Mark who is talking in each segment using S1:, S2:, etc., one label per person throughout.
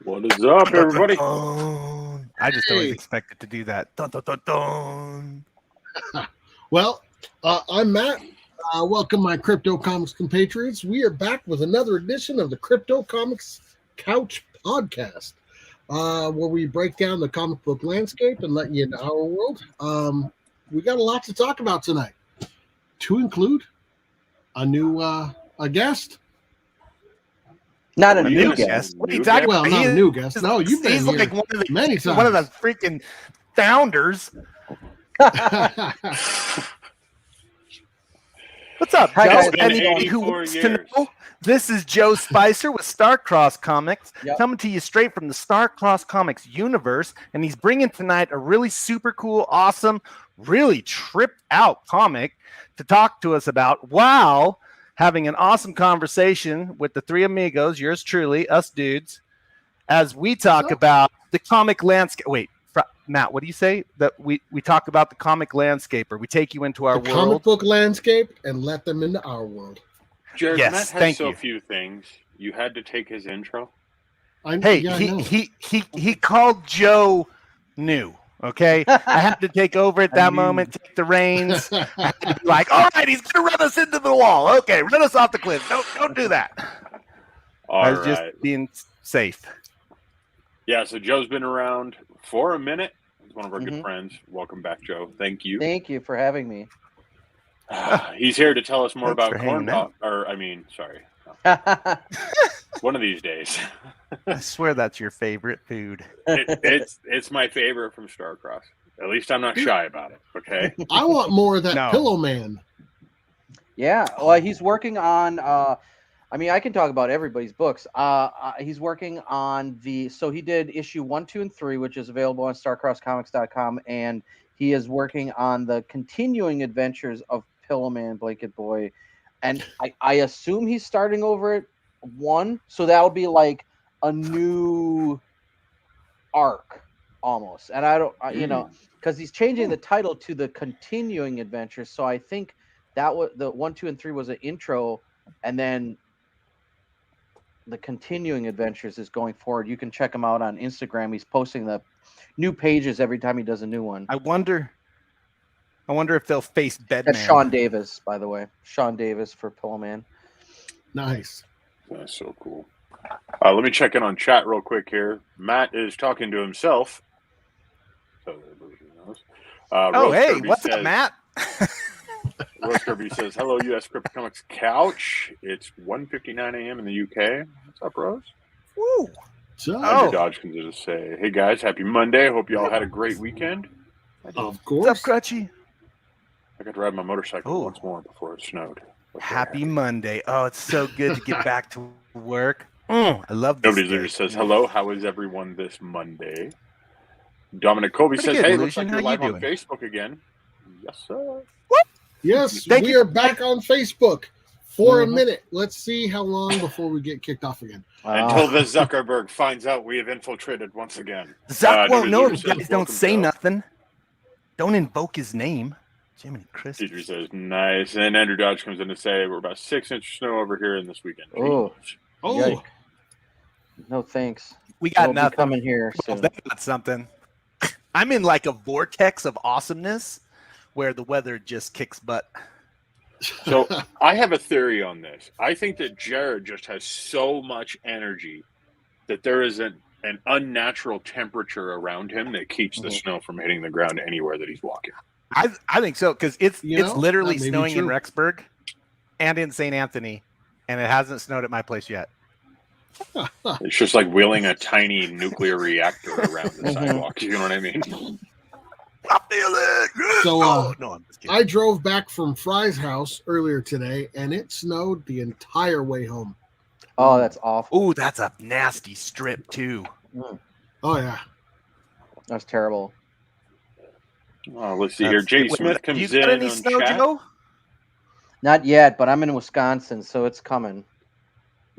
S1: What is up, everybody?
S2: I just always expect it to do that. Dun, dun, dun, dun.
S3: Well, I'm Matt. Welcome, my Crypto Comics compatriots. We are back with another edition of the Crypto Comics Couch Podcast, where we break down the comic book landscape and let you into our world. We got a lot to talk about tonight, to include a new a guest.
S4: Not a new guest.
S2: What are you talking
S3: Well,
S2: about?
S3: not a new guest. No, you've been here
S2: like one of the,
S3: many times.
S2: One of the freaking founders. What's up,
S4: Hi,
S2: Joe?
S4: guys.
S2: Anybody who wants to know, this is Joe Spicer with Starcross Comics, coming to you straight from the Starcross Comics universe, and he's bringing tonight a really super cool, awesome, really tripped out comic to talk to us about while having an awesome conversation with the three amigos, yours truly, us dudes, as we talk about the comic landscape. Wait, Matt, what do you say? That we talk about the comic landscape, or we take you into our world?
S3: Comic book landscape and let them into our world.
S1: Jared,
S2: Yes,
S1: Matt has
S2: thank
S1: so
S2: you.
S1: few things. You had to take his intro.
S2: He called Joe new. Okay, I had to take over at that moment, take the reins. I had to be like, all right, he's gonna run us into the wall. Okay, run us off the cliff. Don't do that. I was just being safe.
S1: Yeah, so Joe's been around for a minute. He's one of our good friends. Welcome back, Joe. Thank you.
S4: Thank you for having me.
S1: He's here to tell us more
S2: Thanks
S1: about
S2: for
S1: corn
S2: hanging out.
S1: one of these days.
S2: I swear that's your favorite food.
S1: It's my favorite from Starcross. At least I'm not shy about it. Okay.
S3: I want more of that
S2: No.
S3: Pillowman.
S4: Yeah, well, he's working on. I mean, I can talk about everybody's books. He's working on so he did issue 1, 2, and 3, which is available on StarCrossComics.com, and he is working on the continuing adventures of Pillowman, Blanket Boy, and I assume he's starting over at 1, so that'll be like a new arc almost. And I don't, because he's changing the title to the continuing adventures, so I think that was the 1, 2, and 3 was an intro, and then the continuing adventures is going forward. You can check him out on Instagram. He's posting the new pages every time he does a new one.
S2: I wonder if they'll face Bedman.
S4: That's Sean Davis, by the way. Sean Davis for Pillowman.
S3: Nice.
S1: That's so cool. Let me check in on chat real quick here. Matt is talking to himself. So everybody knows.
S2: Hey,
S1: Kirby
S2: what's
S1: says,
S2: up, Matt?
S1: Rose Kirby says, hello, U.S. Crypto Comics Couch. It's 1:59 a.m. in the UK. What's up, Rose?
S2: Woo.
S1: Andrew Dodge can just say, hey, guys, happy Monday. Hope you all had a great weekend.
S3: Of
S2: What's up,
S3: course.
S2: Crutchy?
S1: I could ride my motorcycle once more before it snowed.
S2: Happy Monday. Oh, it's so good to get back to work. I love this.
S1: Nobody just says, hello, how is everyone this Monday? Dominic Colby says,
S2: good,
S1: hey,
S2: Lucian.
S1: looks like you're
S2: How
S1: live
S2: you
S1: on
S2: doing?
S1: Facebook again. Yes, sir.
S2: What?
S3: Yes,
S2: Thank
S3: we
S2: you.
S3: are back on Facebook for a minute. Let's see how long before we get kicked off again.
S1: Until the Zuckerberg finds out we have infiltrated once again.
S2: Zuck won't know if you
S1: says,
S2: guys don't say nothing. Don't invoke his name. Jiminy Christmas.
S1: Deidre says, nice. And Andrew Dodge comes in to say, we're about 6 inches of snow over here in this weekend.
S4: Oh.
S3: Oh.
S4: No thanks.
S2: We got
S4: Won't be
S2: nothing.
S4: coming here
S2: Well,
S4: soon.
S2: they got something. I'm in like a vortex of awesomeness where the weather just kicks butt.
S1: So I have a theory on this. I think that Jared just has so much energy that there is an unnatural temperature around him that keeps the snow from hitting the ground anywhere that he's walking.
S2: I think so, because it's literally
S3: that may be
S2: snowing in
S3: true.
S2: Rexburg and in St. Anthony, and it hasn't snowed at my place yet.
S1: It's just like wheeling a tiny nuclear reactor around the sidewalk. You know what I mean?
S2: I feel it.
S3: So
S2: no, I'm just kidding.
S3: I drove back from Fry's house earlier today, and it snowed the entire way home.
S4: Oh, that's awful.
S2: Ooh, that's a nasty strip too.
S3: Oh, yeah.
S4: That's terrible.
S1: Oh, let's see here. Jay Smith comes
S2: you
S1: in
S2: got any
S1: on
S2: snow,
S1: chat.
S2: Joe?
S4: Not yet, but I'm in Wisconsin, so it's coming.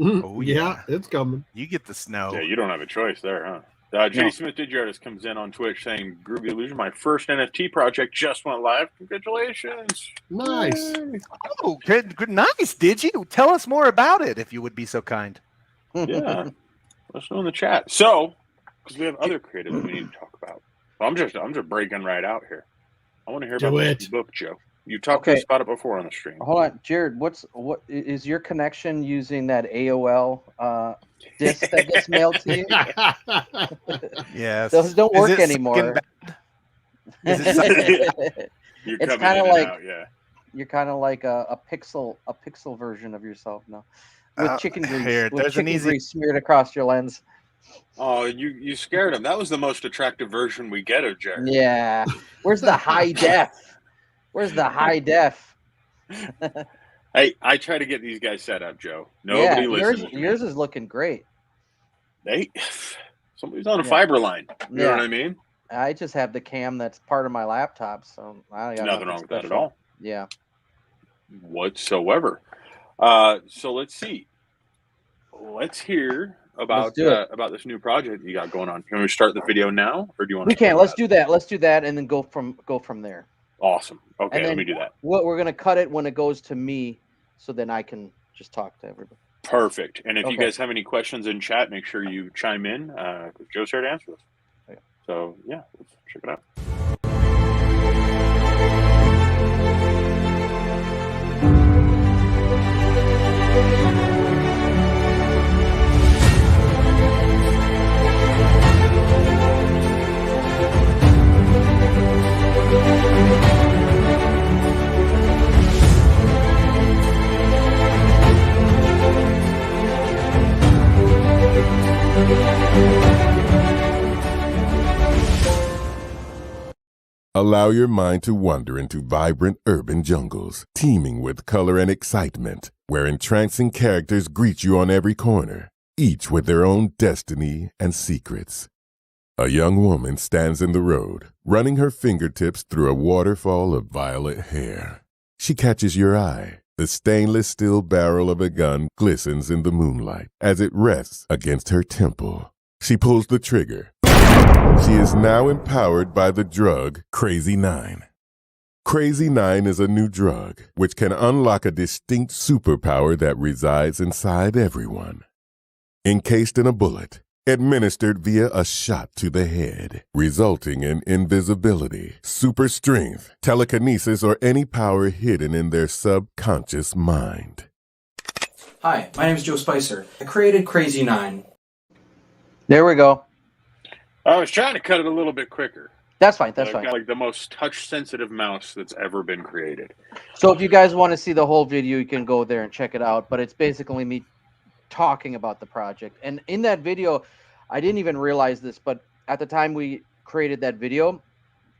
S2: Oh,
S3: Yeah, it's coming.
S2: You get the snow.
S1: Yeah, you don't have a choice there, huh? Jay Smith Digardis comes in on Twitch saying, Groovy Illusion, my first NFT project just went live. Congratulations.
S3: Nice.
S1: Yay.
S2: Oh, good, nice. Did you tell us more about it, if you would be so kind?
S1: Yeah. Let us know in the chat. So, because we have other creators that we need to talk about. Well, I'm just breaking right out here. I want to hear about this book, Joe. You talked to us about it before on the stream.
S4: Hold on, Jared. What is your connection using that AOL disc that gets mailed to you?
S2: Yes.
S4: Those don't work anymore.
S1: It's
S4: kind of like
S1: yeah.
S4: You're kind of like a pixel version of yourself now, with chicken grease. With chicken grease smeared across your lens.
S1: Oh, you scared him. That was the most attractive version we get of Jared.
S4: Yeah. Where's the high def? Where's the high def?
S1: Hey, I try to get these guys set up, Joe. Nobody listens.
S4: Yours is looking great.
S1: Somebody's on a fiber line. You know what I mean?
S4: I just have the cam that's part of my laptop, so I got
S1: nothing wrong with that at all.
S4: Yeah.
S1: Whatsoever. So let's see. Let's hear about this new project you got going on. Can we start the video now, or do you want?
S4: We can. Let's do that. Let's do that, and then go from there.
S1: Awesome. Okay, let me do that.
S4: We're gonna cut it when it goes to me, so then I can just talk to everybody.
S1: Perfect. And if you guys have any questions in chat, make sure you chime in. Joe's here to answer this.
S4: Okay.
S1: So yeah, let's check it out.
S5: Allow your mind to wander into vibrant urban jungles, teeming with color and excitement, where entrancing characters greet you on every corner, each with their own destiny and secrets. A young woman stands in the road, running her fingertips through a waterfall of violet hair. She catches your eye. The stainless steel barrel of a gun glistens in the moonlight as it rests against her temple. She pulls the trigger. She is now empowered by the drug Crazy 9. Crazy 9 is a new drug which can unlock a distinct superpower that resides inside everyone. Encased in a bullet, administered via a shot to the head, resulting in invisibility, super strength, telekinesis, or any power hidden in their subconscious mind.
S6: Hi, my name is Joe Spicer. I created Crazy 9.
S4: There we go.
S1: I was trying to cut it a little bit quicker.
S4: That's fine. That's fine.
S1: Got like the most touch-sensitive mouse that's ever been created.
S4: So if you guys want to see the whole video, you can go there and check it out. But it's basically me talking about the project. And in that video, I didn't even realize this, but at the time we created that video,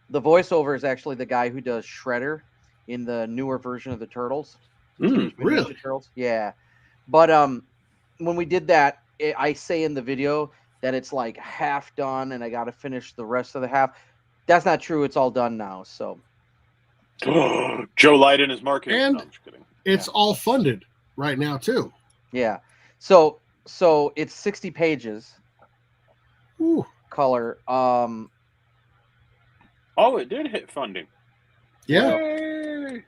S4: the voiceover is actually the guy who does Shredder in the newer version of the Turtles.
S3: Really?
S4: Ninja Turtles. Yeah, but when we did that, I say in the video that it's like half done, and I got to finish the rest of the half. That's not true. It's all done now. So
S1: Joe Lydon is marketing.
S3: And
S1: no, I'm just kidding.
S3: it's all funded right now too.
S4: yeah, so it's 60 pages.
S3: Ooh.
S4: Color.
S1: Oh, it did hit funding.
S3: Yeah.
S1: Yay!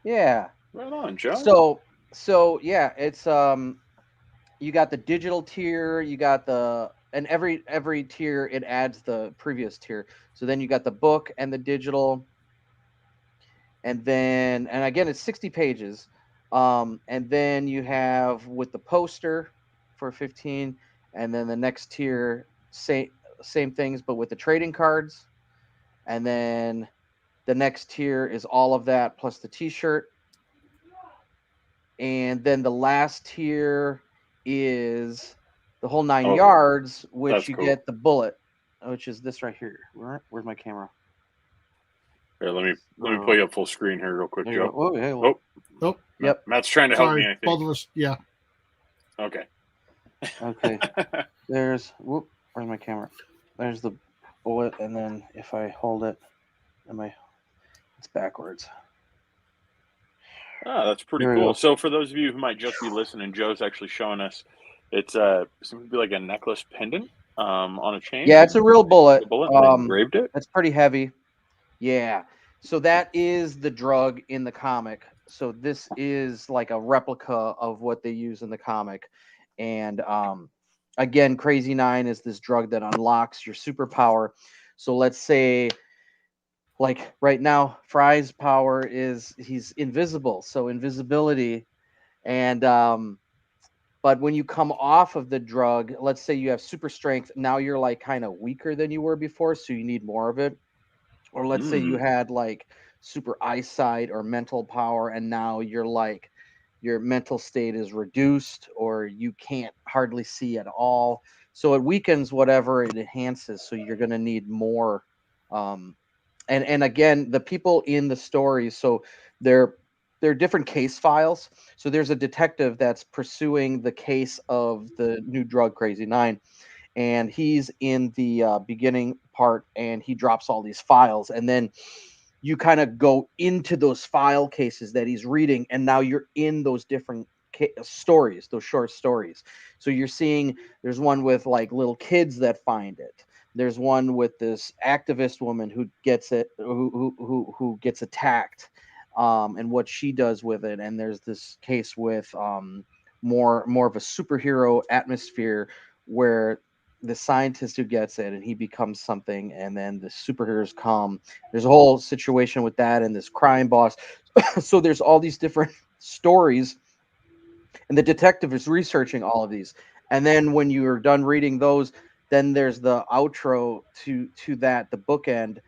S4: Yeah.
S1: Right on, Joe.
S4: So yeah, it's you got the digital tier, you got and every tier it adds the previous tier. So then you got the book and the digital, and again it's 60 pages. And then you have with the poster for 15, and then the next tier same things but with the trading cards. And then the next tier is all of that plus the t-shirt. And then the last tier is the whole 9 yards, which you get the bullet, which is this right here. Where's my camera?
S1: Here, let me play up full screen here real quick, Joe.
S4: Oh, hey,
S3: Oh.
S4: Yep.
S1: Matt's trying to help me, I think.
S3: Both of us. Yeah.
S1: Okay.
S4: There's where's my camera? There's the bullet, and then if I hold it, it's backwards.
S1: Oh, that's pretty cool. So for those of you who might just be listening, Joe's actually showing us it's seems to be like a necklace pendant on a chain.
S4: Yeah, it's a real bullet.
S1: They engraved it.
S4: It's pretty heavy. Yeah. So that is the drug in the comic. So this is like a replica of what they use in the comic. And again, Crazy 9 is this drug that unlocks your superpower. So let's say, like right now, Fry's power is he's invisible. So invisibility. And but when you come off of the drug, let's say you have super strength, now you're like kind of weaker than you were before, so you need more of it. Or let's say you had like super eyesight or mental power, and now you're like your mental state is reduced or you can't hardly see at all. So it weakens whatever it enhances. So you're going to need more. And again, the people in the stories, so they're different case files. So there's a detective that's pursuing the case of the new drug Crazy 9. And he's in the beginning part, and he drops all these files, and then you kind of go into those file cases that he's reading, and now you're in those different stories, those short stories. So you're seeing there's one with like little kids that find it. There's one with this activist woman who gets it, who gets attacked, and what she does with it. And there's this case with more of a superhero atmosphere where the scientist who gets it and he becomes something, and then the superheroes come. There's a whole situation with that and this crime boss. So there's all these different stories, and the detective is researching all of these. And then when you're done reading those, then there's the outro to that, the bookend,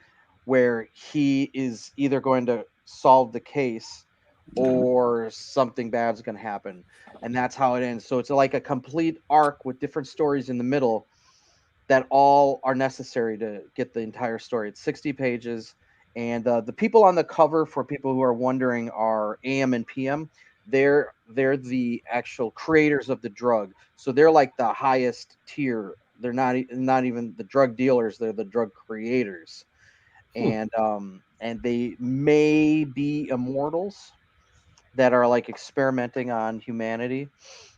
S4: where he is either going to solve the case or something bad's going to happen. And that's how it ends. So it's like a complete arc with different stories in the middle that all are necessary to get the entire story. It's 60 pages. And the people on the cover, for people who are wondering, are AM and PM. They're the actual creators of the drug. So they're like the highest tier. They're not even the drug dealers. They're the drug creators. And they may be immortals that are like experimenting on humanity.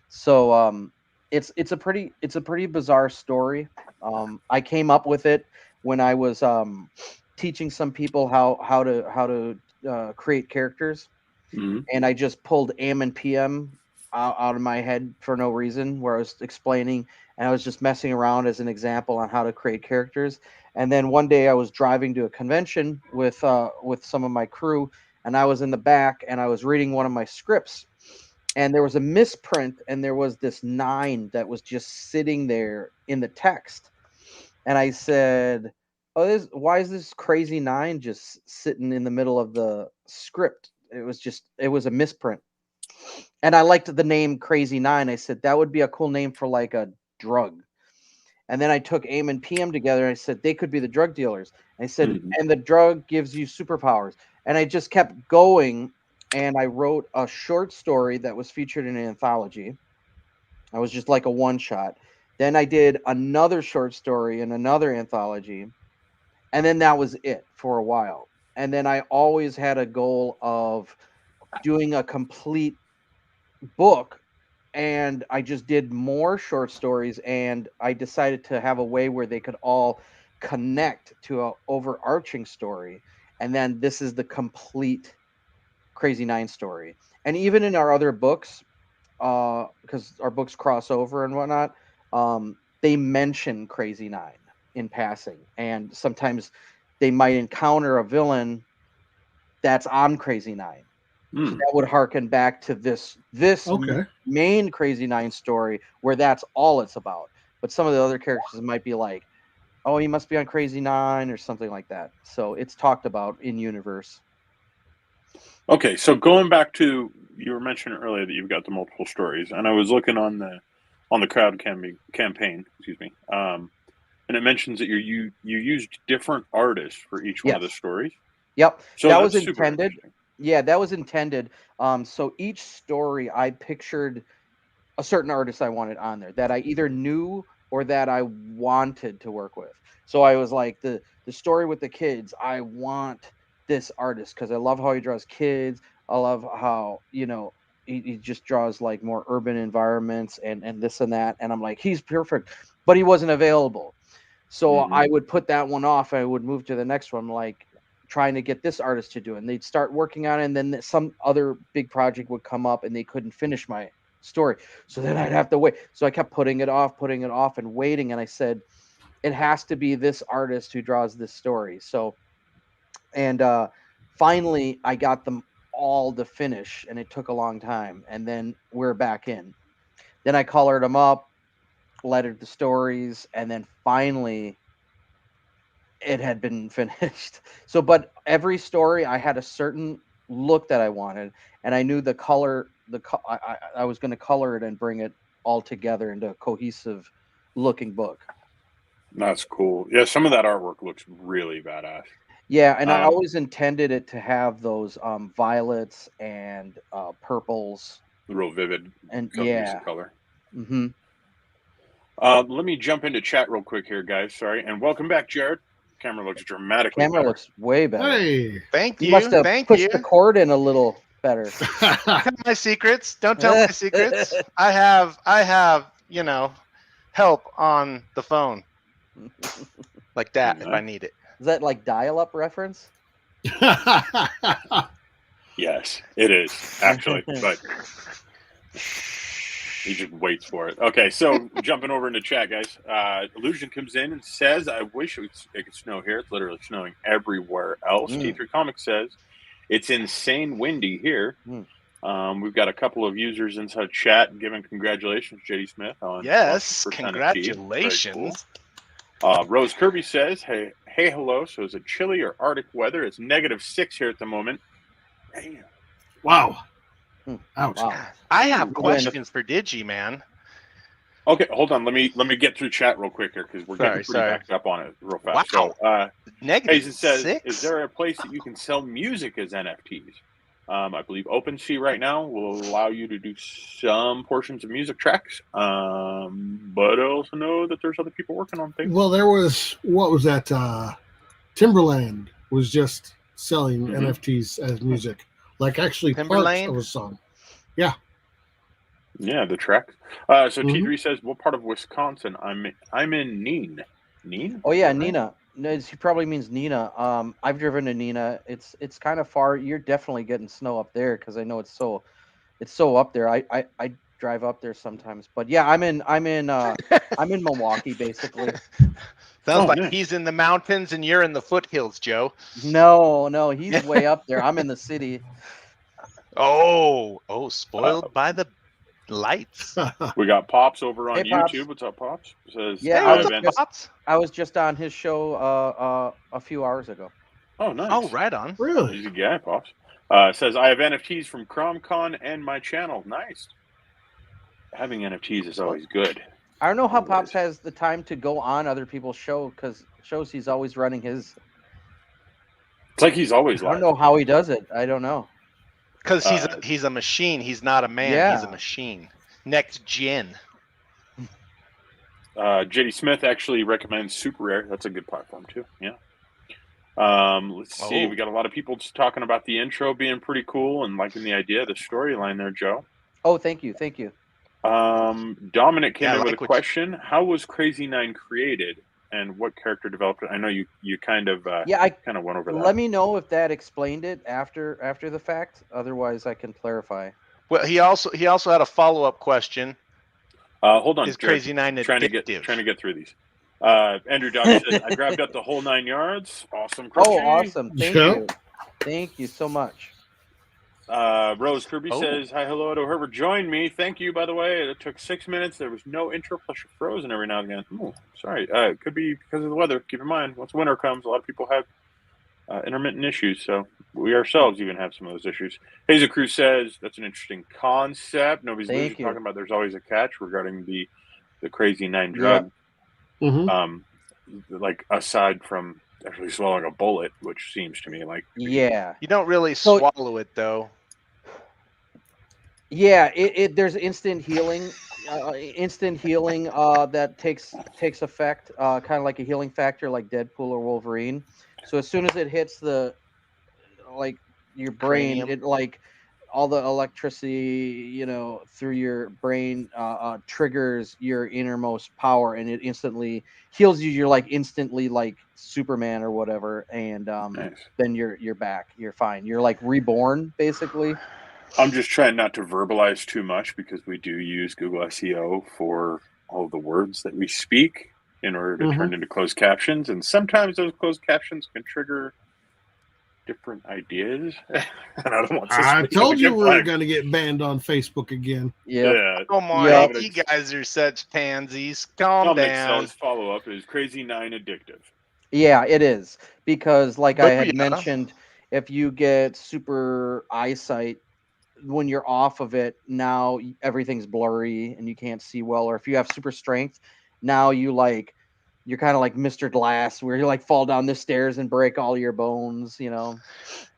S4: So it's a pretty bizarre story. I came up with it when I was teaching some people how to create characters, and I just pulled AM and PM out of my head for no reason, where I was explaining and I was just messing around as an example on how to create characters. And then one day I was driving to a convention with some of my crew, and I was in the back and I was reading one of my scripts, and there was a misprint, and there was this 9 that was just sitting there in the text. And I said, "Oh, why is this Crazy 9 just sitting in the middle of the script?" It was a misprint. And I liked the name Crazy 9. I said that would be a cool name for like a drug. And then I took AIM and PM together, and I said they could be the drug dealers. And I said, and the drug gives you superpowers. And I just kept going, and I wrote a short story that was featured in an anthology. I was just like a one-shot. Then I did another short story in another anthology, and then that was it for a while. And then I always had a goal of doing a complete book, and I just did more short stories, and I decided to have a way where they could all connect to an overarching story. And then this is the complete Crazy Nine story. And even in our other books, because our books cross over and whatnot, they mention Crazy Nine in passing, and sometimes they might encounter a villain that's on Crazy Nine. So that would harken back to this main Crazy Nine story where that's all it's about. But some of the other characters might be like, oh, he must be on Crazy Nine or something like that. So it's talked about in universe.
S1: Okay, so going back to, you were mentioning earlier that you've got the multiple stories, and I was looking on the crowd campaign, excuse me, and it mentions that you used different artists for each one of the stories.
S4: Yep,
S1: so
S4: that was intended. Yeah, that was intended. So each story, I pictured a certain artist I wanted on there that I either knew or that I wanted to work with. So I was like, the story with the kids, I want this artist because I love how he draws kids. I love how, he just draws like more urban environments and this and that. And I'm like, he's perfect, but he wasn't available. So I would put that one off. I would move to the next one, like trying to get this artist to do it. And they'd start working on it. And then some other big project would come up and they couldn't finish my story. So then I'd have to wait. So I kept putting it off and waiting. And I said, it has to be this artist who draws this story. So, and finally I got them all to finish, and it took a long time. And then we're back in. Then I colored them up, lettered the stories, and then finally it had been finished. So, but every story I had a certain look that I wanted, and I knew the color. I was going to color it and bring it all together into a cohesive looking book.
S1: That's cool. Yeah, some of that artwork looks really badass.
S4: Yeah, and I always intended it to have those violets and purples.
S1: The real vivid
S4: and
S1: color.
S4: Mm-hmm.
S1: Let me jump into chat real quick here, guys. Sorry, and welcome back, Jared. Camera looks dramatically better.
S4: Looks way better.
S3: Hey,
S2: thank you.
S4: You must have pushed the cord in a little better.
S2: Don't tell my secrets. Don't tell my secrets. I have, help on the phone like that if I need it.
S4: Is that like dial-up reference?
S1: Yes, it is actually, but he just waits for it. Okay, so jumping over into chat, guys. Illusion comes in and says, "I wish it could snow here. It's literally snowing everywhere else." T3 Comics says, "It's insane windy here." We've got a couple of users inside chat giving congratulations, JD Smith. On
S2: congratulations.
S1: Cool. Rose Kirby says, hey, hello. So is it chilly or Arctic weather? It's -6 here at the moment. Damn.
S3: Wow. Ouch.
S2: Wow. I have questions for Digi, man.
S1: Okay, hold on. Let me get through chat real quick here because we're getting pretty backed up on it real fast.
S2: Wow.
S1: So,
S2: -6
S1: says, is there a place that you can sell music as NFTs? I believe OpenSea right now will allow you to do some portions of music tracks, but I also know that there's other people working on things.
S3: Well, there was, what was that? Timberland was just selling NFTs as music, like actually parts of a song. Yeah.
S1: Yeah, the track. So T3 says, what part of Wisconsin? I'm in Neen. Neen?
S4: Oh yeah, Neenah. No, he probably means Neenah. I've driven to Neenah. It's kind of far. You're definitely getting snow up there because I know it's so up there. I drive up there sometimes. But yeah, I'm in Milwaukee basically.
S2: Sounds like he's in the mountains and you're in the foothills, Joe.
S4: No, he's way up there. I'm in the city.
S2: Oh, spoiled by the lights.
S1: We got Pops over on
S4: Pops.
S1: YouTube. What's up, Pops? Says,
S4: Pops? I was just on his show a few hours ago.
S1: Oh, nice.
S2: Oh, right on.
S3: Really?
S1: He's a guy, Pops. Says, I have NFTs from CromCon and my channel. Nice. Having NFTs is always good.
S4: I don't know how Pops has the time to go on other people's shows he's always running his.
S1: It's like he's always
S4: I don't
S1: live.
S4: know how he does it. I don't know.
S2: Because he's a machine. He's not a man.
S4: Yeah.
S2: He's a machine. Next gen.
S1: JD Smith actually recommends Super Rare. That's a good platform too. Yeah. Let's see. We got a lot of people just talking about the intro being pretty cool and liking the idea of the storyline there, Joe.
S4: Oh, thank you.
S1: Dominic came in with a question. How was Crazy 9 created, and what character developed it? I know you kind of
S4: I
S1: kind of went over that.
S4: Let me know if that explained it after the fact. Otherwise, I can clarify.
S2: Well, he also had a follow-up question.
S1: Hold on,
S2: is Crazy 9 addictive?
S1: Trying to get through these. Andrew Dodge says, I grabbed up the whole 9 yards. Awesome. Crunchy.
S4: Oh, awesome. Thank you so much.
S1: Rose Kirby says, hi, hello to whoever joined me. Thank you, by the way. It took 6 minutes. There was no intro, plus you're frozen every now and again. Oh, sorry. It could be because of the weather. Keep in mind, once winter comes, a lot of people have intermittent issues. So we ourselves even have some of those issues. Hazel Cruz says, that's an interesting concept. Nobody's talking about there's always a catch regarding the Crazy 9 drug.
S3: Yeah. Mm-hmm.
S1: Like, aside from actually swallowing a bullet, which seems to me like...
S4: Yeah.
S2: You don't really swallow it, though.
S4: Yeah, there's instant healing. That takes effect, kind of like a healing factor, like Deadpool or Wolverine. So as soon as it hits your brain,
S2: Cranium.
S4: it like all the electricity, through your brain triggers your innermost power, and it instantly heals you. You're like instantly like Superman or whatever, and
S1: nice.
S4: Then you're back. You're fine. You're like reborn, basically.
S1: I'm just trying not to verbalize too much because we do use Google SEO for all of the words that we speak in order to turn into closed captions. And sometimes those closed captions can trigger different ideas. And I don't want to
S3: I told you we were going to get banned on Facebook again.
S1: Yeah.
S2: Come on, you guys are such pansies. Calm down.
S1: Says follow-up is Crazy 9 addictive.
S4: Yeah, it is. Because like I had mentioned, if you get super eyesight, when you're off of it, now everything's blurry and you can't see well. Or if you have super strength, now you're kind of like Mr. Glass, where you like fall down the stairs and break all your bones.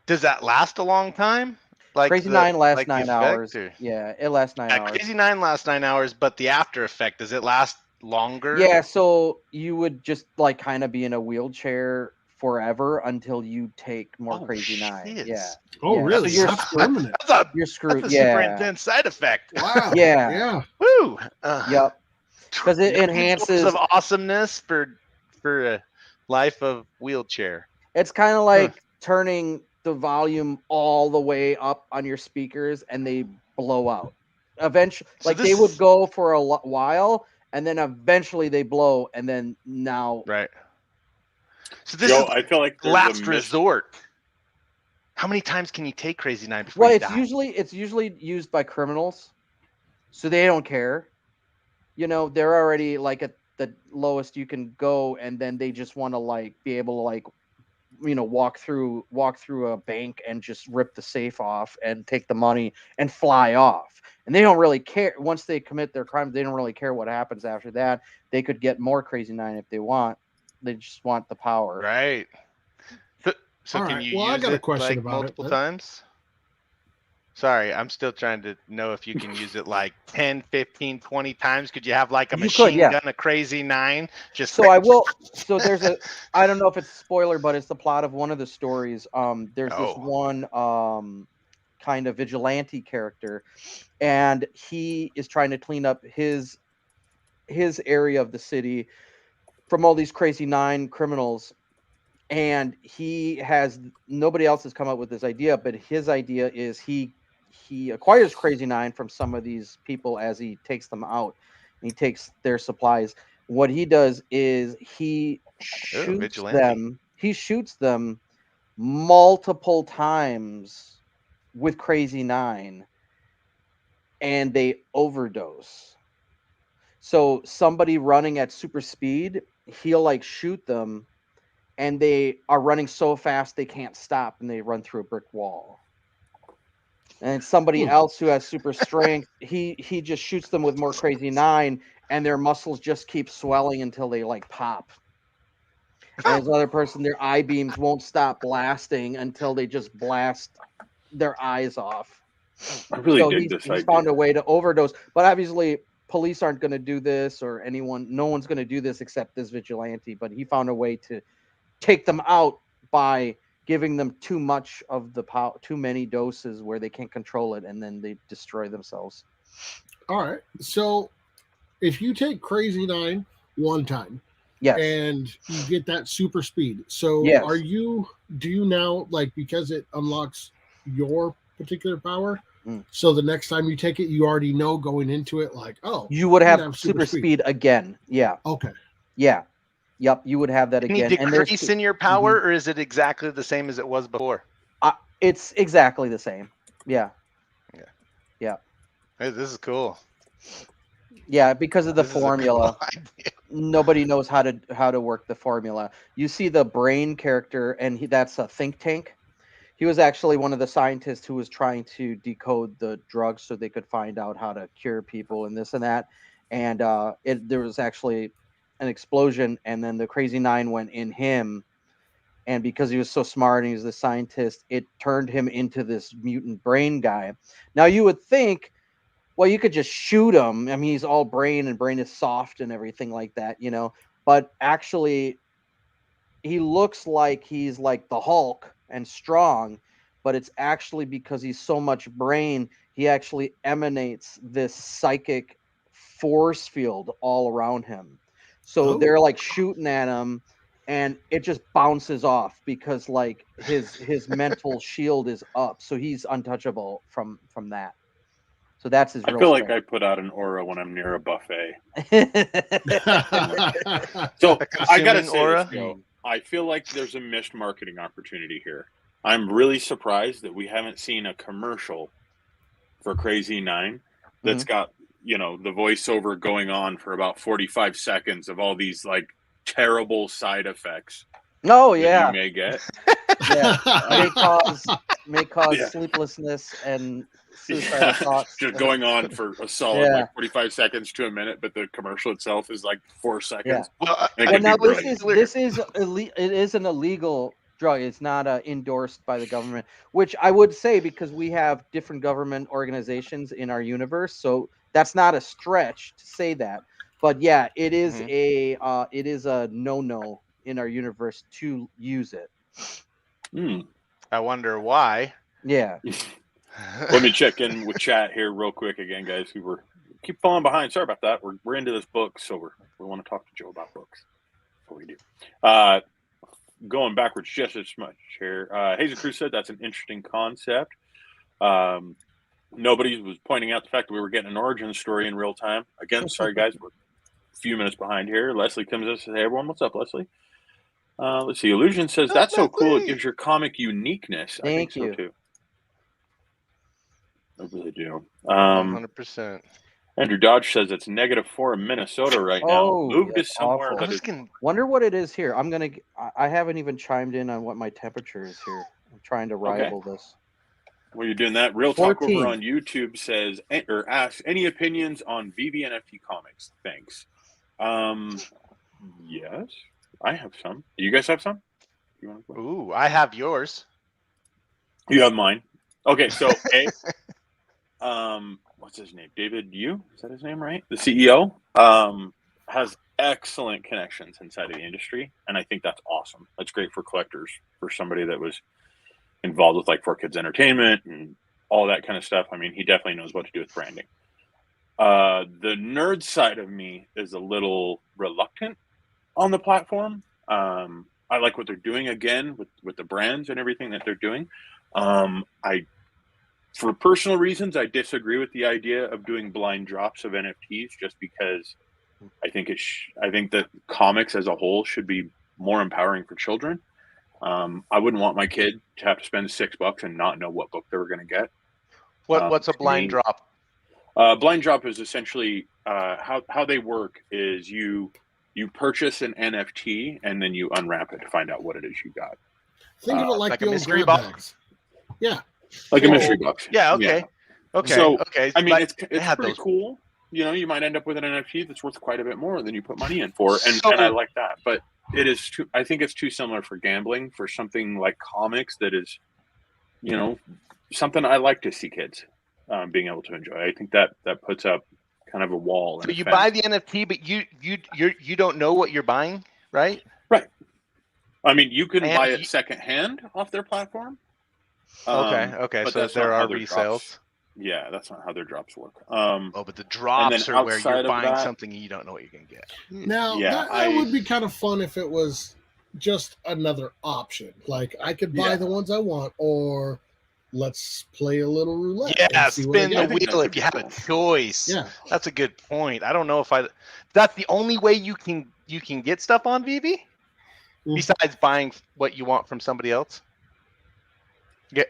S2: Does that last a long time? Like
S4: Crazy 9 lasts 9 hours.
S2: Or...
S4: Yeah, it lasts 9 hours.
S2: Crazy 9 lasts 9 hours, but the after effect, does it last longer?
S4: Yeah, so you would just like kind of be in a wheelchair forever until you take more Crazy 9. Yeah.
S3: Oh, really?
S4: So you're screwed.
S2: That's a super intense side effect.
S3: Wow.
S4: Yeah.
S2: Woo.
S4: Yep. Because it enhances
S2: of awesomeness for a life of wheelchair.
S4: It's kind of like turning the volume all the way up on your speakers and they blow out. Eventually, they would go for a while and then eventually they blow and then now.
S2: Right. So this
S1: Joe,
S2: is
S1: I feel like
S2: last resort. How many times can you take Crazy 9 before you die?
S4: It's usually used by criminals, so they don't care. They're already like at the lowest you can go, and then they just want to like be able to walk through a bank and just rip the safe off and take the money and fly off. And they don't really care. Once they commit their crimes, they don't really care what happens after that. They could get more Crazy 9 if they want. They just want the power.
S2: Right. So can you use
S3: I got a question
S2: like
S3: about
S2: multiple times? Sorry, I'm still trying to know if you can use it like 10, 15, 20 times. Could you have like a machine gun, a Crazy 9?
S4: So I will. So there's I don't know if it's a spoiler, but it's the plot of one of the stories. There's this one kind of vigilante character, and he is trying to clean up his area of the city from all these Crazy 9 criminals. And nobody else has come up with this idea, but his idea is he acquires Crazy 9 from some of these people as he takes them out. He takes their supplies. What he does is he shoots them. He shoots them multiple times with Crazy 9, and they overdose. So somebody running at super speed, he'll like shoot them, and they are running so fast they can't stop, and they run through a brick wall. And somebody else who has super strength, he just shoots them with more Crazy 9, and their muscles just keep swelling until they like pop. And this other person, their eye beams won't stop blasting until they just blast their eyes off.
S1: I really
S4: So
S1: dig this
S4: he's
S1: idea.
S4: found a way to overdose, but obviously police aren't going to do this, or no one's going to do this except this vigilante. But he found a way to take them out by giving them too much of the power, too many doses where they can't control it, and then they destroy themselves.
S3: All right. So if you take Crazy 9 one time,
S4: Yes.
S3: and you get that super speed. So
S4: Yes.
S3: do you now, like, because it unlocks your particular power, so the next time you take it, you already know going into it, like, oh,
S4: you would have super speed again. Yeah.
S3: Okay.
S4: Yeah. Yep. You would have that
S2: Can you
S4: again.
S2: decrease in your power, or is it exactly the same as it was before?
S4: It's exactly the same. Yeah.
S2: Yeah.
S4: Yeah.
S2: Hey, this is cool.
S4: Yeah, because of the
S2: This is a
S4: formula.
S2: cool idea.
S4: Nobody knows how to work the formula. You see the brain character, and that's a think tank. He was actually one of the scientists who was trying to decode the drugs so they could find out how to cure people and this and that. And there was actually an explosion, and then the Crazy 9 went in him. And because he was so smart and he was the scientist, it turned him into this mutant brain guy. Now you would think, well, you could just shoot him. I mean, he's all brain, and brain is soft and everything like that, But actually, he looks like he's like the Hulk and strong, but it's actually because he's so much brain, he actually emanates this psychic force field all around him. So they're like shooting at him, and it just bounces off because like his mental shield is up, so he's untouchable from that. So that's his.
S1: I feel like I put out an aura when I'm near a buffet. So I gotta say this, Joe. I feel like there's a missed marketing opportunity here. I'm really surprised that we haven't seen a commercial for Crazy 9 that's got, the voiceover going on for about 45 seconds of all these like terrible side effects.
S4: Oh yeah,
S1: you may get.
S4: Yeah, may cause sleeplessness and suicidal thoughts.
S1: Just going on for a solid like 45 seconds to a minute, but the commercial itself is like 4 seconds.
S4: Yeah. Well, now this is it is an illegal drug. It's not endorsed by the government, which I would say because we have different government organizations in our universe, so that's not a stretch to say that. But yeah, it is a no-no in our universe to use it.
S2: I wonder why.
S4: Yeah.
S1: Let me check in with chat here real quick again, guys. We keep falling behind. Sorry about that. We're into this book, so we want to talk to Joe about books. That's what we do. Going backwards just as much here. Hazel Cruz said that's an interesting concept. Nobody was pointing out the fact that we were getting an origin story in real time. Again, sorry guys, we're a few minutes behind here. Leslie comes in and says, "Hey everyone, what's up, Leslie?" Let's see. Illusion says that's so cool. It gives your comic uniqueness. I think so too. I really do.
S2: 100%.
S1: Andrew Dodge says it's -4 in Minnesota right now. Move to somewhere.
S4: Wonder what it is here. I haven't even chimed in on what my temperature is here. I'm trying to rival this.
S1: While you're doing that, Real Talk over on YouTube says or asks any opinions on VBNFT comics. Thanks. Yes, I have some. You guys have some?
S2: Ooh, I have yours.
S1: You have mine. Okay, so what's his name? David Yu? Is that his name, right? The CEO has excellent connections inside of the industry, and I think that's awesome. That's great for collectors, for somebody that was involved with like 4Kids Entertainment and all that kind of stuff. I mean, he definitely knows what to do with branding. The nerd side of me is a little reluctant on the platform. I like what they're doing again with the brands and everything that they're doing. For personal reasons, I disagree with the idea of doing blind drops of NFTs, just because I think that comics as a whole should be more empowering for children. I wouldn't want my kid to have to spend $6 and not know what book they were going to get.
S2: What's a blind drop?
S1: Blind drop is essentially how they work is you purchase an NFT and then you unwrap it to find out what it is you got.
S3: Think of it like the
S2: a
S3: old
S2: mystery
S3: grab
S2: box.
S3: bags. Yeah.
S1: Like a mystery box.
S2: Yeah, okay.
S1: Yeah.
S2: Okay.
S1: So,
S2: okay.
S1: I mean,
S2: But
S1: it's pretty cool. you might end up with an NFT that's worth quite a bit more than you put money in for, and I like that. But it is too. I think it's too similar for gambling for something like comics that is, something I like to see kids being able to enjoy. I think that puts up kind of a wall.
S2: So you buy the NFT, but you don't know what you're buying, right?
S1: Right. I mean, you can buy it secondhand off their platform.
S2: Okay. So there are resales.
S1: Yeah, that's not how their drops work.
S2: But the drops are where you're buying something and you don't know what you can get.
S3: Now, that would be kind of fun if it was just another option. Like, I could buy the ones I want, or let's play a little roulette.
S2: Yeah, spin the wheel if you have a choice.
S3: Yeah,
S2: that's a good point. I don't know if that's the only way you can get stuff on VB, besides buying what you want from somebody else.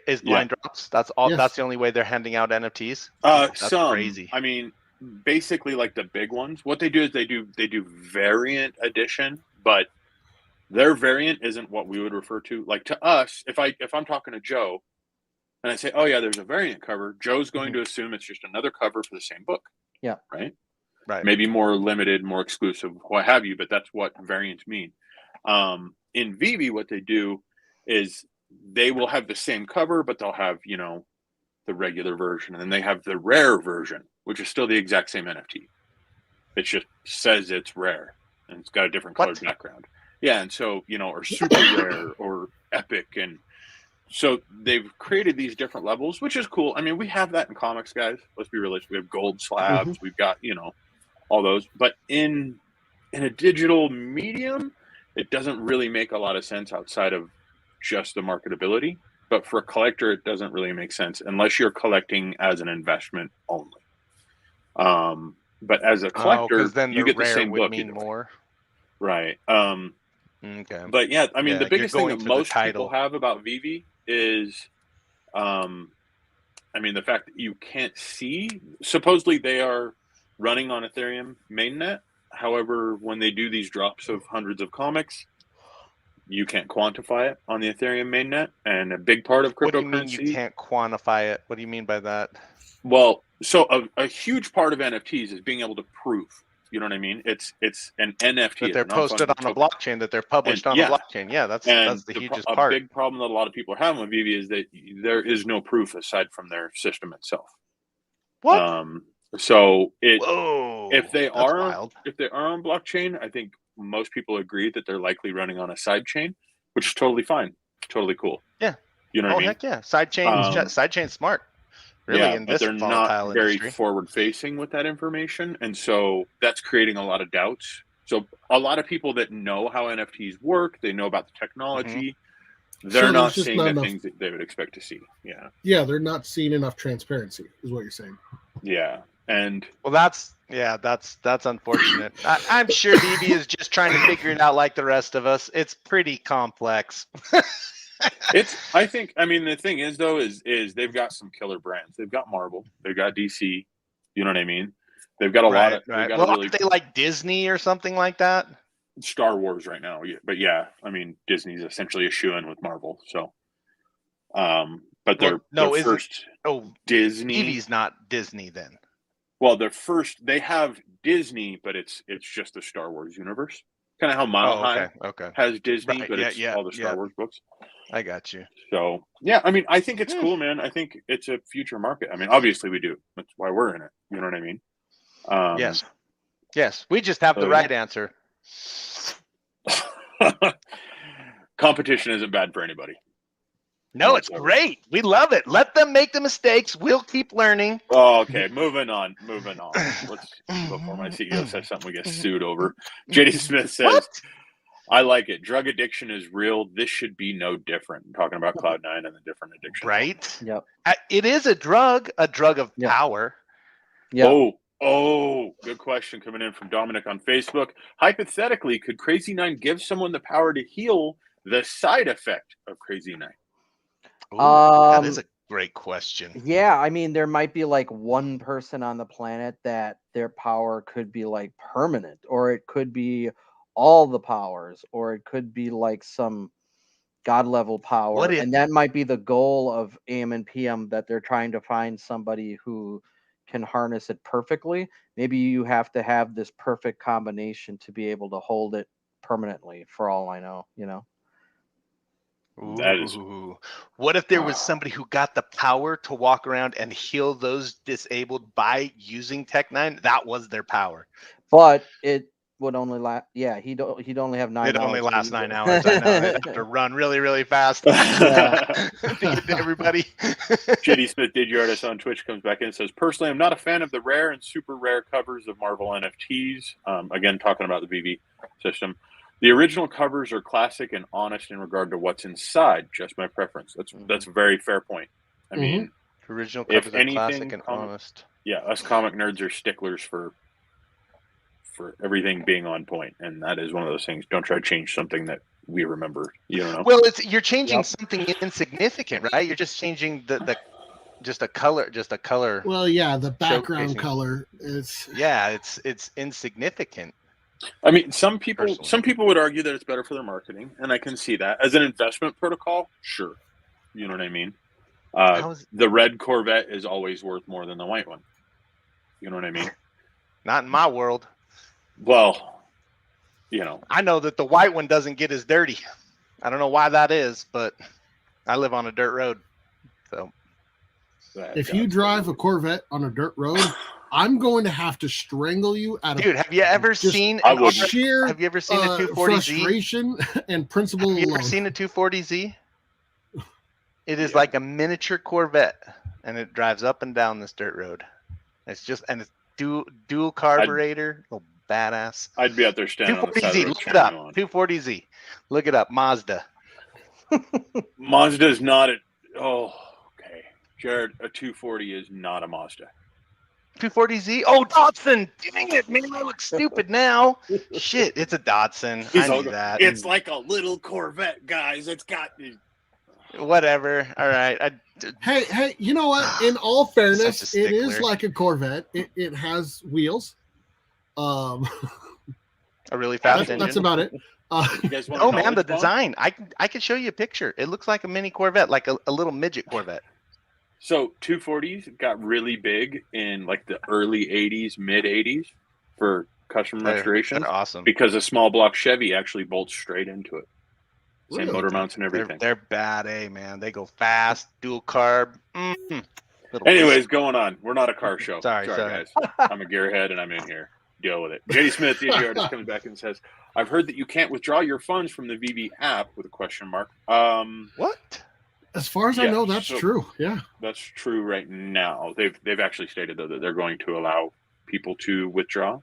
S2: Is blind drops. That's all. Yes. That's the only way they're handing out NFTs. That's crazy.
S1: I mean, basically, like the big ones, what they do is they do variant edition, but their variant isn't what we would refer to. Like, to us, if I'm talking to Joe and I say, oh yeah, there's a variant cover, Joe's going to assume it's just another cover for the same book.
S4: Yeah.
S1: Right.
S2: Maybe
S1: more limited, more exclusive, what have you, but that's what variants mean. In VB, what they do is they will have the same cover, but they'll have, the regular version, and then they have the rare version, which is still the exact same NFT. It just says it's rare, and it's got a different colored background. Yeah, and so, or super rare or epic, and so they've created these different levels, which is cool. I mean, we have that in comics, guys. Let's be realistic. We have gold slabs. We've got, all those. But in a digital medium, it doesn't really make a lot of sense outside of just the marketability. But for a collector, it doesn't really make sense unless you're collecting as an investment only. But as a collector,
S2: then
S1: you get the same
S2: would
S1: book.
S2: Mean more.
S1: Right.
S2: Okay.
S1: But yeah, I mean, the biggest thing that most people have about VV is, the fact that you can't see. Supposedly, they are running on Ethereum mainnet. However, when they do these drops of hundreds of comics, you can't quantify it on the Ethereum mainnet. And a big part of cryptocurrency.
S2: What do you mean you can't quantify it? What do you mean by that?
S1: Well, so a huge part of NFTs is being able to prove. You know what I mean? It's an NFT
S2: that they're posted on a blockchain, that they're published on a blockchain. Yeah, that's the hugest part.
S1: A big problem that a lot of people are having with VV is that there is no proof aside from their system itself.
S2: What?
S1: So
S2: Whoa,
S1: if they are on blockchain, I think most people agree that they're likely running on a side chain, which is totally fine, totally cool.
S2: Yeah,
S1: you know what I mean?
S2: Heck yeah, side chain's smart. Really, in
S1: but
S2: this
S1: they're not very
S2: industry.
S1: forward-facing with that information, and so that's creating a lot of doubts. So a lot of people that know how NFTs work, they know about the technology, they're not seeing the things that they would expect to see.
S3: Yeah, they're not seeing enough transparency, is what you're saying.
S1: Yeah, and
S2: well, that's unfortunate. I'm sure VB is just trying to figure it out like the rest of us. It's pretty complex.
S1: I think the thing is though is they've got some killer brands. They've got Marvel, they've got DC, you know what I mean? They've got a lot of
S2: aren't they like Disney or something like that?
S1: Star Wars right now, but yeah, Disney's essentially a shoo-in with Marvel. So but Disney.
S2: TV's not Disney then.
S1: Well, they have Disney, but it's just the Star Wars universe. Kind of how Mile High has Disney, but it's all the Star Wars books.
S2: I got you.
S1: So, yeah, I think it's cool, man. I think it's a future market. Obviously we do. That's why we're in it. You know what I mean?
S2: Yes. We just have the right answer.
S1: Competition isn't bad for anybody.
S2: No, it's great. We love it. Let them make the mistakes. We'll keep learning.
S1: Oh, okay. Moving on. Let's before my CEO says something we get sued over. JD Smith says, I like it. Drug addiction is real. This should be no different. I'm talking about Cloud9 and the different addiction.
S4: Right. Yep.
S2: It is a drug of power.
S1: Yeah. Oh, good question coming in from Dominic on Facebook. Hypothetically, could Crazy 9 give someone the power to heal the side effect of Crazy 9?
S2: That is a great question.
S4: Yeah, there might be like one person on the planet that their power could be like permanent, or it could be all the powers, or it could be like some god level power. And that might be the goal of AM and PM, that they're trying to find somebody who can harness it perfectly. Maybe you have to have this perfect combination to be able to hold it permanently, for all I know, you know.
S1: That is.
S7: What if there was somebody who got the power to walk around and heal those disabled by using Tech 9? That was their power.
S4: But it would only last. Yeah, he'd only have 9 hours.
S7: It only lasts 9 hours. I know. They'd have to run really, really fast.
S4: Yeah.
S7: Everybody.
S1: JD Smith did your artist on Twitch comes back in and says, personally, I'm not a fan of the rare and super rare covers of Marvel NFTs. Again, talking about the VB system. The original covers are classic and honest in regard to what's inside. Just my preference. That's a very fair point. I mean,
S7: original covers are classic and honest.
S1: Yeah, us comic nerds are sticklers for everything being on point, and that is one of those things. Don't try to change something that we remember. You don't know.
S7: Well, you're changing something insignificant, right? You're just changing just a color.
S3: Well, yeah, the background color is.
S7: Yeah, it's insignificant.
S1: I mean, some people would argue that it's better for their marketing, and I can see that. As an investment protocol, sure. You know what I mean? The red Corvette is always worth more than the white one. You know what I mean?
S7: Not in my world.
S1: Well, you know.
S7: I know that the white one doesn't get as dirty. I don't know why that is, but I live on a dirt road. So
S3: if you drive a Corvette on a dirt road, I'm going to have to strangle you out of.
S7: Dude, have you ever seen
S3: sheer?
S7: Have you ever seen a 240Z?
S3: Frustration and principle.
S7: Have you ever seen a 240Z? It is like a miniature Corvette, and it drives up and down this dirt road. It's dual carburetor. Badass.
S1: I'd be out there standing on the side of the road.
S7: Look it up. 240Z. Look it up. Mazda.
S1: Mazda is not okay. Jared, a 240 is not a Mazda.
S7: 240Z? Oh, Datsun. Dang it, man. I look stupid now. Shit, it's a Datsun. I knew that.
S1: It's like a little Corvette, guys. It's got...
S7: Whatever. All right.
S3: Hey, you know what? In all fairness, it is like a Corvette. It has wheels.
S7: A really fast engine.
S3: That's about it.
S7: Oh man, the design! I can show you a picture. It looks like a mini Corvette, like a little midget Corvette.
S1: So 240s got really big in like the early 80s, mid 80s for custom restoration.
S7: They're awesome
S1: because a small block Chevy actually bolts straight into it. Same motor mounts and everything.
S7: They're bad, man. They go fast, dual carb.
S1: Anyways, going on. We're not a car show.
S7: Sorry,
S1: guys. I'm a gearhead and I'm in here. Deal with it. JD Smith, the artist, comes back and says, I've heard that you can't withdraw your funds from the VB app with a question mark.
S7: What?
S3: As far as I know, that's true. Yeah.
S1: That's true right now. They've actually stated, though, that they're going to allow people to withdraw.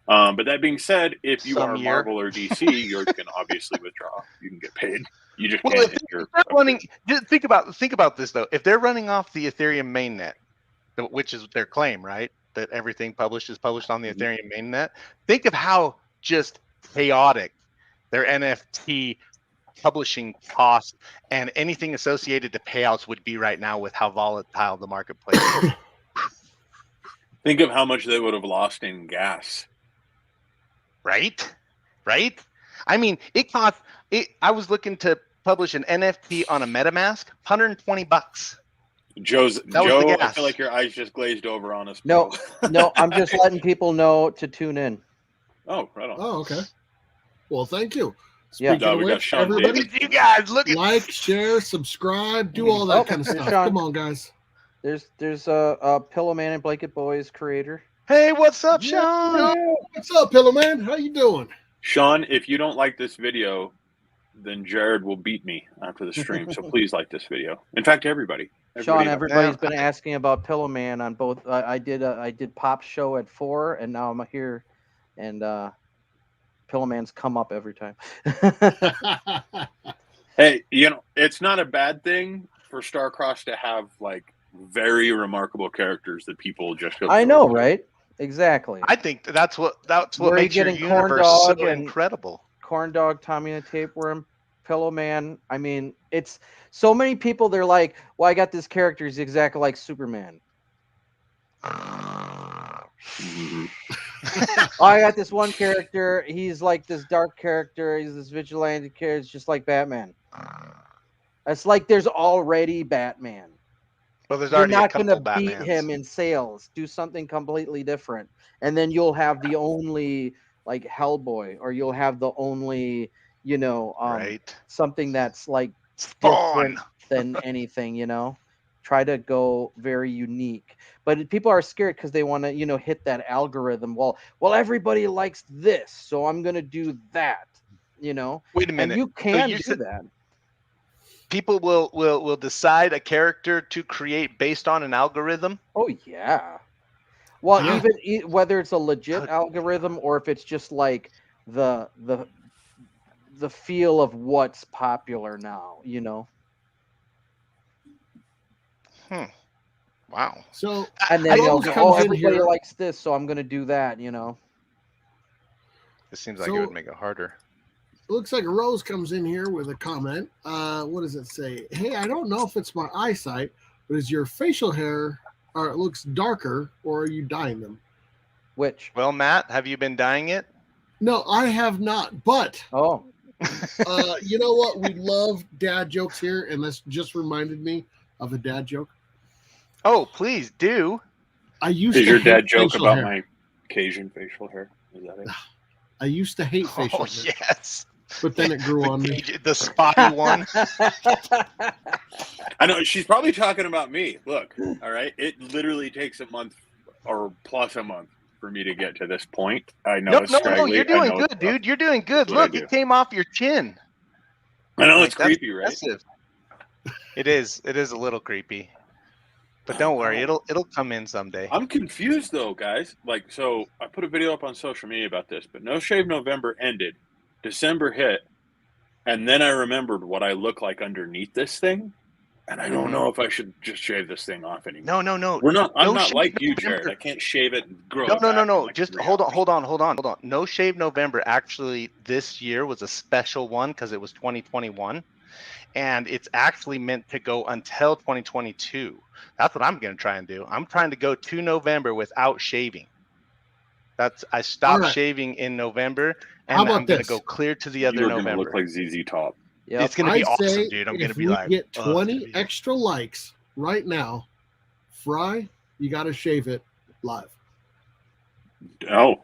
S1: But that being said, if you are Marvel or DC, you can obviously withdraw. You can get paid. You just can't. If
S7: they're running, think about this, though. If they're running off the Ethereum mainnet, which is their claim, right? That everything published is published on the Ethereum mainnet. Think of how just chaotic their NFT publishing costs and anything associated to payouts would be right now with how volatile the marketplace is.
S1: Think of how much they would have lost in gas.
S7: Right? I mean, it cost. I was looking to publish an NFT on a MetaMask, $120.
S1: Joe, I feel like your eyes just glazed over on us.
S4: No, I'm just letting people know to tune in.
S1: Oh, right on.
S3: Oh, okay. Well, thank you.
S1: Speaking of which,
S3: everybody,
S7: you guys look at
S3: like, share, subscribe, do all that kind of stuff.
S4: Sean.
S3: Come on, guys.
S4: There's a Pillowman and Blanket Boys creator.
S7: Hey, what's up, Sean?
S3: What's up, Pillowman? How you doing?
S1: Sean, if you don't like this video, then Jared will beat me after the stream. So please like this video. In fact, everybody
S4: Sean, everybody's been asking about Pillowman on both. I did Pop's show at 4, and now I'm here, and Pillowman's come up every time.
S1: Hey, it's not a bad thing for Starcross to have like very remarkable characters that people just.
S4: I know, right? Exactly.
S7: I think that's what makes your universe so incredible.
S4: Corn Dog, Tommy and the Tapeworm, Pillowman. I mean, it's so many people. They're like, "Well, I got this character. He's exactly like Superman." I got this one character. He's like this dark character. He's this vigilante character. It's just like Batman. It's like there's already Batman.
S7: Well, there's
S4: you're
S7: already a
S4: not going to
S7: couple
S4: beat him
S7: Batmans.
S4: in sales. Do something completely different, and then you'll have the only like Hellboy, or you'll have the only,
S7: Right.
S4: something that's like
S7: Spawn.
S4: different than anything. Try to go very unique. But people are scared because they want to, hit that algorithm. Well, everybody likes this, so I'm going to do that.
S7: Wait a
S4: And
S7: minute.
S4: you can do that.
S7: People will decide a character to create based on an algorithm.
S4: Oh yeah. Well, even whether it's a legit algorithm or if it's just like the feel of what's popular now,
S7: Wow.
S3: So
S4: and then
S3: Rose
S4: they'll go,
S3: comes in
S4: everybody
S3: here.
S4: likes this, so I'm going to do that.
S7: This seems like it would make it harder.
S3: Looks like Rose comes in here with a comment. What does it say? Hey, I don't know if it's my eyesight, but is your facial hair, or it looks darker, or are you dyeing them?
S4: Which?
S7: Well, Matt, have you been dyeing it?
S3: No, I have not. But you know what? We love dad jokes here, and this just reminded me of a dad joke.
S7: Oh, please do.
S3: Is
S1: your dad joke about my Cajun facial hair? Is that it?
S3: I used to hate facial hair.
S7: Yes.
S3: But then it grew on me.
S7: The spotty one.
S1: I know she's probably talking about me. Look, all right. It literally takes a month or plus a month for me to get to this point. I know it's
S7: No, you're doing good, dude. You're doing good. Look, it came off your chin.
S1: I know it's creepy, right?
S7: It is a little creepy. But don't worry, it'll come in someday.
S1: I'm confused though, guys. So I put a video up on social media about this, but No Shave November ended, December hit, and then I remembered what I look like underneath this thing, and I don't know if I should just shave this thing off anymore.
S7: No.
S1: I'm not like you, Jared. I can't shave it and grow it back.
S7: No. Just hold on. No Shave November actually this year was a special one because it was 2021. And it's actually meant to go until 2022. That's what I'm going to try and do. I'm trying to go to November without shaving. I stopped shaving in November, and I'm going to go clear to the other November.
S1: Look like ZZ Top.
S7: Yep. It's going to be awesome, dude. I'm going to be like,
S3: get 20 extra likes right now, Fry, you got to shave it live.
S1: Oh.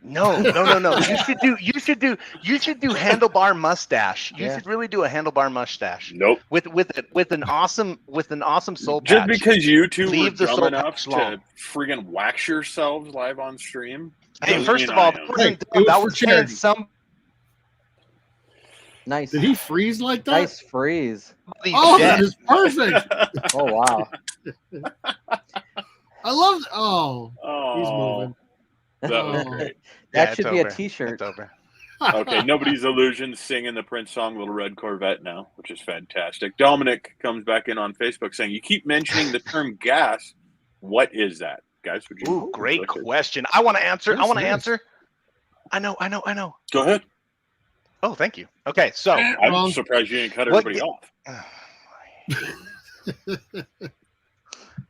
S7: No. You should do handlebar mustache. You should really do a handlebar mustache.
S1: Nope.
S7: With an awesome soul patch.
S1: Just because you two were
S7: the
S1: dumb
S7: soul
S1: enough
S7: patch
S1: to
S7: long.
S1: friggin' wax yourselves live on stream.
S7: Hey, first of all, that was saying some.
S4: Nice.
S3: Did he freeze like that?
S4: Nice freeze.
S3: Oh, that is perfect.
S4: Oh wow.
S3: I love it. Oh, he's moving.
S1: That was great.
S4: That should be a t-shirt.
S7: It's over.
S1: Okay, Nobody's Illusion singing the Prince song Little Red Corvette now, which is fantastic. Dominic comes back in on Facebook saying, you keep mentioning the term gas. What is that? Guys, would you?
S7: Ooh, great question. I want to answer. I know.
S1: Go ahead.
S7: Oh, thank you. Okay, so
S1: I'm surprised you didn't cut everybody off.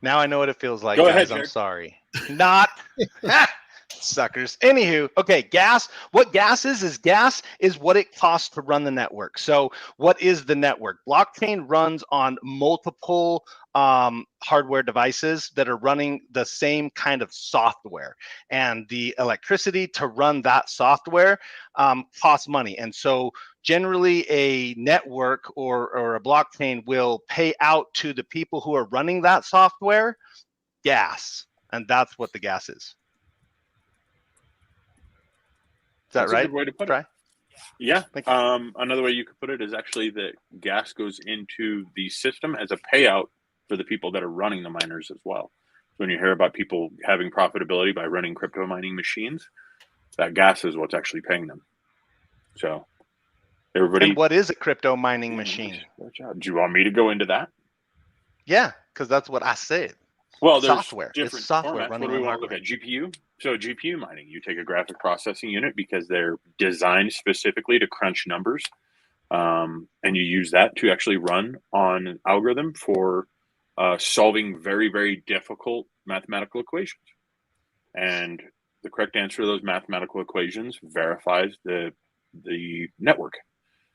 S7: Now I know what it feels like,
S1: Go
S7: guys.
S1: ahead,
S7: I'm sorry. Not suckers. Anywho, okay, gas. What gas is what it costs to run the network. So what is the network? Blockchain runs on multiple hardware devices that are running the same kind of software, and the electricity to run that software costs money. And so generally a network or a blockchain will pay out to the people who are running that software gas, and that's what the gas is. Is that right?
S1: A good way to put it. Yeah. Another way you could put it is actually that gas goes into the system as a payout for the people that are running the miners as well. So when you hear about people having profitability by running crypto mining machines, that gas is what's actually paying them. So everybody.
S7: And what is a crypto mining machine?
S1: Do you want me to go into that?
S7: Yeah, because that's what I said.
S1: Well, there's
S7: software.
S1: Different
S7: it's software
S1: formats.
S7: running
S1: What do we want to look at? GPU. So GPU mining, you take a graphic processing unit because they're designed specifically to crunch numbers, and you use that to actually run on an algorithm for solving very, very difficult mathematical equations. And the correct answer to those mathematical equations verifies the network.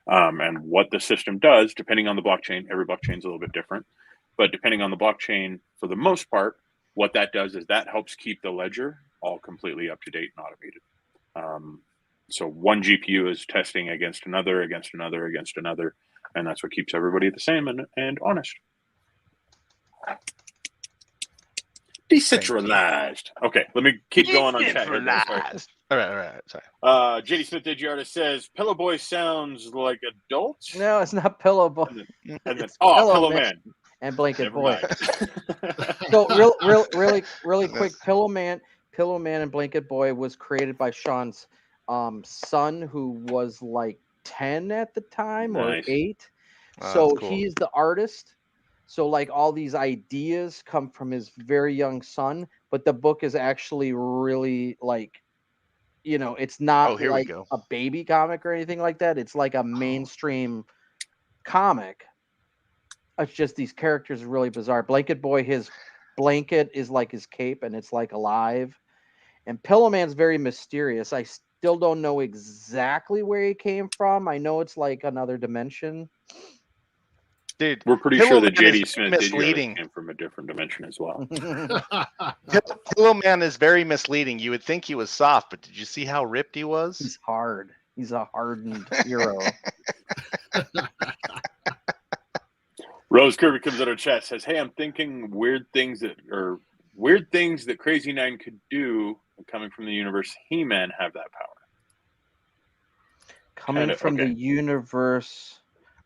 S1: And what the system does, depending on the blockchain, every blockchain is a little bit different. But depending on the blockchain, for the most part, what that does is that helps keep the ledger all completely up to date and automated. So one GPU is testing against another, and that's what keeps everybody the same and honest. Decentralized. Okay, let me keep going on chat here.
S7: All right. Sorry.
S1: JD Smith Digiartist says Pillow Boy sounds like adults.
S4: No, it's not Pillow Boy.
S1: And then Pillowman
S4: and Blanket
S1: Never
S4: Boy.
S1: mind.
S4: So really quick, Pillowman and Blanket Boy was created by Sean's son, who was like 10 at the time or 8. So
S7: cool.
S4: he's the artist. So like all these ideas come from his very young son, but the book is actually really like, it's not like a baby comic or anything like that. It's like a mainstream comic. It's just these characters are really bizarre. Blanket Boy, his blanket is like his cape and it's like alive. And Pillowman's very mysterious. I still don't know exactly where he came from. I know it's like another dimension.
S7: Dude,
S1: we're pretty sure that JD Smith
S7: misleading.
S1: Came from a different dimension as well.
S7: Pillowman is very misleading. You would think he was soft, but did you see how ripped he was?
S4: He's hard. He's a hardened hero.
S1: Rose Kirby comes out of chat, says, "Hey, I'm thinking weird things that Crazy Nine could do coming from the universe. HeMan have that power.
S4: Coming from the universe."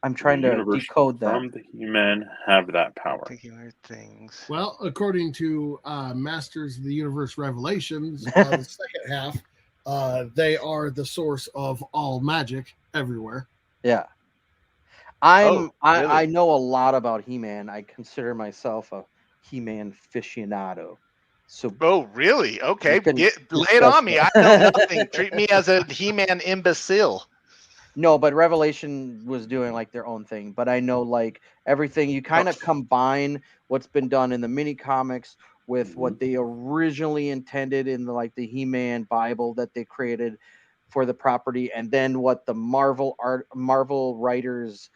S4: I'm trying to decode that.
S1: From the HeMan have that power.
S7: Particular things.
S3: Well, according to Masters of the Universe Revelations, the second half, they are the source of all magic everywhere.
S4: Yeah. I know a lot about HeMan. I consider myself a HeMan aficionado. So
S7: really? Okay. Lay it on me. I know nothing. Treat me as a HeMan imbecile.
S4: No, but Revelation was doing like their own thing. But I know like everything. You kind of combine what's been done in the mini comics with what they originally intended in the HeMan Bible that they created for the property, and then what the Marvel writers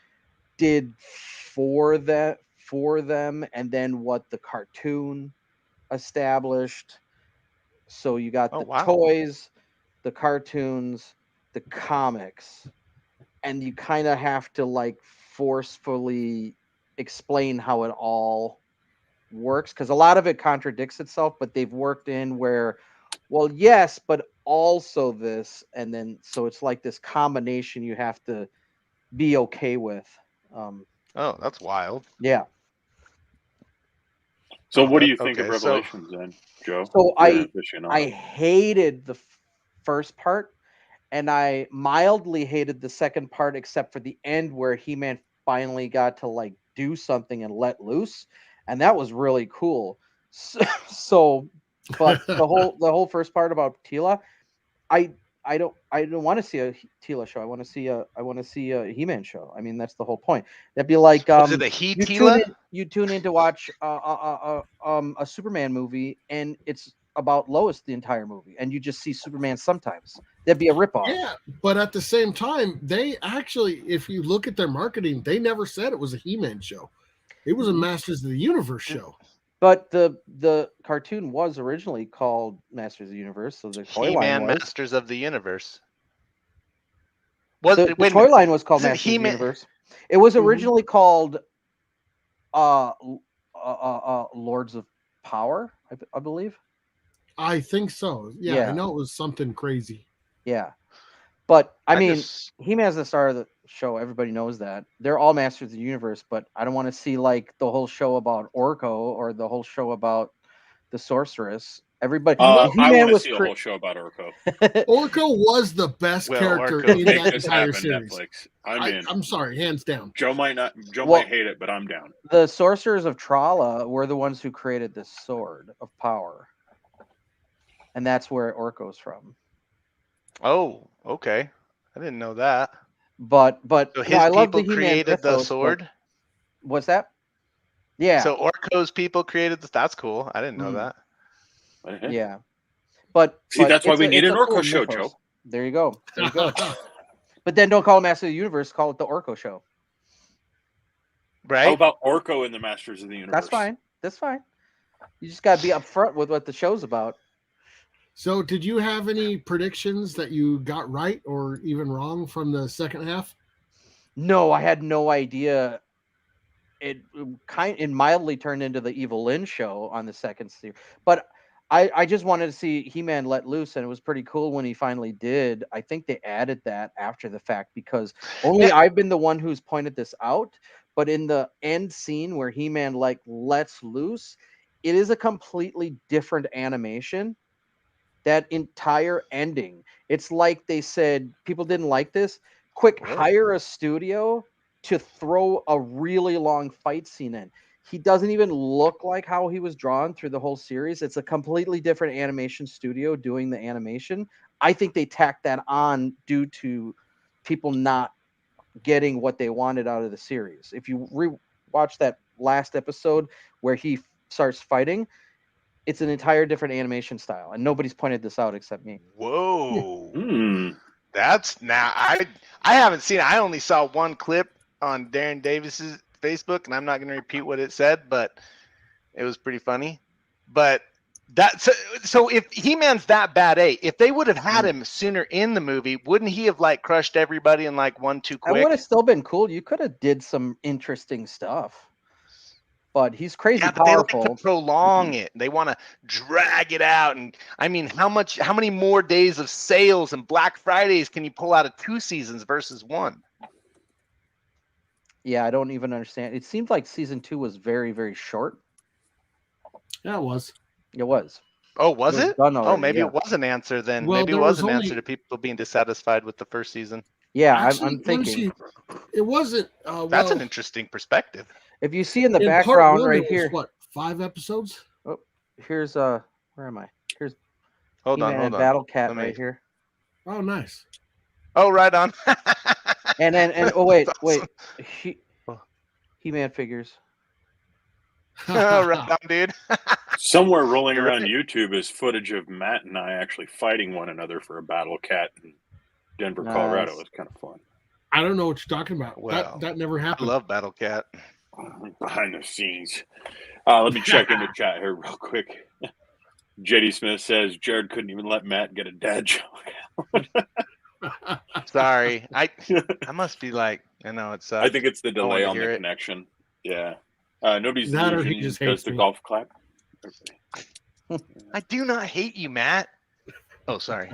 S4: did for them, and then what the cartoon established. So you got the toys, the cartoons, the comics. And you kind of have to like forcefully explain how it all works, because a lot of it contradicts itself, but they've worked in where, well, yes, but also this, and then so it's like this combination you have to be okay with.
S7: That's wild.
S4: Yeah.
S1: So what do you think of Revelations then, Joe?
S4: So I hated the first part. And I mildly hated the second part, except for the end where He-Man finally got to like do something and let loose, and that was really cool. So but the whole first part about Tila, I don't want to see a Tila show. I want to see a He-Man show. I mean, that's the whole point. That'd be like
S7: is it a Tila?
S4: You tune in to watch a Superman movie, and it's about Lois the entire movie, and you just see Superman sometimes. That'd be a ripoff.
S3: Yeah, but at the same time, they actually, if you look at their marketing, they never said it was a He-Man show. It was a Masters of the Universe show.
S4: But the cartoon was originally called Masters of the Universe, so the toy line was
S7: Masters of the Universe.
S4: The toy line was called Masters of the Universe. It was originally called Lords of Power, I believe.
S3: I think so. Yeah, I know it was something crazy.
S4: Yeah. But I mean, He-Man's the star of the show. Everybody knows that. They're all Masters of the Universe, but I don't want to see like the whole show about Orko or the whole show about the Sorceress. Everybody,
S1: He-Man was see a whole show about Orko.
S3: Orko was the best character in that entire series.
S1: Netflix. I'm
S3: sorry, hands down.
S1: Joe might hate it, but I'm down.
S4: The Sorcerers of Trala were the ones who created this sword of power. And that's where Orko's from.
S7: Oh, okay. I didn't know that.
S4: But
S7: so his
S4: I love
S7: people
S4: the
S7: created the sword.
S4: What's that? Yeah.
S7: So Orko's people created this. That's cool. I didn't know that.
S4: Yeah. But
S1: see, that's why we need an Orko show,
S4: Joe. There you go. There you go. But then don't call it Master of the Universe. Call it the Orko show.
S7: Right?
S1: How about Orko in the Masters of the Universe?
S4: That's fine. That's fine. You just got to be upfront with what the show's about.
S3: So, did you have any predictions that you got right or even wrong from the second half?
S4: No, I had no idea. It mildly turned into the Evil Lynn show on the second series, but I just wanted to see He-Man let loose, and it was pretty cool when he finally did. I think they added that after the fact because only I've been the one who's pointed this out. But in the end scene where He-Man lets loose, it is a completely different animation. That entire ending, it's like they said people didn't like this. Quick, hire a studio to throw a really long fight scene in. He doesn't even look like how he was drawn through the whole series. It's a completely different animation studio doing the animation. I think they tacked that on due to people not getting what they wanted out of the series. If you rewatch that last episode where he starts fighting, it's an entire different animation style, and nobody's pointed this out except me.
S7: Whoa. That's now I haven't seen it. I only saw one clip on Darren Davis's Facebook, and I'm not going to repeat what it said, but it was pretty funny. But so if He-Man's that bad, if they would have had him sooner in the movie, wouldn't he have crushed everybody in one too quick?
S4: That would have still been cool. You could have did some interesting stuff. But he's crazy powerful.
S7: They like to prolong it. They want to drag it out. And I mean, how many more days of sales and Black Fridays can you pull out of 2 seasons versus 1?
S4: Yeah, I don't even understand. It seemed like season 2 was very, very short.
S3: Yeah, it was.
S4: It was.
S7: Oh, was it?
S4: Oh,
S7: maybe it was an answer then.
S3: Well,
S7: maybe it was an answer to people being dissatisfied with the first season.
S4: Yeah,
S3: Actually,
S4: I'm thinking.
S3: It wasn't.
S7: That's an interesting perspective.
S4: If you see in the background right here.
S3: What, 5 episodes?
S4: Oh, here's where am I? Here's
S7: hold on.
S4: Battle Cat right here.
S3: Oh, nice.
S7: Oh, right on.
S4: and oh wait. He-Man figures.
S7: Oh, right on, dude.
S1: Somewhere rolling around YouTube is footage of Matt and I actually fighting one another for a Battle Cat in Denver, Colorado. It was kind of fun.
S3: I don't know what you're talking about.
S7: Well,
S3: that never happened.
S7: I love Battle Cat.
S1: Behind the scenes. Let me check in the chat here real quick. JD Smith says Jared couldn't even let Matt get a dad joke.
S7: Sorry. I must be I know it sucks.
S1: I think it's the delay on the connection. Yeah. Nobody's does the golf clap.
S7: I do not hate you, Matt. Oh, sorry.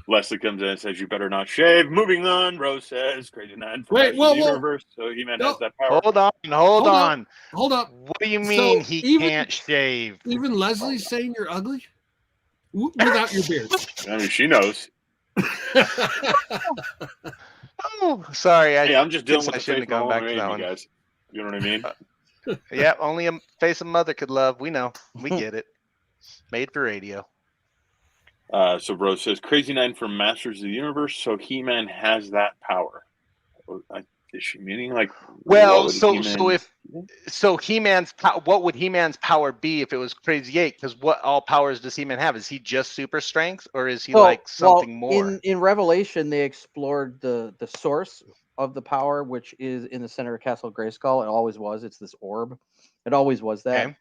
S1: Leslie comes in and says, "You better not shave." Moving on, Rose says, "Crazy 9 from the universe." So He-Man has that power.
S7: Hold on.
S3: Hold up.
S7: What do you mean he can't shave?
S3: Even Leslie's saying you're ugly without your beard.
S1: I mean, she knows.
S7: Oh, sorry.
S1: I'm just dealing with
S7: I
S1: the
S7: shouldn't
S1: face
S7: have gone back to
S1: rain,
S7: that
S1: you
S7: one.
S1: guys. You know what I mean?
S7: Yeah, only a face a mother could love. We know. We get it. Made for radio.
S1: So Rose says, "Crazy 9 from Masters of the Universe." So He-Man has that power. Is she meaning
S7: Well, so He-Man's what would He-Man's power be if it was Crazy 8? Because what all powers does He-Man have? Is he just super strength, or is he something more?
S4: In Revelation, they explored the source of the power, which is in the center of Castle Grayskull. It always was. It's this orb. It always was that.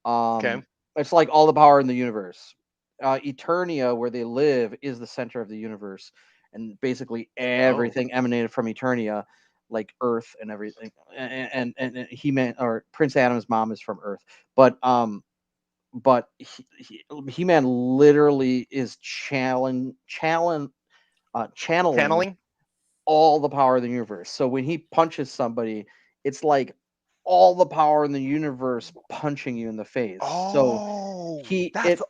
S7: Okay.
S4: It's like all the power in the universe. Eternia, where they live, is the center of the universe, and basically everything emanated from Eternia, like Earth and everything. And He-Man or Prince Adam's mom is from Earth, but He-Man literally is channeling all the power of the universe. So when he punches somebody, it's like all the power in the universe punching you in the face. So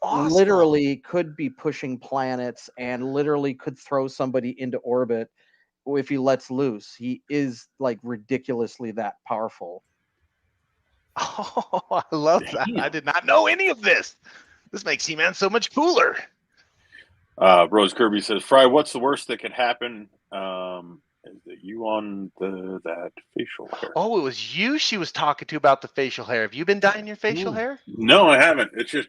S4: awesome. Literally could be pushing planets and literally could throw somebody into orbit if he lets loose. He is ridiculously that powerful.
S7: Oh, I love that. I did not know any of this. This makes He-Man so much cooler.
S1: Rose Kirby says, "Fry, what's the worst that could happen? Is it you on that facial hair?"
S7: Oh, it was you she was talking to about the facial hair. Have you been dyeing your facial hair?
S1: No, I haven't. It's just,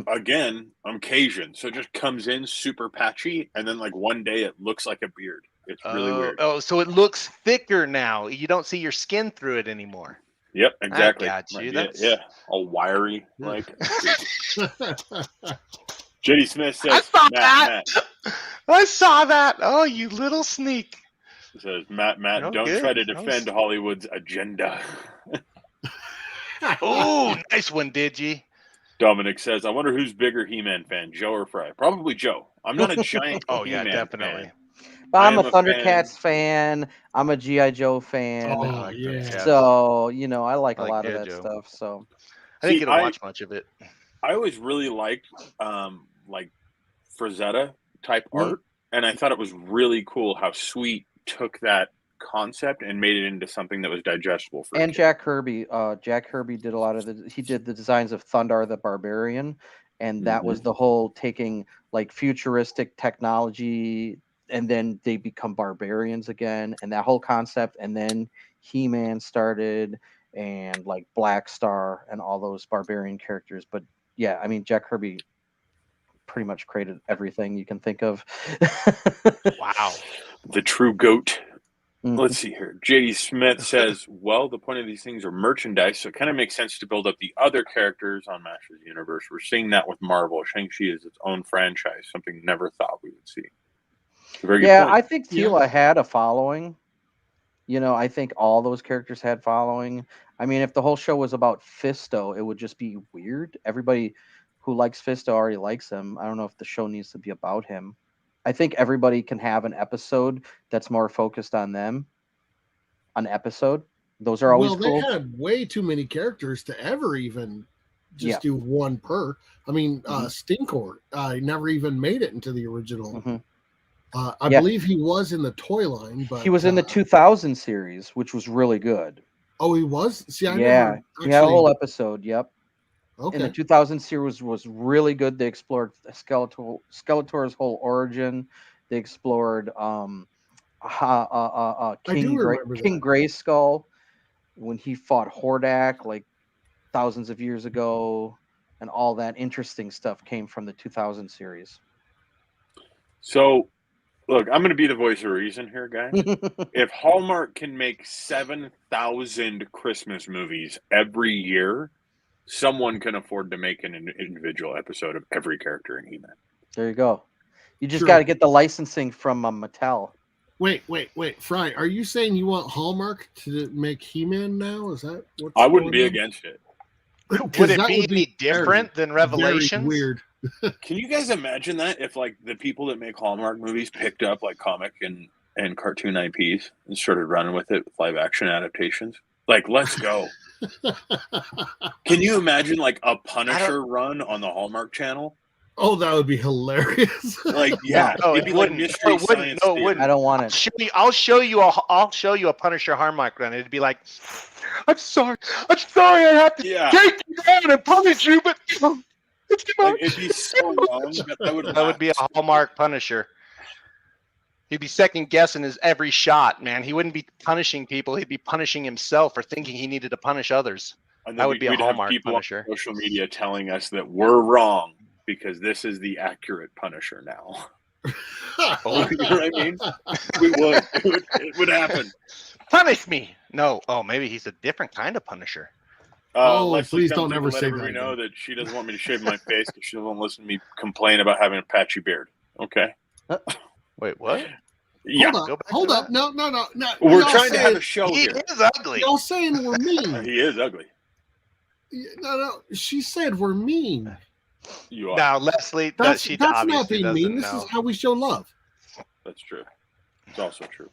S1: again, I'm Cajun, so it just comes in super patchy, and then one day it looks like a beard. It's really weird.
S7: Oh, so it looks thicker now. You don't see your skin through it anymore.
S1: Yep, exactly.
S7: I got you.
S1: Yeah, all wiry like. JD Smith says, Matt.
S7: I saw that. Oh, you little sneak.
S1: He says, Matt, don't try to defend Hollywood's agenda.
S7: Oh, nice one, Digi.
S1: Dominic says, I wonder who's bigger He-Man fan, Joe or Fry? Probably Joe. I'm not a giant He-Man
S7: definitely.
S1: fan.
S4: But I'm a Thundercats fan. I'm a G.I. Joe fan.
S3: Oh, yeah.
S4: So, I like a lot of that stuff. So
S7: I didn't get to watch much of it.
S1: I always really liked like Frazetta type art, and I thought it was really cool how Sweet took that concept and made it into something that was digestible for
S4: Jack Kirby. Jack Kirby did a lot of he did the designs of Thundar the Barbarian, and that was the whole taking like futuristic technology, and then they become barbarians again, and that whole concept, and then He-Man started, and like Black Star and all those barbarian characters. But yeah, I mean, Jack Kirby pretty much created everything you can think of.
S7: Wow.
S1: The true goat. Let's see here. JD Smith says, well, the point of these things are merchandise, so it kind of makes sense to build up the other characters on Masters of the Universe. We're seeing that with Marvel. Shang-Chi is its own franchise, something never thought we would see. Very good point.
S4: I think Tila had a following. I think all those characters had following. I mean, if the whole show was about Fisto, it would just be weird. Everybody who likes Fisto already likes him. I don't know if the show needs to be about him. I think everybody can have an episode that's more focused on them. An episode. Those are always cool.
S3: They had way too many characters to ever even just do one per. I mean, Stinkor never even made it into the original. I believe he was in the toy line, but
S4: he was in the 2000 series, which was really good.
S3: Oh, he was? See,
S4: he had a whole episode. Yep.
S3: Okay.
S4: In the 2000 series was really good. They explored Skeletor's whole origin. They explored King Grayskull when he fought Hordak like thousands of years ago, and all that interesting stuff came from the 2000 series.
S1: So, look, I'm going to be the voice of reason here, guys. If Hallmark can make 7,000 Christmas movies every year, someone can afford to make an individual episode of every character in He-Man.
S4: There you go. You just got to get the licensing from Mattel.
S3: Wait, Fry, are you saying you want Hallmark to make He-Man now? Is that what?
S1: I wouldn't be against it.
S7: Would it be any different than Revelations?
S3: Weird.
S1: Can you guys imagine that if like the people that make Hallmark movies picked up like comic and cartoon IPs and started running with it with live action adaptations? Like, let's go. Can you imagine like a Punisher run on the Hallmark Channel?
S3: Oh, that would be hilarious.
S1: Like, yeah, it'd be like Mystery Science Theater.
S4: I don't want it.
S7: I'll show you a Punisher Hallmark run. It'd be like, I'm sorry, I have to take you down and punish you, but
S1: like, it'd be so long. That
S7: would be a Hallmark Punisher. He'd be second guessing his every shot, man. He wouldn't be punishing people. He'd be punishing himself for thinking he needed to punish others. That would be a Hallmark Punisher.
S1: On social media telling us that we're wrong because this is the accurate Punisher now. You know what I mean? We would. It would happen.
S7: Punish me. No. Oh, maybe he's a different kind of Punisher.
S3: Please don't ever say that.
S1: We know that she doesn't want me to shave my face because she doesn't listen to me complain about having a patchy beard. Okay.
S7: Wait, what?
S1: Yeah.
S3: Hold up. No.
S1: We're trying to have a show here.
S7: He is ugly.
S3: Y'all saying we're mean.
S1: He is ugly.
S3: No. She said we're mean.
S1: You are.
S7: Now, Leslie,
S3: that's not being mean. This is how we show love.
S1: That's true. It's also true.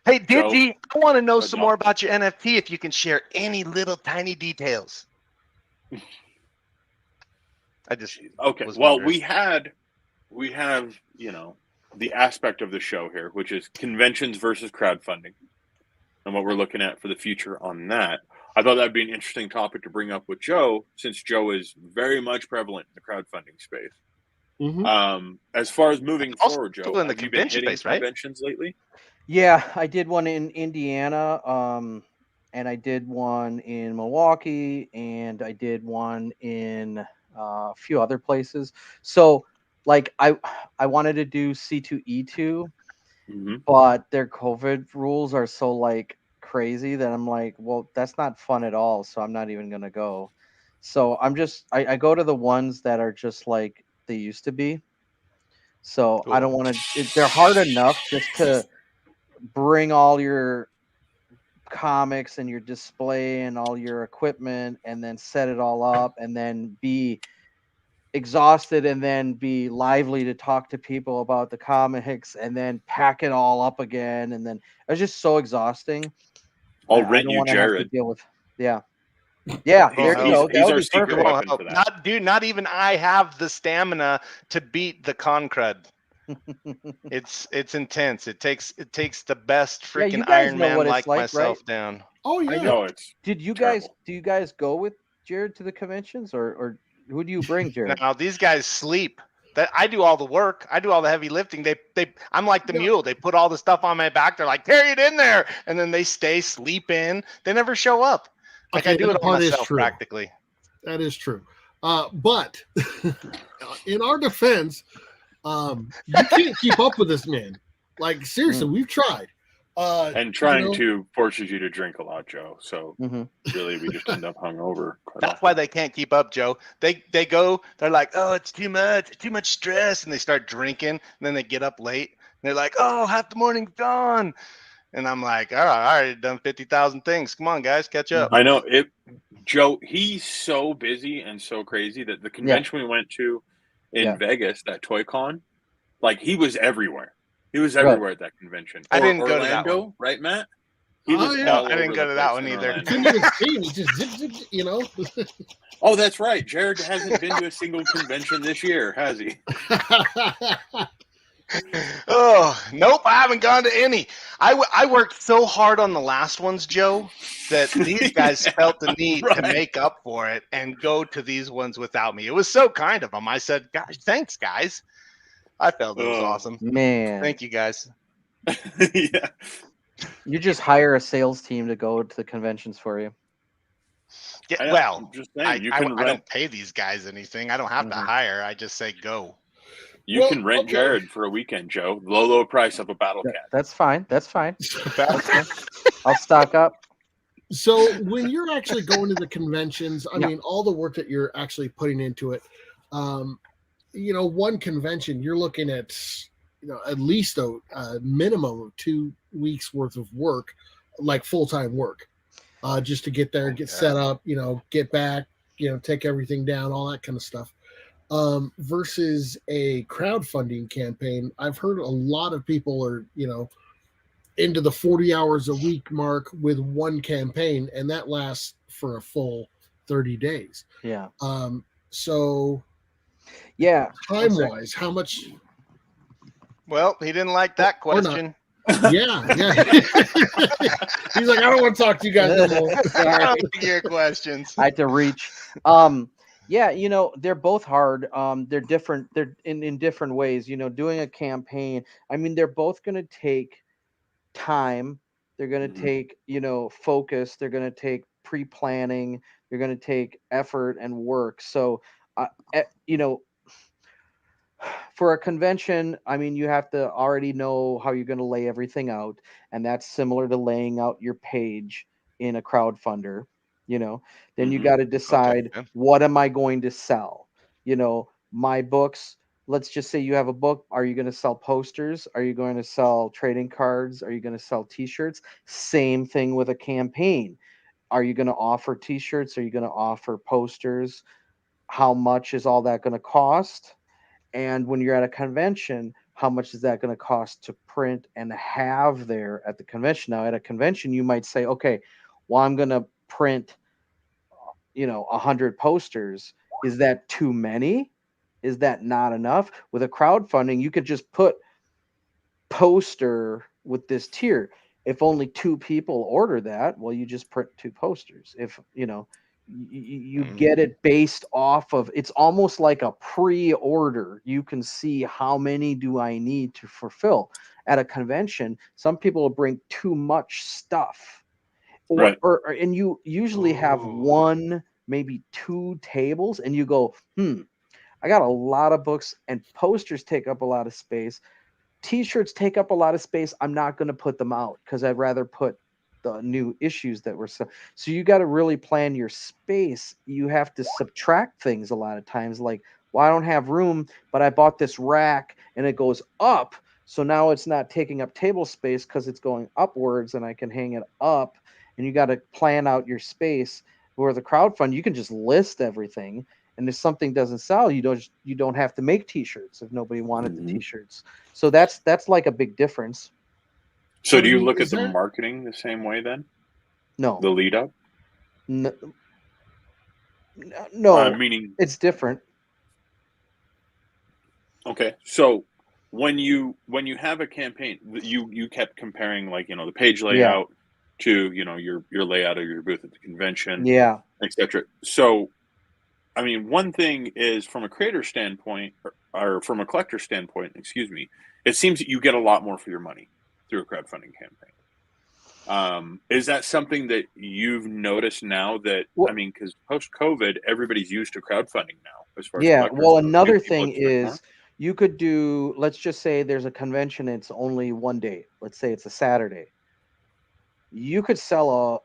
S7: Hey, Digi, I want to know some more about your NFT if you can share any little tiny details.
S1: Okay. Well, we have, the aspect of the show here, which is conventions versus crowdfunding, and what we're looking at for the future on that. I thought that'd be an interesting topic to bring up with Joe, since Joe is very much prevalent in the crowdfunding space.
S3: Mm-hmm.
S1: As far as moving forward, Joe,
S7: in the convention space, right?
S1: Conventions lately?
S4: Yeah, I did one in Indiana, and I did one in Milwaukee, and I did one in a few other places. So, like, I wanted to do C2E2, but their COVID rules are so like crazy that I'm like, well, that's not fun at all. So I'm not even gonna go. So I go to the ones that are just like they used to be. So I don't want to. They're hard enough just to bring all your comics and your display and all your equipment and then set it all up and then be exhausted and then be lively to talk to people about the comics and then pack it all up again, and then it was just so exhausting.
S1: I'll
S4: I
S1: rent
S4: don't
S1: you
S4: want to have to
S1: Jared.
S4: deal with there you go.
S1: He's
S4: That would
S1: our
S4: be
S1: secret
S4: perfect.
S1: weapon for that.
S7: Not even I have the stamina to beat the con crud. It's intense. It takes the best freaking
S4: you guys
S7: Iron
S4: know
S7: Man
S4: what it's
S7: like
S4: like,
S7: myself
S4: right?
S7: down.
S3: Oh
S1: I
S3: yeah.
S1: know it's
S4: Do you
S1: terrible.
S4: guys go with Jared to the conventions, or who do you bring, Jared?
S7: Now these guys sleep. That I do all the work. I do all the heavy lifting. I'm like the mule. They put all the stuff on my back. They're like, carry it in there, and then they stay, sleep in. They never show up. Like
S3: Okay,
S7: I do it
S3: that
S7: all
S3: part is
S7: myself
S3: true.
S7: practically.
S3: That is true. But in our defense, you can't keep up with this man. Like seriously, we've tried.
S1: And trying to forces you to drink a lot, Joe. So really, we just end up hungover.
S7: That's why they can't keep up, Joe. They go. They're like, oh, it's too much stress, and they start drinking. And then they get up late. And they're like, oh, half the morning's gone. And I'm like, all right, I already done 50,000 things. Come on, guys, catch up.
S1: I know it, Joe. He's so busy and so crazy that the convention we went to in Vegas, that Toy Con, like he was everywhere. He was everywhere at that convention.
S7: I didn't go to
S1: Orlando,
S7: that one.
S1: right, Matt? He was
S7: No, I didn't go to that one either.
S3: Just zip, you know.
S1: Oh, that's right. Jared hasn't been to a single convention this year, has he?
S7: Oh, nope, I haven't gone to any. I worked so hard on the last ones, Joe, that these guys felt the need to make up for it and go to these ones without me. It was so kind of them. I said, "Gosh, thanks, guys." I felt it was awesome.
S4: Man,
S7: thank you, guys.
S1: Yeah.
S4: You just hire a sales team to go to the conventions for you.
S7: Yeah, well,
S1: just saying,
S7: I don't pay these guys anything. I don't have to hire. I just say go.
S1: You can rent Jared for a weekend, Joe. Low price of a battle cat.
S4: That's fine. That's fine. I'll stock up.
S3: So when you're actually going to the conventions, I mean, all the work that you're actually putting into it, you know, one convention, you're looking at, you know, at least a minimum of 2 weeks worth of work, like full-time work, just to get there, get set up, you know, get back, you know, take everything down, all that kind of stuff. Versus a crowdfunding campaign. I've heard a lot of people are, you know, into the 40 hours a week mark with one campaign, and that lasts for a full 30 days.
S4: Yeah.
S3: So time-wise, how much?
S7: Well, he didn't like that question.
S3: Yeah. He's like, I don't want to talk to you guys anymore.
S7: I don't want to hear questions.
S4: I had to reach. Yeah, you know, they're both hard. They're different. They're in different ways. You know, doing a campaign, I mean, they're both going to take time. They're going to take, you know, focus. They're going to take pre-planning. They're going to take effort and work. So, you know, for a convention, I mean, you have to already know how you're going to lay everything out. And that's similar to laying out your page in a crowdfunder. You know, then you got to decide, what am I going to sell? You know, my books, let's just say you have a book. Are you going to sell posters? Are you going to sell trading cards? Are you going to sell t-shirts? Same thing with a campaign. Are you going to offer t-shirts? Are you going to offer posters? How much is all that going to cost? And when you're at a convention, how much is that going to cost to print and have there at the convention? Now, at a convention, you might say, okay, well, I'm going to print, you know, 100 posters. Is that too many? Is that not enough? With a crowdfunding, you could just put poster with this tier. If only 2 people order that, well, you just print 2 posters. If, you know, you get it based off of, it's almost like a pre-order. You can see how many do I need to fulfill. At a convention, some people will bring too much stuff. And you usually have 1, maybe 2 tables, and you go, I got a lot of books, and posters take up a lot of space. T-shirts take up a lot of space. I'm not going to put them out because I'd rather put the new issues that were so you got to really plan your space. You have to subtract things a lot of times, like, well, I don't have room, but I bought this rack and it goes up, so now it's not taking up table space because it's going upwards and I can hang it up. And you got to plan out your space. Where the crowdfund, you can just list everything, and if something doesn't sell, you don't have to make T-shirts if nobody wanted the T-shirts. So that's like a big difference.
S1: So do you look at the marketing the same way then?
S4: No.
S1: The lead up?
S4: No,
S1: meaning
S4: it's different.
S1: Okay, so when you have a campaign, you kept comparing, like, the page layout to your layout of your booth at the convention, etc. So, I mean, one thing is, from a creator standpoint, or from a collector standpoint, excuse me, it seems that you get a lot more for your money through a crowdfunding campaign. Is that something that you've noticed now that, I mean, because post-COVID, everybody's used to crowdfunding now, as far as collectors
S4: well,
S1: go.
S4: another thing is, you could do, let's just say there's a convention, it's only one day. Let's say it's a Saturday. You could sell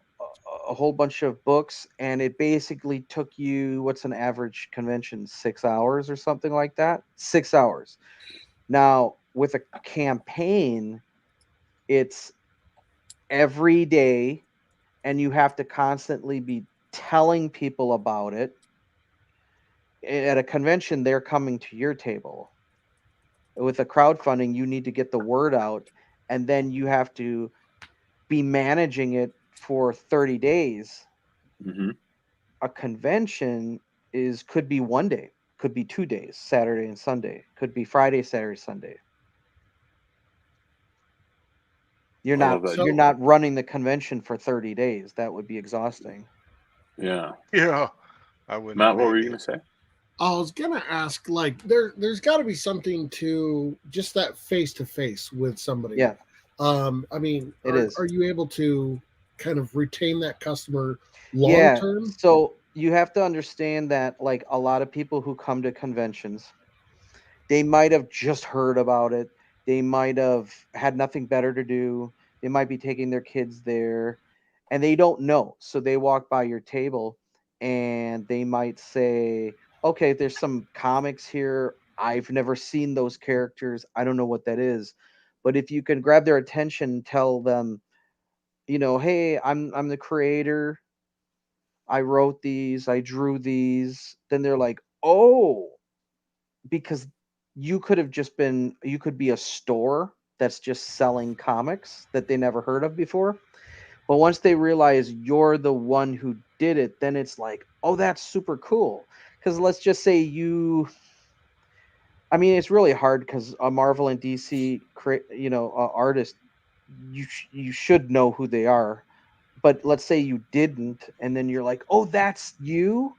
S4: a whole bunch of books, and it basically took you, what's an average convention, 6 hours or something like that? 6 hours. Now, with a campaign, it's every day, and you have to constantly be telling people about it. At a convention, they're coming to your table. With a crowdfunding, you need to get the word out, and then you have to be managing it for 30 days. A convention could be one day, could be 2 days, Saturday and Sunday, could be Friday, Saturday, Sunday. You're not running the convention for 30 days. That would be exhausting.
S1: Yeah.
S7: I wouldn't.
S1: Matt, what were you gonna say?
S3: I was gonna ask, like, there's got to be something to just that face to face with somebody.
S4: Yeah.
S3: I mean, are you able to kind of retain that customer long term?
S4: So you have to understand that, like, a lot of people who come to conventions, they might have just heard about it. They might have had nothing better to do. They might be taking their kids there, and they don't know. So they walk by your table, and they might say, okay, there's some comics here. I've never seen those characters. I don't know what that is. But if you can grab their attention, tell them, hey, I'm the creator. I wrote these, I drew these. Then they're like, oh, because you could be a store that's just selling comics that they never heard of before. But once they realize you're the one who did it, then it's like, oh, that's super cool. Because let's just say it's really hard because a Marvel and DC artist, you should know who they are. But let's say you didn't, and then you're like, oh, that's you,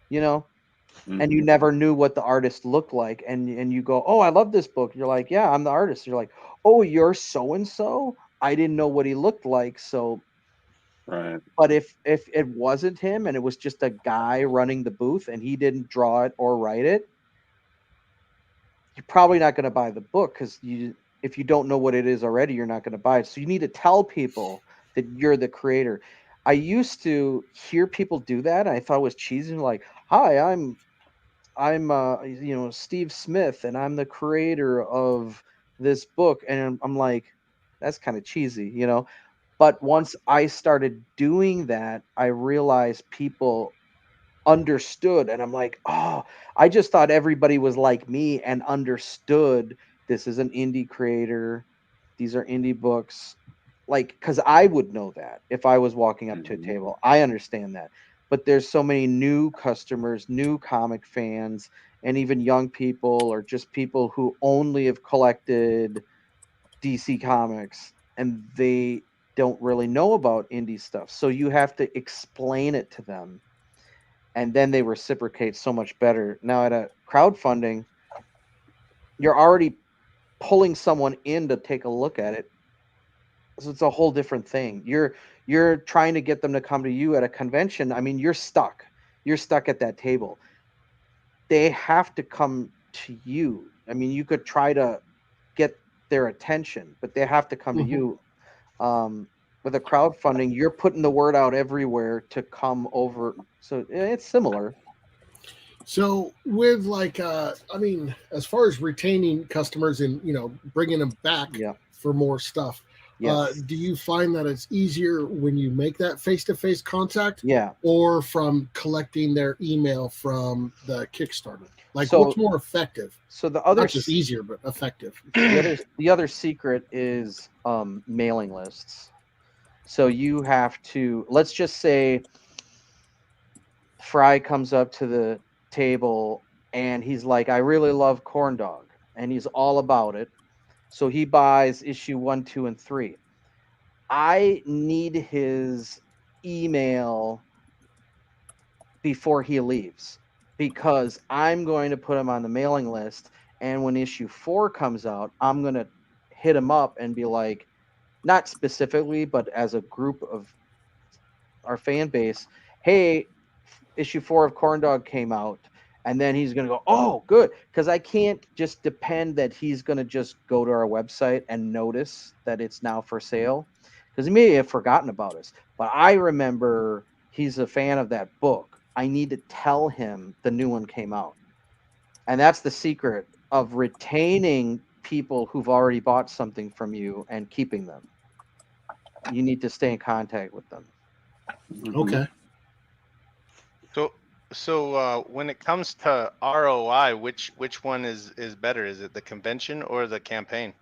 S4: and you never knew what the artist looked like, and you go, oh, I love this book. You're like, yeah, I'm the artist. You're like, oh, you're so and so. I didn't know what he looked like, so.
S1: Right.
S4: But if it wasn't him and it was just a guy running the booth and he didn't draw it or write it, you're probably not going to buy the book, because if you don't know what it is already, you're not going to buy it. So you need to tell people that you're the creator. I used to hear people do that, and I thought it was cheesy. Like, hi, I'm Steve Smith, and I'm the creator of this book. And I'm like, that's kind of cheesy, But once I started doing that, I realized people understood, and I'm like, oh, I just thought everybody was like me and understood this is an indie creator, these are indie books, like, because I would know that if I was walking up to a table. I understand that. But there's so many new customers, new comic fans, and even young people, or just people who only have collected DC comics, and they don't really know about indie stuff. So you have to explain it to them, and then they reciprocate so much better. Now, at a crowdfunding, you're already pulling someone in to take a look at it. So it's a whole different thing. You're trying to get them to come to you. At a convention, you're stuck. You're stuck at that table. They have to come to you. You could try to get their attention, but they have to come to you. With a crowdfunding, you're putting the word out everywhere to come over. So it's similar.
S3: So with like, I mean, as far as retaining customers and, you know, bringing them back for more stuff, do you find that it's easier when you make that face-to-face contact?
S4: Yeah.
S3: Or from collecting their email from the Kickstarter? Like, what's more effective?
S4: So the other,
S3: not just easier, but effective.
S4: The other secret is mailing lists. So you have to, let's just say Fry comes up to the table and he's like, I really love Corn Dog, and he's all about it. So he buys issue 1, 2, and 3. I need his email before he leaves, because I'm going to put him on the mailing list. And when issue 4 comes out, I'm going to hit him up and be like, not specifically, but as a group of our fan base, hey, issue 4 of Corn Dog came out. And then he's going to go, oh, good. Because I can't just depend that he's going to just go to our website and notice that it's now for sale, because he may have forgotten about us. But I remember he's a fan of that book. I need to tell him the new one came out. And that's the secret of retaining people who've already bought something from you and keeping them. You need to stay in contact with them.
S3: Okay.
S7: So when it comes to ROI, which one is better? Is it the convention or the campaign?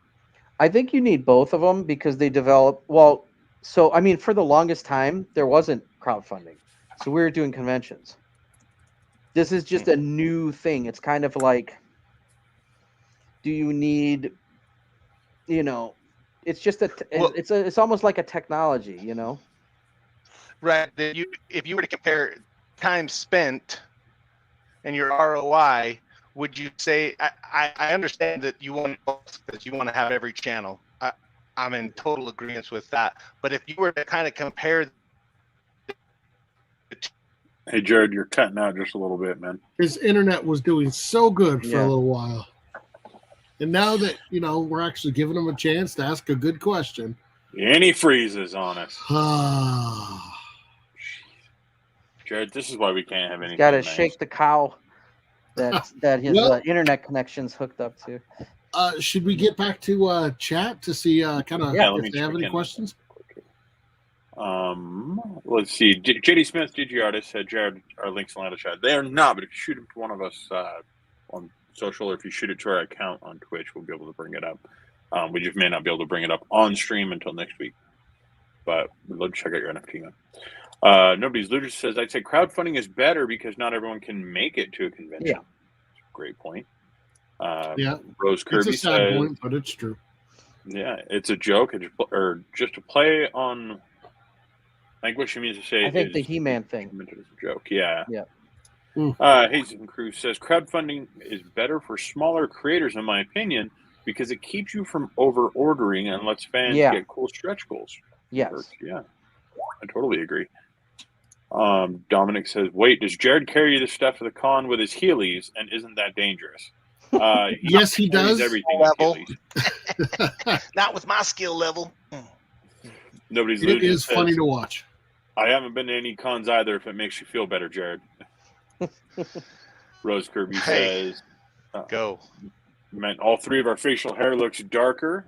S4: I think you need both of them, because they develop well. So I mean, for the longest time there wasn't crowdfunding, so we were doing conventions. This is just a new thing. It's kind of like, do you need, you know, it's just it's almost like a technology, you know.
S7: Right. If you were to compare time spent and your ROI, would you say, I understand that you want both, because you want to have every channel. I'm in total agreement with that. But if you were to kind of compare.
S1: Hey, Jared, you're cutting out just a little bit, man.
S3: His internet was doing so good for a little while. And now that, you know, we're actually giving him a chance to ask a good question.
S1: And he freezes on us. Jared, this is why we can't have anything.
S4: Got to shake the cow that his internet connection's hooked up to.
S3: Should we get back to chat to see kind of if they have any questions?
S1: Let's see. JD Smith, DG Artist, said, Jared, our links in the chat. They are not, but if you shoot them to one of us on social, or if you shoot it to our account on Twitch, we'll be able to bring it up. We just may not be able to bring it up on stream until next week. But we'd love to check out your NFT, man. Nobody's Looter says, I'd say crowdfunding is better because not everyone can make it to a convention.
S4: Yeah.
S1: Great point.
S3: It's
S1: Rose Kirby
S3: a sad
S1: says,
S3: point, but it's true.
S1: Yeah, it's a joke, or just to play on. I think what she means to say
S4: I think
S1: is
S4: the HeMan thing
S1: is a joke. Yeah.
S4: Yeah.
S1: Hazen Cruz says crowdfunding is better for smaller creators, in my opinion, because it keeps you from over ordering and lets fans get cool stretch goals.
S4: Yes.
S1: Yeah, I totally agree. Dominic says, wait, does Jared carry the stuff to the con with his Heelys, and isn't that dangerous?
S3: Yes, he does.
S1: Everything
S7: level. Not with my skill level.
S1: Nobody's.
S3: It is funny to watch.
S1: I haven't been to any cons either. If it makes you feel better, Jared. Rose Kirby says,
S7: "Go."
S1: Meant all three of our facial hair looks darker.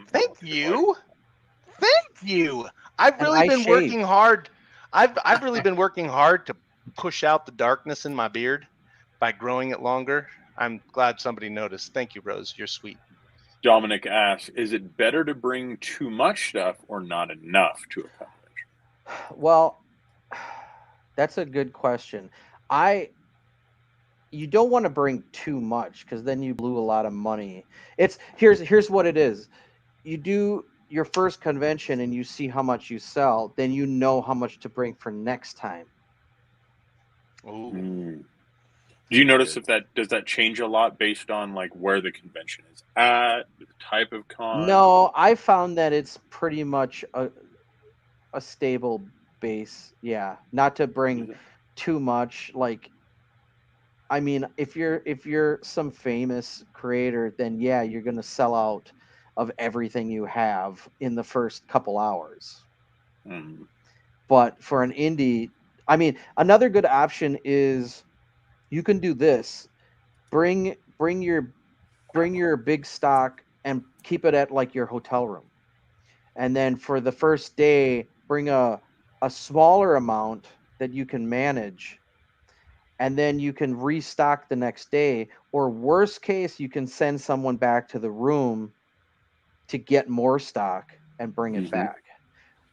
S7: Thank you. I've really been working hard. I've really been working hard to push out the darkness in my beard by growing it longer. I'm glad somebody noticed. Thank you, Rose. You're sweet.
S1: Dominic asks, is it better to bring too much stuff or not enough to a convention?
S4: Well, that's a good question. You don't want to bring too much, because then you blew a lot of money. Here's what it is. You do your first convention and you see how much you sell, then you know how much to bring for next time.
S1: Ooh. Do you notice does that change a lot based on like where the convention is at, the type of con?
S4: No, I found that it's pretty much a stable base. Yeah, not to bring too much. Like, I mean, if you're some famous creator, then yeah, you're gonna sell out of everything you have in the first couple hours.
S1: Mm.
S4: But for an indie, I mean, another good option is you can do this. Bring your big stock and keep it at like your hotel room. And then for the first day, bring a smaller amount that you can manage. And then you can restock the next day. Or worst case, you can send someone back to the room to get more stock and bring it back.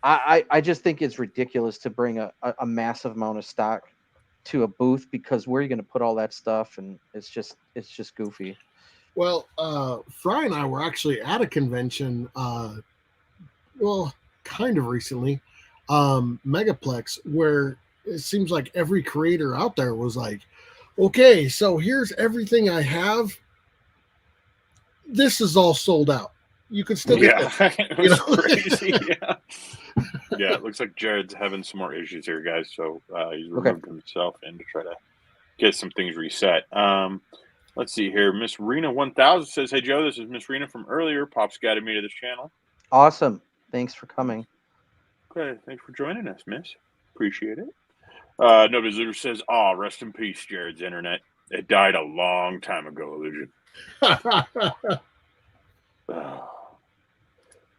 S4: I just think it's ridiculous to bring a massive amount of stock to a booth, because where are you going to put all that stuff? And it's just goofy.
S3: Well, Fry and I were actually at a convention, well, kind of recently, Megaplex, where it seems like every creator out there was like, okay, so here's everything I have. This is all sold out. You could still get it.
S1: It was crazy. Yeah, it looks like Jared's having some more issues here, guys. So he's removed himself in to try to get some things reset. Let's see here. Miss Rena 1000 says, "Hey Joe, this is Miss Rena from earlier. Pop's guided me to this channel."
S4: Awesome. Thanks for coming.
S1: Okay, thanks for joining us, Miss. Appreciate it. No Visitor says, "Aw, rest in peace, Jared's internet. It died a long time ago, Illusion."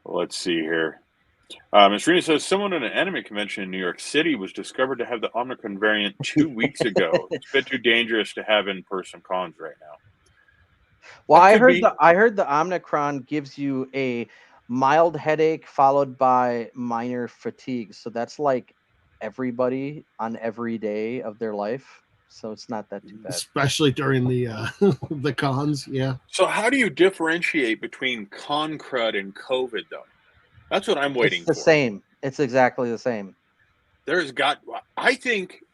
S1: Let's see here. Ms. Rena says, "Someone at an anime convention in New York City was discovered to have the Omicron variant 2 weeks ago. It's a bit too dangerous to have in-person cons right now."
S4: Well, I heard the Omicron gives you a mild headache followed by minor fatigue. So that's like everybody on every day of their life. So it's not that too bad.
S3: Especially during the the cons, yeah.
S1: So how do you differentiate between con crud and COVID, though? That's what I'm waiting for.
S4: It's the same. It's exactly the same.
S1: I think,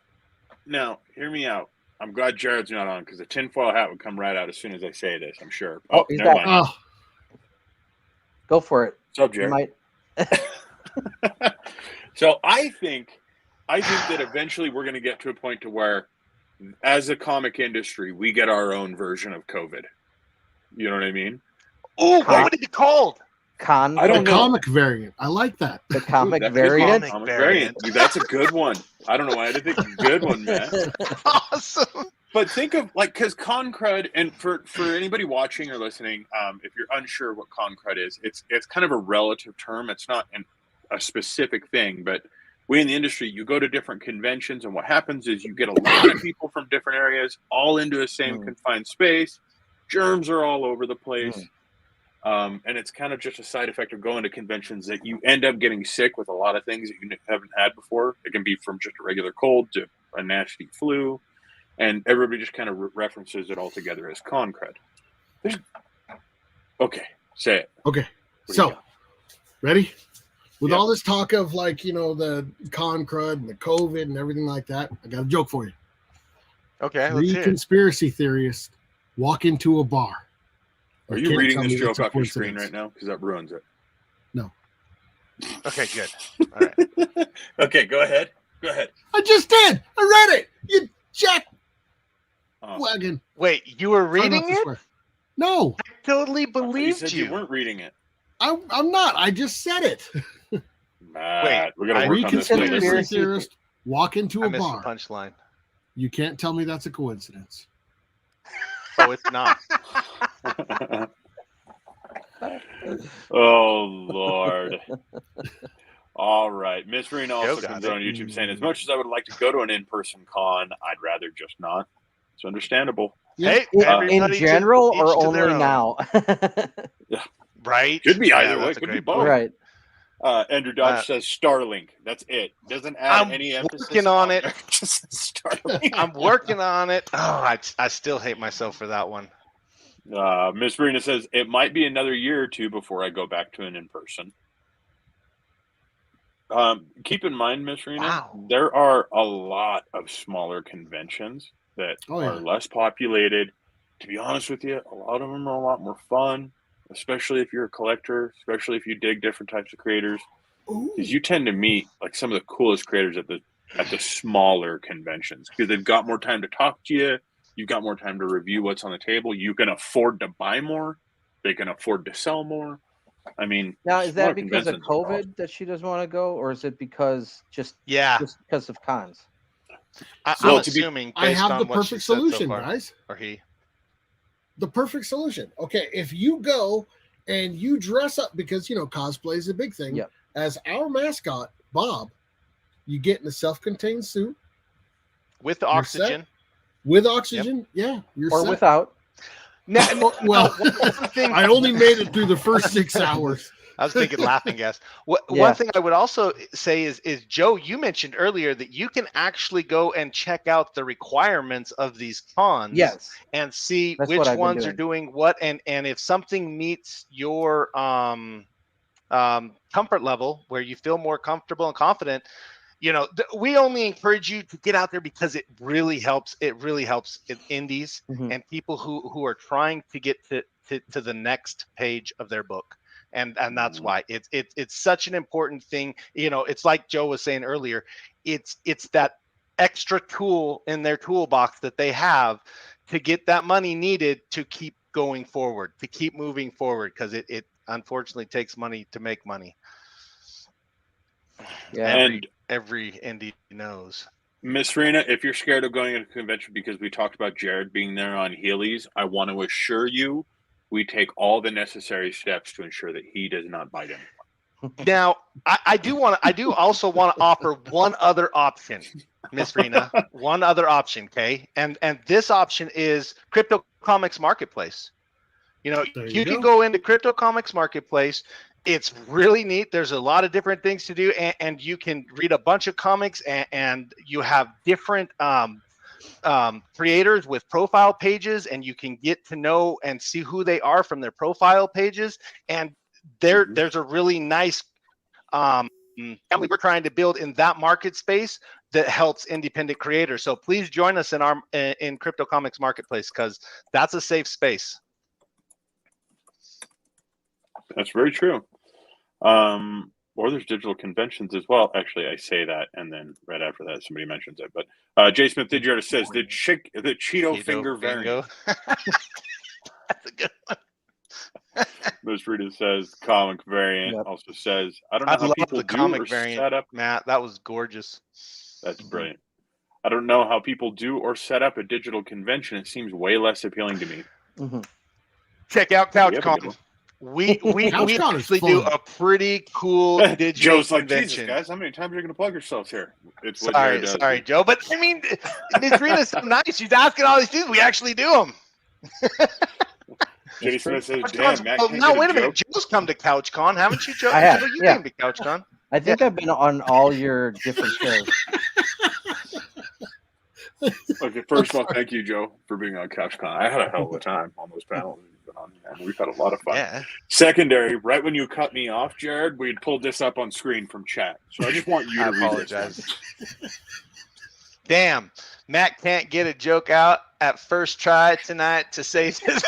S1: now, hear me out. I'm glad Jared's not on, because the tinfoil hat would come right out as soon as I say this, I'm sure.
S4: He's
S1: never
S4: back.
S1: mind.
S4: Go for it.
S1: What's up, Jared? So I think that eventually we're going to get to a point to where, as a comic industry, we get our own version of COVID. You know what I mean?
S7: Oh, what would it be called?
S1: I don't know.
S3: Comic variant. I like that.
S4: The comic variant.
S1: Comic variant. That's a good one. I don't know why I didn't think good one, man.
S7: Awesome.
S1: But think of, like, because con crud, and for anybody watching or listening, if you're unsure what con crud is, it's kind of a relative term. It's not a specific thing, but we in the industry, you go to different conventions, and what happens is you get a lot of people from different areas all into a same confined space. Germs are all over the place. And it's kind of just a side effect of going to conventions that you end up getting sick with a lot of things that you haven't had before. It can be from just a regular cold to a nasty flu. And everybody just kind of references it all together as con crud. Okay, say it.
S3: Okay, so, ready? With all this talk of, like, you know, the con crud and the COVID and everything like that, I got a joke for you.
S7: Okay,
S3: Three conspiracy theorists walk into a bar.
S1: Are you reading this joke off your screen right now? Because that ruins it.
S3: No.
S7: Okay, good. All right.
S1: Okay, go ahead. Go ahead.
S3: I just did. I read it. You jack wagon.
S7: Wait, you were reading it?
S3: No.
S7: I totally believed
S1: you weren't reading it.
S3: I'm not. I just said it.
S1: Wait, we're gonna work on this later.
S3: Conspiracy theorists walk into a
S7: missed
S3: bar.
S7: The punchline.
S3: You can't tell me that's a coincidence.
S7: Oh, it's not.
S1: Oh, Lord. All right. Miss Rena also comes on YouTube saying, "As much as I would like to go to an in-person con, I'd rather just not." It's understandable.
S7: Hey,
S4: in general or only now?
S1: Yeah.
S7: Right.
S1: Could be either way. Could be both.
S4: Right.
S1: Andrew Dodge says Starlink. That's it. Doesn't add any emphasis.
S7: I'm working on it.
S1: Just Starlink.
S7: I'm working on it. Oh, I still hate myself for that one.
S1: Miss Rena says, "It might be another year or two before I go back to an in-person." Keep in mind, Miss Rena, there are a lot of smaller conventions that are less populated. To be honest with you, a lot of them are a lot more fun, especially if you're a collector, especially if you dig different types of creators. Because you tend to meet like some of the coolest creators at the smaller conventions, because they've got more time to talk to you. You've got more time to review what's on the table. You can afford to buy more. They can afford to sell more. I mean,
S4: Now, is that
S1: smaller
S4: because of
S1: conventions are awesome.
S4: COVID that she doesn't want to go, or is it because just because of cons?
S7: I'm assuming
S3: I
S7: based
S3: have
S7: on
S3: the
S7: what she
S3: perfect
S7: said
S3: solution,
S7: so far,
S3: guys.
S7: or he.
S3: The perfect solution. Okay, if you go and you dress up, because cosplay is a big thing.
S4: Yep.
S3: As our mascot, Bob, you get in a self-contained suit
S7: With the oxygen.
S3: With oxygen, yeah, you're
S4: or
S3: set.
S4: without.
S3: No, well,
S7: one thing
S3: I only made it through the first 6 hours.
S7: I was thinking laughing gas. One thing I would also say is Joe, you mentioned earlier that you can actually go and check out the requirements of these cons.
S4: Yes.
S7: And see
S4: That's
S7: which
S4: what I've been
S7: ones are doing what, and if something meets your comfort level where you feel more comfortable and confident, we only encourage you to get out there because it really helps. It really helps indies and people who are trying to get to the next page of their book. And that's why it's such an important thing. It's like Joe was saying earlier, it's that extra tool in their toolbox that they have to get that money needed to keep going forward, to keep moving forward, because it unfortunately takes money to make money.
S4: Yeah.
S7: Every indie knows.
S1: Miss Rena, if you're scared of going to a convention because we talked about Jared being there on Heelys, I want to assure you we take all the necessary steps to ensure that he does not bite anyone.
S7: Now, I do also want to offer one other option, Miss Rena. One other option, okay? And this option is Crypto Comics Marketplace. You can go into Crypto Comics Marketplace. It's really neat. There's a lot of different things to do, and you can read a bunch of comics, and you have different creators with profile pages, and you can get to know and see who they are from their profile pages. And there's a really nice family we're trying to build in that market space that helps independent creators. So please join us in Crypto Comics Marketplace, because that's a safe space.
S1: That's very true. Or there's digital conventions as well. Actually, I say that, and then right after that, somebody mentions it. But Jay Smith Digital says the Cheeto finger variant.
S7: That's a good one.
S1: Ms. Rita says comic variant.
S4: Yep.
S1: Also says, I don't know how people
S7: the
S1: do
S7: comic
S1: or
S7: variant,
S1: set up.
S7: Matt, that was gorgeous.
S1: That's brilliant. I don't know how people do or set up a digital convention. It seems way less appealing to me.
S7: Check out CouchCon. We actually do a pretty cool digital
S1: Joe's like,
S7: convention.
S1: Jesus, guys, how many times are you going to plug yourselves here? It's what
S7: sorry,
S1: Jared does.
S7: sorry, Joe. But I mean, Ms. Rita's so nice. She's asking all these things. We actually do them.
S1: Jason says, damn, Matt can't
S7: now,
S1: get
S7: wait a
S1: joke.
S7: minute. Joe's come to CouchCon, haven't you, Joe?
S4: I have,
S7: You
S4: yeah.
S7: came to CouchCon.
S4: I think I've been on all your different shows.
S1: Okay, first of all, thank you, Joe, for being on CouchCon. I had a hell of a time on those panels. And we've had a lot of fun.
S7: Yeah.
S1: Secondary, right when you cut me off, Jared, we had pulled this up on screen from chat. So I just want you to read this.
S7: Damn, Matt can't get a joke out at first try tonight to save his.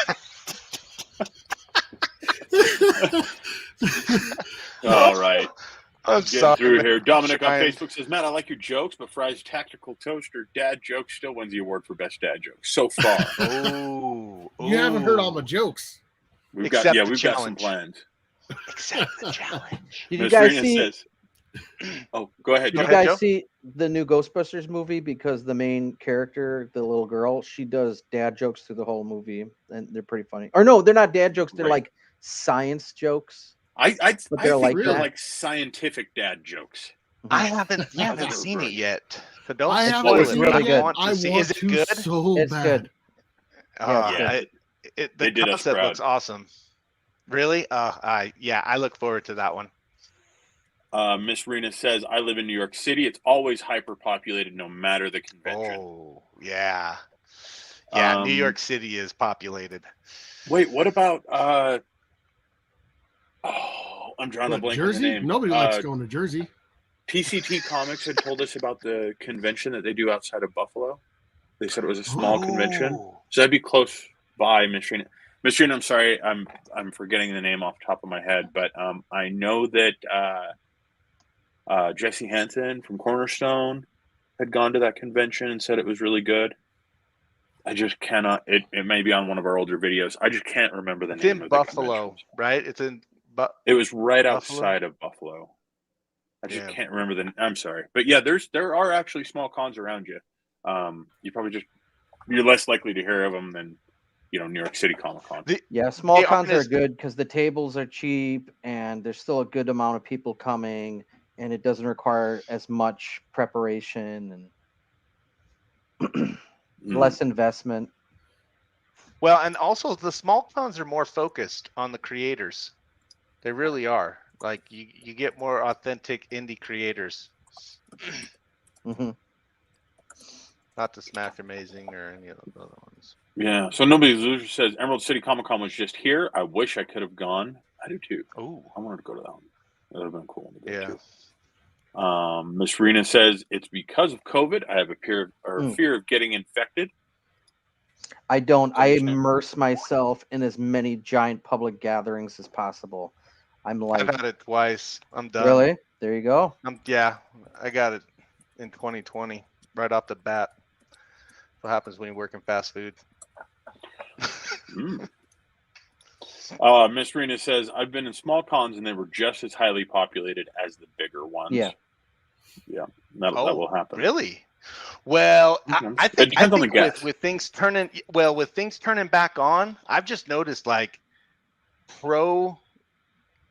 S1: All right.
S7: I'm
S1: Getting
S7: sorry,
S1: through
S7: man.
S1: here. Dominic on Facebook says, Matt, I like your jokes, but Fry's tactical toaster dad joke still wins the award for best dad joke so far.
S3: You haven't heard all my jokes.
S1: We've got some plans.
S7: Except the challenge.
S4: Did you guys see?
S1: Says, oh, go ahead.
S4: Did you guys see the new Ghostbusters movie? Because the main character, the little girl, she does dad jokes through the whole movie, and they're pretty funny. Or no, they're not dad jokes. They're like science jokes.
S1: I think they're
S4: that.
S1: like scientific dad jokes.
S7: I haven't seen it yet. So don't
S3: I
S7: spoil
S3: haven't
S7: it.
S3: seen
S7: But
S3: it yet.
S7: I want to see.
S3: want
S7: Is it
S3: to
S7: good?
S3: so
S4: It's
S3: bad.
S4: good.
S1: Yeah.
S7: The
S1: They did us
S7: concept
S1: proud.
S7: looks awesome. Really? I look forward to that one.
S1: Miss Rena says, I live in New York City. It's always hyper populated no matter the convention.
S7: Oh, yeah. Yeah, New York City is populated.
S1: Wait, what about I'm drawing a blank on the
S3: Jersey?
S1: name.
S3: Nobody likes going to Jersey.
S1: PCT Comics had told us about the convention that they do outside of Buffalo. They said it was a small convention. So that'd be close by, Miss Rena. Miss Rena, I'm sorry, I'm forgetting the name off the top of my head, but I know that Jesse Hansen from Cornerstone had gone to that convention and said it was really good. I just cannot. It may be on one of our older videos. I just can't remember the name.
S7: It's in
S1: of
S7: Buffalo,
S1: the convention.
S7: right? It's in
S1: It was right
S7: Buffalo?
S1: outside of Buffalo. I just can't remember I'm sorry, but yeah, there are actually small cons around you. You probably you're less likely to hear of them than New York City Comic Con.
S4: Small cons are good because the tables are cheap and there's still a good amount of people coming, and it doesn't require as much preparation and less investment.
S7: Well, and also the small cons are more focused on the creators. They really are. Like you get more authentic indie creators. Not the Smash Amazing or any of the other ones.
S1: Yeah. So Nobody Loser says Emerald City Comic Con was just here. I wish I could have gone. I do too.
S7: Oh,
S1: I wanted to go to that one. That would have been cool to go
S7: yeah.
S1: to. Miss Rena says it's because of COVID. I have a fear of getting infected.
S4: I don't. I immerse myself in as many giant public gatherings as possible. I'm like,
S7: I've had it twice. I'm done.
S4: Really? There you go.
S7: I got it in 2020 right off the bat. What happens when you work in fast food?
S1: Miss Rena says I've been in small cons and they were just as highly populated as the bigger ones.
S4: Yeah.
S1: That will happen.
S7: Really? Well, I think with things turning back on, I've just noticed like pro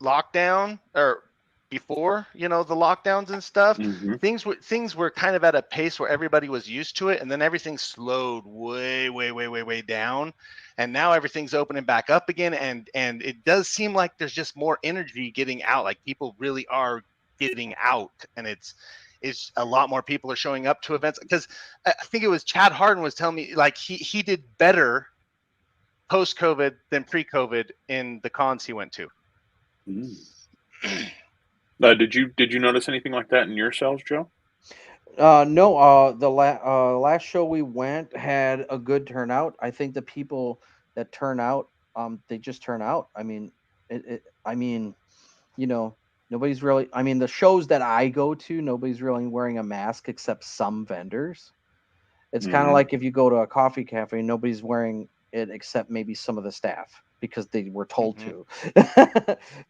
S7: lockdown or before the lockdowns and stuff, things were kind of at a pace where everybody was used to it, and then everything slowed way down, and now everything's opening back up again, and it does seem like there's just more energy getting out. Like people really are getting out, and it's a lot more people are showing up to events. Because I think it was Chad Harden was telling me like he did better post-COVID than pre-COVID in the cons he went to.
S1: Did you notice anything like that in your sales, Joe?
S4: No. The last show we went had a good turnout. I think the people that turn out, they just turn out. I mean, nobody's really. I mean, the shows that I go to, nobody's really wearing a mask except some vendors. It's kind of like if you go to a coffee cafe, nobody's wearing it except maybe some of the staff, because they were told to.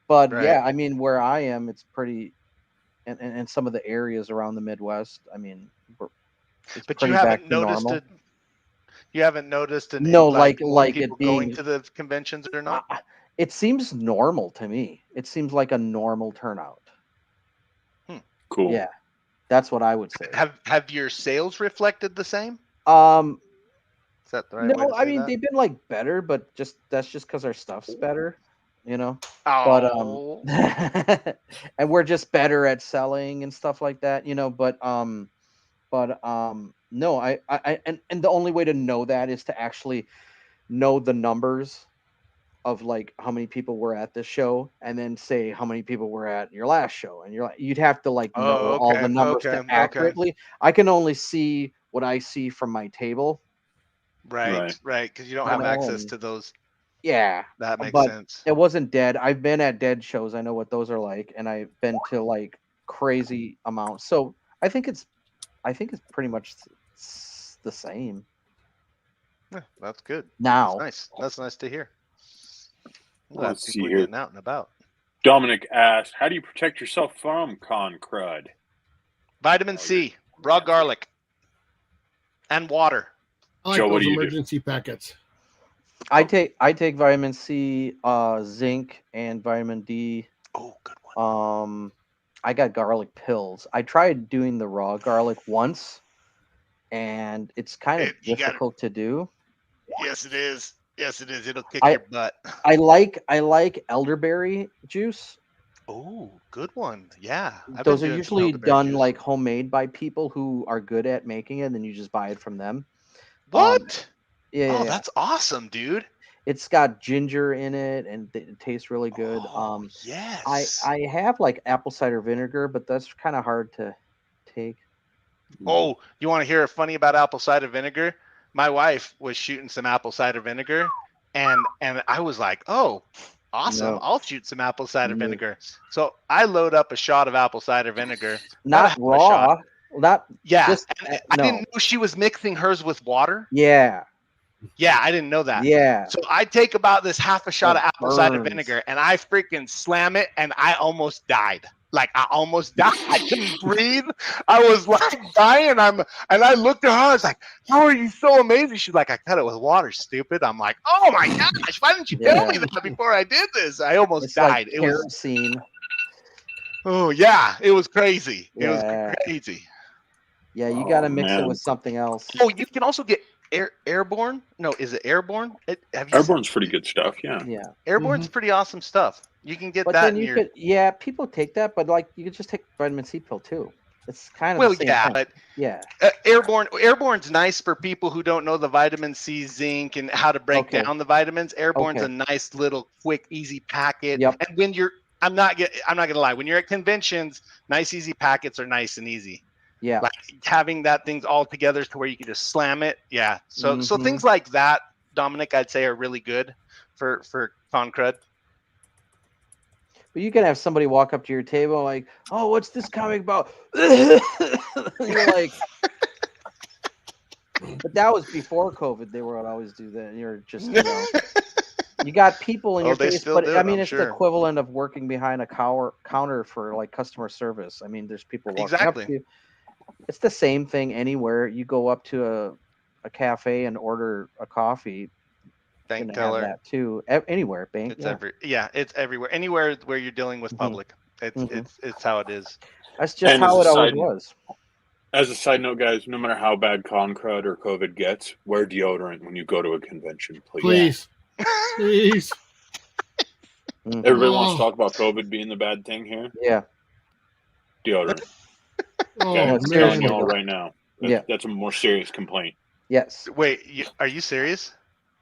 S4: But yeah, I mean, where I am, it's pretty, and some of the areas around the Midwest, I mean,
S7: but you haven't noticed it. You haven't noticed an
S4: like
S7: people
S4: it being
S7: going to the conventions or not?
S4: It seems normal to me. It seems like a normal turnout.
S1: Cool.
S4: Yeah, that's what I would say.
S7: Have your sales reflected the same? Is that the right way to say
S4: I mean,
S7: that?
S4: they've been like better, but that's just because our stuff's better,
S7: Oh.
S4: But and we're just better at selling and stuff like that, But no, I and the only way to know that is to actually know the numbers of like how many people were at this show, and then say how many people were at your last show, and you'd have to like know all the numbers to accurately. I can only see what I see from my table.
S7: Right, because you don't have access to those.
S4: Yeah,
S7: that makes sense.
S4: It wasn't dead. I've been at dead shows. I know what those are like, and I've been to like crazy amounts. So I think it's pretty much the same.
S7: Yeah, that's good.
S4: Now,
S7: that's nice to hear.
S1: Let's see
S7: here. Getting out and about.
S1: Dominic asked, "How do you protect yourself from con crud?"
S7: Vitamin C, raw garlic, and water.
S3: I like those emergency packets.
S4: I take vitamin C, zinc, and vitamin D.
S7: Oh, good one.
S4: I got garlic pills. I tried doing the raw garlic once, and it's kind of difficult to do.
S7: Yes, it is. It'll kick your butt.
S4: I like elderberry juice.
S7: Oh, good one. Yeah.
S4: Those are usually done like homemade by people who are good at making it, and then you just buy it from them.
S7: What?
S4: Yeah.
S7: Oh, that's awesome, dude.
S4: It's got ginger in it, and it tastes really good.
S7: Yes.
S4: I have like apple cider vinegar, but that's kind of hard to take.
S7: Oh, you want to hear a funny about apple cider vinegar? My wife was shooting some apple cider vinegar, and I was like, oh, awesome. No. I'll shoot some apple cider vinegar. So I load up a shot of apple cider vinegar.
S4: Not raw.
S7: I didn't know she was mixing hers with water.
S4: Yeah.
S7: Yeah, I didn't know that.
S4: Yeah.
S7: So I take about this half a shot
S4: It
S7: of apple cider
S4: burns.
S7: vinegar and I freaking slam it and I almost died. Like I almost died. I couldn't breathe. I was like dying. And I looked at her. I was like, "How are you so amazing?" She's like, "I cut it with water, stupid." I'm like, "Oh my gosh! Why didn't you tell me that before I did this?" I almost died.
S4: Like
S7: it was
S4: kerosene.
S7: Oh yeah, it was crazy. It was crazy.
S4: Yeah, you got to mix it with something else.
S7: Oh, you can also get airborne. No, is it airborne?
S1: Airborne's pretty good stuff. Yeah.
S4: Yeah.
S7: Airborne's pretty awesome stuff. You can get
S4: But
S7: that.
S4: then you could, people take that, but like you could just take vitamin C pill too. It's kind of the same thing.
S7: But
S4: yeah,
S7: airborne's nice for people who don't know the vitamin C, zinc, and how to break down the vitamins. Airborne's a nice little, quick, easy packet.
S4: Yep.
S7: And when I'm not gonna lie. When you're at conventions, nice, easy packets are nice and easy.
S4: Yeah.
S7: Like having that things all together to where you can just slam it. Yeah. So things like that, Dominic, I'd say are really good for con crud.
S4: But you can have somebody walk up to your table like, "Oh, what's this comic about?" You're like, but that was before COVID. They would always do that. You're just, you got people in your face. But I mean, it's the equivalent of working behind a counter for like customer service. I mean, there's people walking up to you. It's the same thing anywhere. You go up to a cafe and order a coffee.
S7: Bank teller
S4: that too. Anywhere, bank.
S7: It's everywhere. Anywhere where you're dealing with public. It's how it is.
S4: That's just how it always was.
S1: As a side note, guys, no matter how bad con crud or COVID gets, wear deodorant when you go to a convention, please.
S3: Please.
S1: Everybody wants to talk about COVID being the bad thing here.
S4: Yeah.
S1: Deodorant.
S3: I'm
S1: telling you all right now. That's a more serious complaint.
S4: Yes.
S7: Wait, are you serious?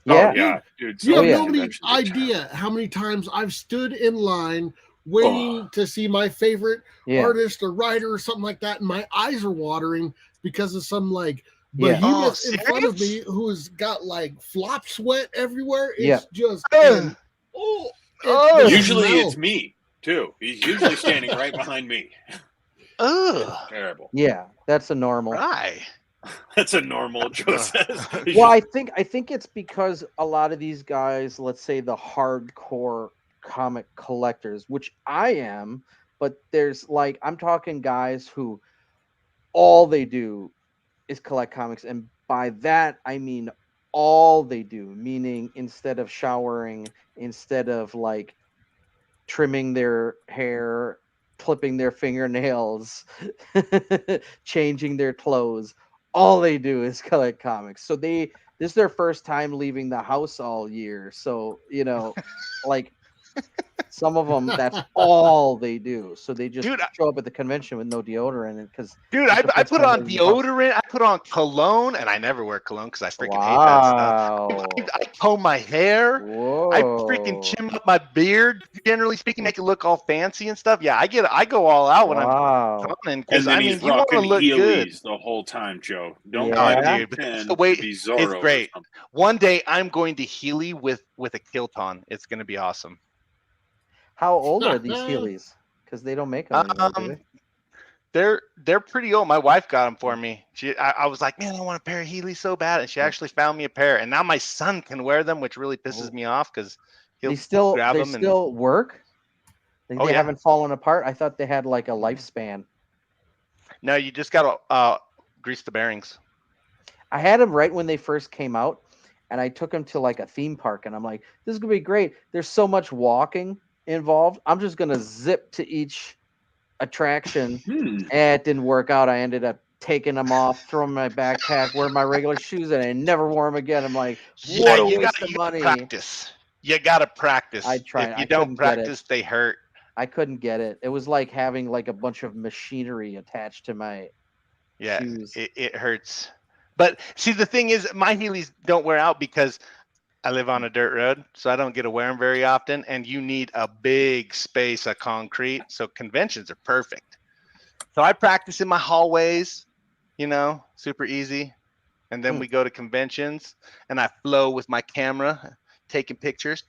S4: Yeah.
S1: Oh, yeah, dude.
S3: You have no idea how many times I've stood in line waiting to see my favorite artist or writer or something like that, and my eyes are watering because of some like behemoth in front of me who's got like flop sweat everywhere. It's just
S1: usually it's me too. He's usually standing right behind me. Terrible.
S4: Yeah, that's a normal.
S7: Right.
S1: That's a normal, Joe says.
S4: Well, I think it's because a lot of these guys, let's say the hardcore comic collectors, which I am, but there's like, I'm talking guys who all they do is collect comics, and by that I mean all they do, meaning instead of showering, instead of like trimming their hair, clipping their fingernails, changing their clothes, all they do is collect comics. So this is their first time leaving the house all year. So, like some of them, that's all they do. So they just show up at the convention with no deodorant.
S7: I put on deodorant, I put on cologne, and I never wear cologne because I freaking hate that stuff. I comb my hair.
S4: Whoa.
S7: I freaking trim up my beard. Generally speaking, make it look all fancy and stuff. Yeah, I go all out when I'm conning because
S1: he's
S7: you want to look good
S1: the whole time, Joe. Don't
S7: dude. But the way it's great. One day I'm going to Healy with a Kilton. It's going to be awesome.
S4: How old are these Heelys? Because they don't make them anymore, do they?
S7: They're pretty old. My wife got them for me. I was like, man, I want a pair of Heelys so bad, and she actually found me a pair. And now my son can wear them, which really pisses me off because
S4: they still work. They haven't fallen apart. I thought they had like a lifespan.
S7: No, you just gotta grease the bearings.
S4: I had them right when they first came out, and I took them to like a theme park, and I'm like, this is gonna be great. There's so much walking involved. I'm just gonna zip to each attraction. And it didn't work out. I ended up taking them off, throwing my backpack, wearing my regular shoes, and I never wore them again. I'm like, what a waste of money.
S7: You gotta practice.
S4: I tried.
S7: If you don't practice, they hurt.
S4: I couldn't get it. It was like having like a bunch of machinery attached to my shoes.
S7: It hurts. But see, the thing is, my Heelys don't wear out because I live on a dirt road, so I don't get to wear them very often, and you need a big space of concrete, so conventions are perfect. So I practice in my hallways, super easy, and then we go to conventions, and I flow with my camera, taking pictures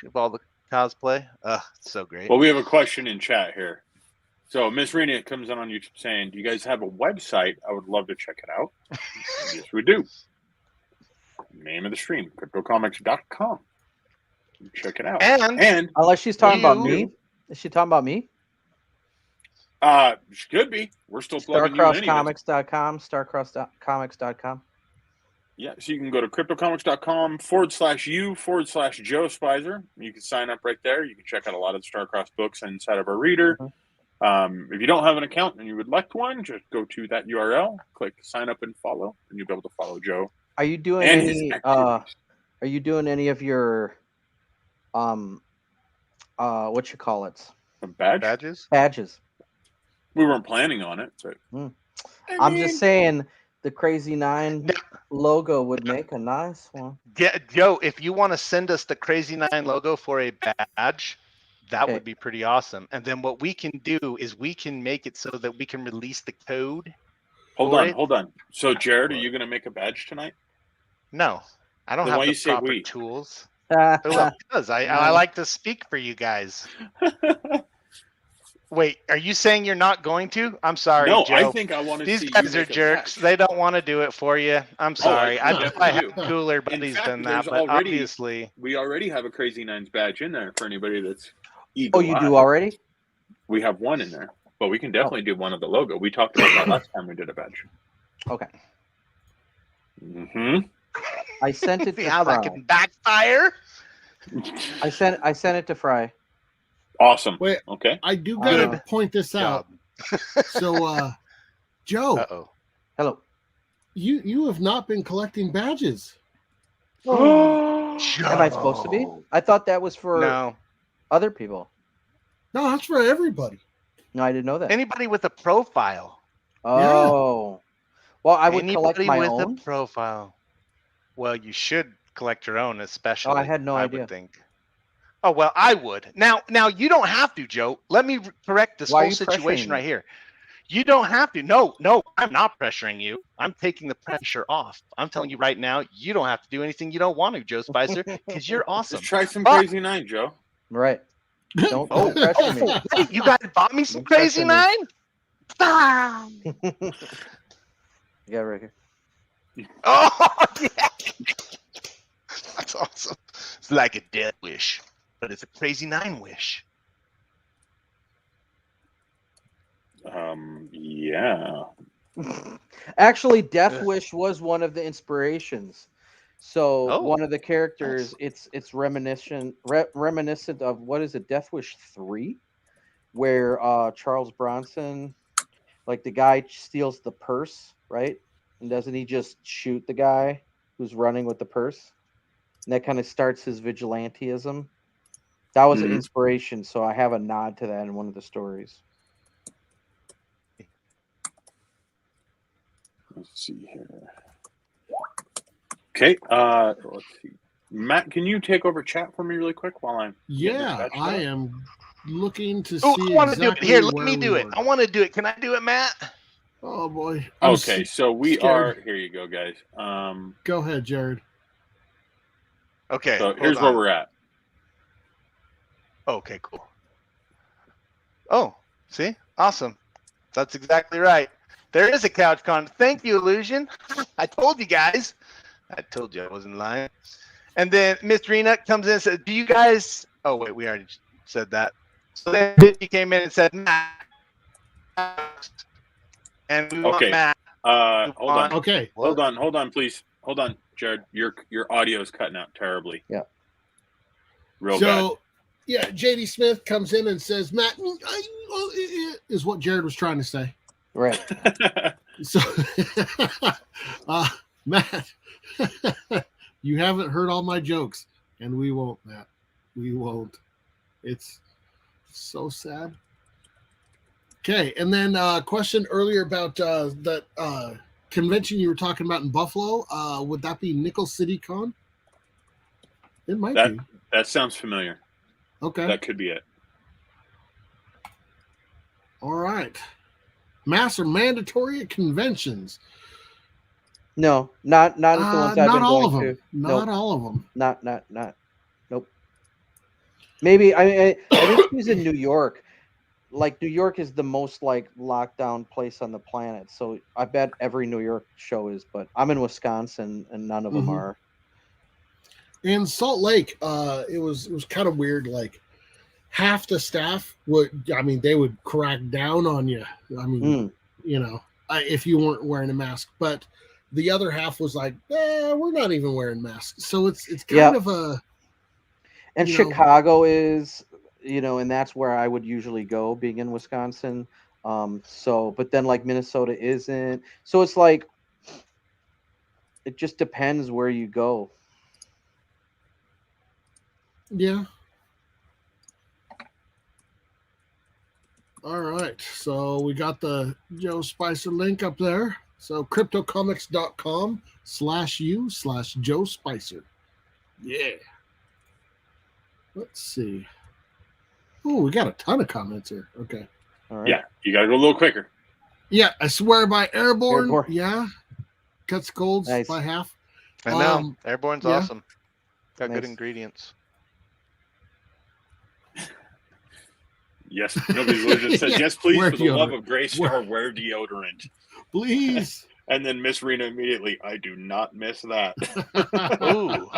S7: of all the cosplay. It's so great.
S1: Well, we have a question in chat here. So Miss Rena comes in on YouTube saying, do you guys have a website? I would love to check it out. Yes, we do. name of the stream, cryptocomics.com. Check it out.
S7: And
S4: unless she's talking about
S7: you-
S4: me. Is she talking about me?
S1: She could be. We're still plugging you in anyways.
S4: StarCrossComics.com, StarCrossComics.com.
S1: Yeah, so you can go to cryptocomics.com/you/Joe Spicer. You can sign up right there. You can check out a lot of the Starcross books inside of our reader. If you don't have an account and you would like one, just go to that URL, click sign up and follow, and you'll be able to follow Joe.
S4: Are you doing
S1: And
S4: any?
S1: his
S4: Are you doing any of your, what you call it?
S1: A badge?
S7: badges.
S1: We weren't planning on it, but
S4: I'm just saying the Crazy Nine logo would make a nice one.
S7: Yeah, Joe, if you want to send us the Crazy Nine logo for a badge, that
S4: Okay.
S7: would be pretty awesome. And then what we can do is we can make it so that we can release the code.
S1: hold
S7: for it.
S1: on. So, Jared, are you going to make a badge tonight?
S7: No, I don't
S1: Then
S7: have
S1: why
S7: the
S1: you say
S7: proper
S1: we?
S7: tools. Who else does? I like to speak for you guys. Wait, are you saying you're not going to? I'm sorry,
S1: No,
S7: Joe.
S1: I think I want to
S7: These
S1: see
S7: guys
S1: you
S7: are
S1: make a
S7: jerks.
S1: badge.
S7: They don't want to do it for you. I'm sorry.
S1: I
S7: I
S1: definitely
S7: have cooler buddies
S1: fact,
S7: than that,
S1: there's
S7: but
S1: already-
S7: obviously.
S1: We already have a Crazy Nines badge in there for anybody that's eagle.
S4: Oh, you do already?
S1: We have one in there, but we can definitely do one of the logo. We talked about that last time we did a badge.
S4: Okay.
S1: Mm-hmm.
S4: I sent it
S7: See
S4: to
S7: how that
S4: Fry.
S7: can backfire?
S4: I sent it to Fry.
S1: Awesome.
S3: Wait,
S1: Okay.
S3: I do gotta point this out.
S7: Job.
S3: So, Joe,
S7: Uh-oh.
S4: Hello.
S3: you have not been collecting badges.
S4: Am I supposed to be? I thought that was for
S7: No.
S4: other people.
S3: No, that's for everybody.
S4: No, I didn't know that.
S7: Anybody with a profile.
S4: Oh. Well, I would collect
S7: Anybody
S4: my
S7: with
S4: own.
S7: a profile. Well, you should collect your own, especially.
S4: had no
S7: I
S4: idea.
S7: would think. Oh well, I would. Now you don't have to, Joe. Let me correct this
S4: Why are
S7: whole
S4: you
S7: situation
S4: pressuring
S7: right
S4: me?
S7: here. You don't have to. No, I'm not pressuring you. I'm taking the pressure off. I'm telling you right now, you don't have to do anything you don't want to, Joe Spicer, because you're awesome.
S1: Just try some
S7: But-
S1: Crazy Nine, Joe.
S4: Right. Don't pressure me.
S7: Hey, you guys bought me some
S4: Don't pressure
S7: Crazy
S4: me.
S7: Nine? Ah!
S4: Yeah, right here.
S7: Oh yeah. That's awesome. It's like a death wish, but it's a Crazy Nine wish.
S1: Yeah.
S4: Actually, Death Wish was one of the inspirations. So
S7: Oh,
S4: one of the characters, it's reminiscent of, what is it, Death Wish 3, where Charles Bronson, like the guy steals the purse, right? And doesn't he just shoot the guy who's running with the purse? And that kind of starts his vigilanteism. That was an
S1: Mhm.
S4: inspiration, so I have a nod to that in one of the stories.
S1: Let's see here. Okay. Let's see. Matt, can you take over chat for me really quick while I'm getting this
S3: Yeah,
S1: badge
S3: I
S1: set up?
S3: am looking to
S7: oh,
S3: see
S7: I want to
S3: exactly
S7: do it. Here, let
S3: where
S7: me
S3: we
S7: do it.
S3: were.
S7: I want to do it. Can I do it, Matt?
S3: Oh boy. I'm
S1: Okay, so we
S3: scared.
S1: are. Here you go, guys.
S3: Go ahead, Jared.
S7: Okay.
S1: So
S7: hold
S1: here's
S7: on.
S1: where we're at.
S7: Okay, cool. Oh, see? Awesome. That's exactly right. There is a couch con. Thank you, Illusion. I told you guys. I told you I wasn't lying. And then Miss Rena comes in and says, do you guys... Oh, wait, we already said that. So then she came in and said, Matt. And we want
S1: Okay.
S7: Matt.
S1: Hold on.
S3: Okay.
S1: Hold on, please. Hold on, Jared. Your audio is cutting out terribly.
S4: Yeah.
S1: Real
S3: So, yeah, JD Smith comes in and says, Matt, is what Jared was trying to say.
S4: Right.
S1: bad.
S3: So, Matt, you haven't heard all my jokes, and we won't, Matt. We won't. It's so sad. Okay, and then question earlier about that convention you were talking about in Buffalo. Would that be Nickel City Con? It might be.
S1: That sounds familiar.
S3: Okay.
S1: That could be it.
S3: All right. Mass or mandatory at conventions?
S4: No, not at the ones I've
S3: not
S4: been
S3: all
S4: going
S3: of them.
S4: to.
S3: Not
S4: Nope.
S3: all of them.
S4: Not. Nope. Maybe I think he was in New York. Like New York is the most like lockdown place on the planet. So I bet every New York show is. But I'm in Wisconsin, and none of them
S3: Mhm.
S4: are.
S3: In Salt Lake, it was kind of weird. Like half the staff they would crack down on you. I mean, if you weren't wearing a mask, but the other half was like, we're not even wearing masks. So it's kind of a.
S4: And Chicago is, and that's where I would usually go, being in Wisconsin. But then like Minnesota isn't. So it's like, it just depends where you go.
S3: Yeah. All right. So we got the Joe Spicer link up there. So cryptocomics.com/u/Joe Spicer. Yeah. Let's see. Oh, we got a ton of comments here. Okay.
S4: All right.
S1: Yeah, you got to go a little quicker.
S3: Yeah, I swear by Airborne. Yeah. Cuts colds by half.
S7: I know. Airborne's awesome. Got good ingredients.
S1: Yes, nobody's religion says, yes, please, for the love of grace, wear deodorant.
S3: Please.
S1: And then Miss Rena immediately, I do not miss that.
S7: Ooh.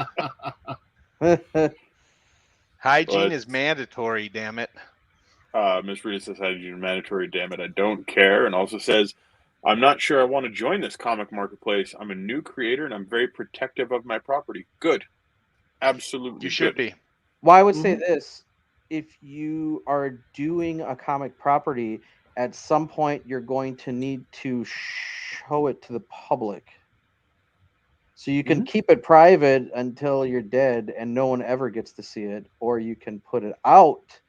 S7: Hygiene is mandatory, damn it.
S1: Miss Rena says hygiene is mandatory, damn it, I don't care. And also says, I'm not sure I want to join this comic marketplace. I'm a new creator and I'm very protective of my property. Good. Absolutely.
S7: You should be.
S4: Well, I would say this. If you are doing a comic property, at some point you're going to need to show it to the public. So you can keep it private until you're dead and no one ever gets to see it, or you can put it out,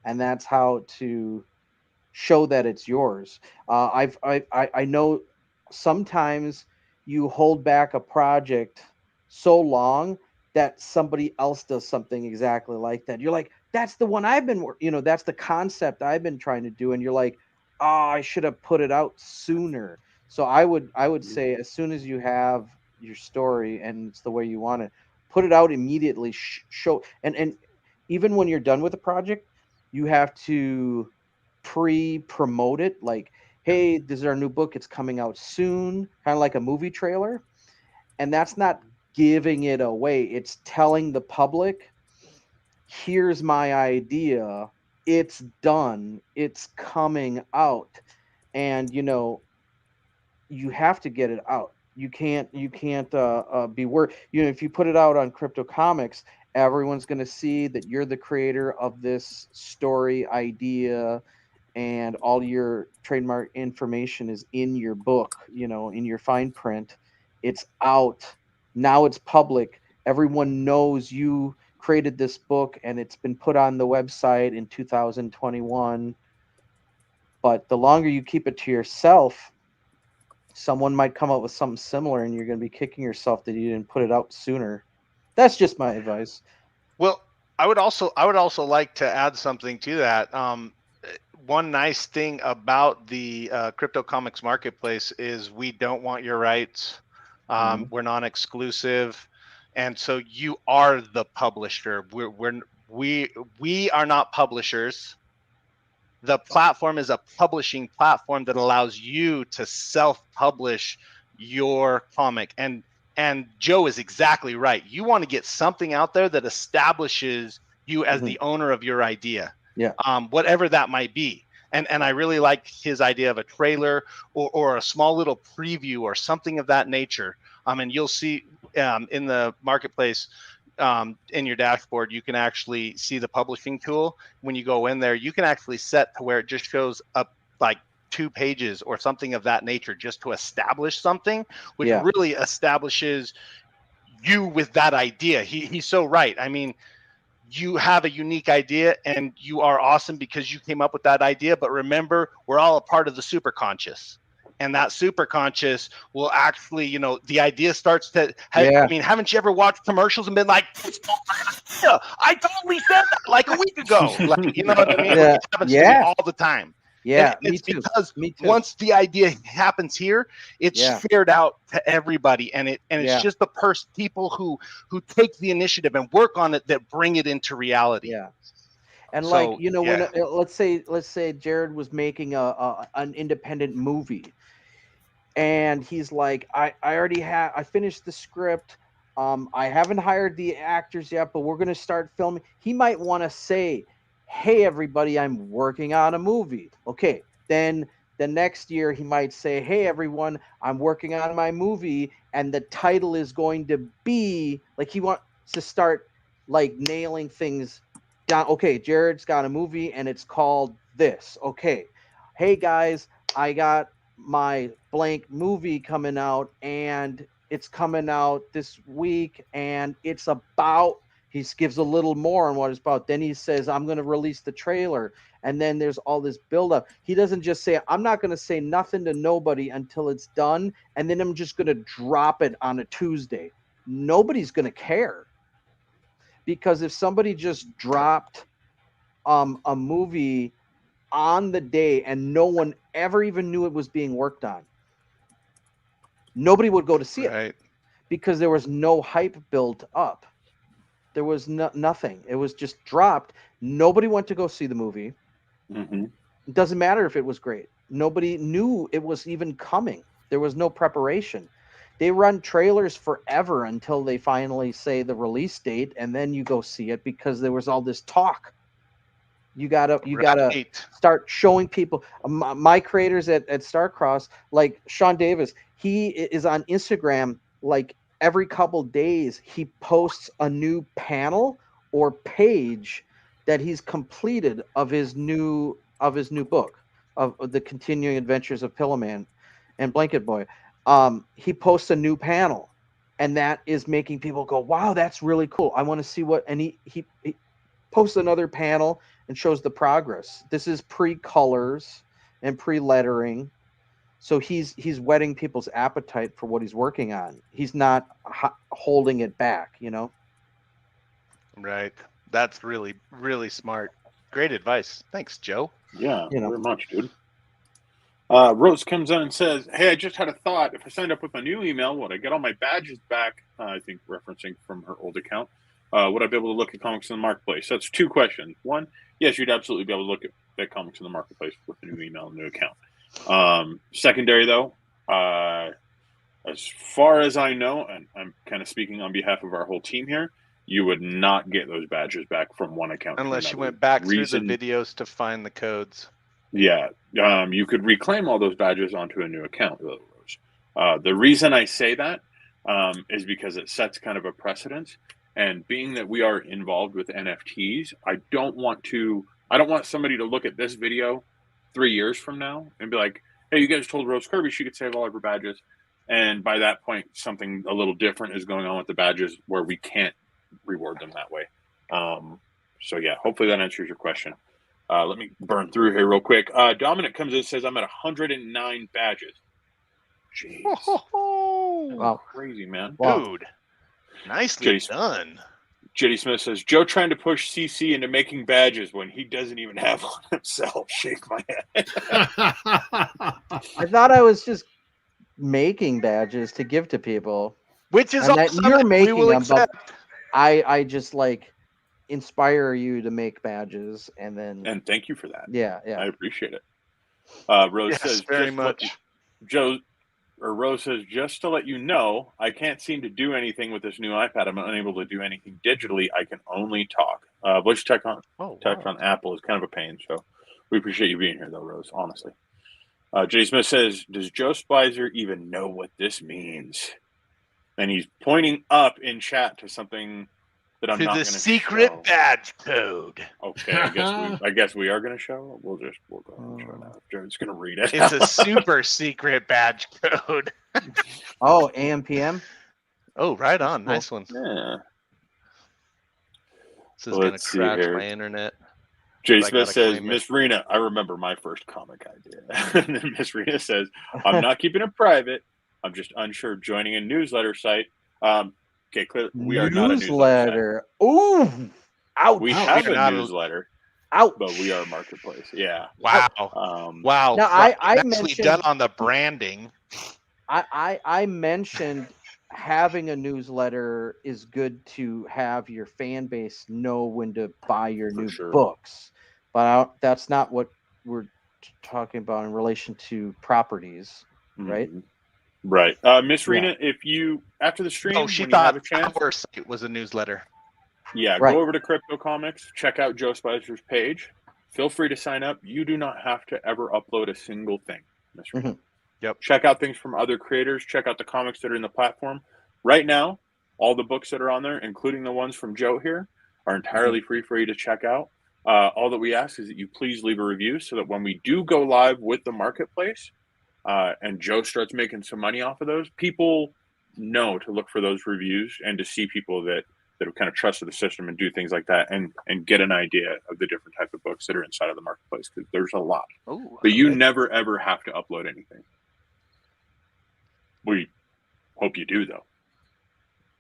S4: and that's how to show that it's yours. I know sometimes you hold back a project so long that somebody else does something exactly like that. You're like, that's the one I've been, that's the concept I've been trying to do. And you're like, oh, I should have put it out sooner. So I would say, as soon as you have your story and it's the way you want it, put it out immediately. Show and even when you're done with the project, you have to pre-promote it. Like, hey, this is our new book. It's coming out soon, kind of like a movie trailer. And that's not giving it away. It's telling the public, here's my idea. It's done. It's coming out. And, you have to get it out. You can't be worried. If you put it out on Crypto Comics, everyone's going to see that you're the creator of this story idea, and all your trademark information is in your book, in your fine print. It's out. Now it's public. Everyone knows you created this book and it's been put on the website in 2021. But the longer you keep it to yourself, someone might come up with something similar and you're going to be kicking yourself that you didn't put it out sooner. That's just my advice.
S7: Well, I would also like to add something to that. One nice thing about the Crypto Comics marketplace is we don't want your rights. We're non-exclusive, and so you are the publisher. We are not publishers. The platform is a publishing platform that allows you to self-publish your comic. And Joe is exactly right. You want to get something out there that establishes you as the owner of your idea.
S4: Yeah.
S7: Whatever that might be. And I really like his idea of a trailer or a small little preview or something of that nature. And you'll see in the marketplace, in your dashboard, you can actually see the publishing tool. When you go in there, you can actually set to where it just shows up like 2 pages or something of that nature, just to establish something, which really establishes you with that idea. He's so right. I mean, you have a unique idea and you are awesome because you came up with that idea. But remember, we're all a part of the super conscious, and that super conscious will actually, the idea starts to, I mean, haven't you ever watched commercials and been like, I totally said that like a week ago. Like, you know what I mean? It happens to me all the time.
S4: Yeah,
S7: and it's because once the idea happens here, it's shared out to everybody, and it's just the people who take the initiative and work on it that bring it into reality.
S4: Yeah, and so, when let's say Jared was making an independent movie, and he's like, I finished the script. I haven't hired the actors yet, but we're going to start filming. He might want to say, hey, everybody, I'm working on a movie. Okay. Then the next year he might say, hey, everyone, I'm working on my movie. And the title is going to be like, he wants to start like nailing things down. Okay. Jared's got a movie and it's called this. Okay. Hey guys, I got my blank movie coming out and it's coming out this week and it's about, he gives a little more on what it's about. Then he says, I'm going to release the trailer. And then there's all this buildup. He doesn't just say, I'm not going to say nothing to nobody until it's done. And then I'm just going to drop it on a Tuesday. Nobody's going to care. Because if somebody just dropped a movie on the day and no one ever even knew it was being worked on, nobody would go to see it because there was no hype built up. There was nothing. It was just dropped. Nobody went to go see the movie.
S1: Mm-hmm.
S4: It doesn't matter if it was great. Nobody knew it was even coming. There was no preparation. They run trailers forever until they finally say the release date, and then you go see it because there was all this talk. You gotta start showing people. My creators at Starcross, like Sean Davis, he is on Instagram like every couple days. He posts a new panel or page that he's completed of his new book of the continuing adventures of Pillowman and Blanket Boy. He posts a new panel, and that is making people go, "Wow, that's really cool. I want to see what." And he posts another panel and shows the progress. This is pre-colors and pre-lettering. So he's whetting people's appetite for what he's working on. He's not holding it back, you know?
S7: Right. That's really, really smart. Great advice. Thanks, Joe.
S1: Yeah, very much, dude. Rose comes in and says, hey, I just had a thought. If I signed up with my new email, would I get all my badges back? I think referencing from her old account. Would I be able to look at comics in the marketplace? That's two questions. One, yes, you'd absolutely be able to look at comics in the marketplace with a new email and new account. Secondary, though, as far as I know, and I'm kind of speaking on behalf of our whole team here, you would not get those badges back from one account
S7: unless you went back through the videos to find the codes.
S1: Yeah, you could reclaim all those badges onto a new account. The reason I say that is because it sets kind of a precedence. And being that we are involved with NFTs, I don't want somebody to look at this video 3 years from now and be like, hey, you guys told Rose Kirby she could save all of her badges. And by that point, something a little different is going on with the badges where we can't reward them that way. So yeah, hopefully that answers your question. Let me burn through here real quick. Dominic comes in and says, I'm at 109 badges. Jeez.
S4: Wow.
S1: Crazy, man.
S7: Wow. Dude. Nicely done.
S1: JD Smith says, Joe trying to push CC into making badges when he doesn't even have one himself. Shake my head.
S4: I thought I was just making badges to give to people.
S7: Which is awesome.
S4: You're making them, but I just like inspire you to make badges and
S1: thank you for that.
S4: Yeah.
S1: I appreciate it. Rose says
S7: very much.
S1: Rose says, just to let you know, I can't seem to do anything with this new iPad. I'm unable to do anything digitally. I can only talk. Voice tech on Apple is kind of a pain. So we appreciate you being here, though, Rose, honestly. Jay Smith says, does Joe Spicer even know what this means? And he's pointing up in chat to something that I'm not going to show.
S7: To the secret badge code.
S1: Okay, I guess we are going to show. We'll go ahead and show it now. Joe's going to read it.
S7: It's a super secret badge code.
S4: Oh, AM/PM.
S7: Oh, right on. Nice one.
S1: Yeah.
S7: This is going to crash my internet.
S1: Jay Smith says, Miss Rena, I remember my first comic idea. And then Miss Rena says, I'm not keeping it private. I'm just unsure joining a newsletter site. Okay, clearly we are not a newsletter.
S4: Ooh, ouch.
S1: We have a newsletter.
S4: Ouch.
S1: But we are a marketplace. Yeah.
S7: Wow. Wow.
S4: Now, I
S7: mentioned done on the branding.
S4: I mentioned having a newsletter is good to have your fan base know when to buy your new books. But that's not what we're talking about in relation to properties, right?
S1: Right. Miss Rena, if you, after the stream,
S7: she
S1: when you have a
S7: thought
S1: chance,
S7: our site was a newsletter.
S1: yeah,
S4: Right.
S1: go over to Crypto Comics, check out Joe Spicer's page. Feel free to sign up. You do not have to ever upload a single thing, Miss Rena.
S4: Mhm.
S7: Yep.
S1: Check out things from other creators. Check out the comics that are in the platform. Right now, all the books that are on there, including the ones from Joe here, are entirely free for you to check out. All that we ask is that you please leave a review so that when we do go live with the marketplace and Joe starts making some money off of those, people know to look for those reviews and to see people that have kind of trusted the system and do things like that and get an idea of the different type of books that are inside of the marketplace, because there's a lot.
S7: Oh,
S1: But you never, ever have to upload anything. We hope you do, though,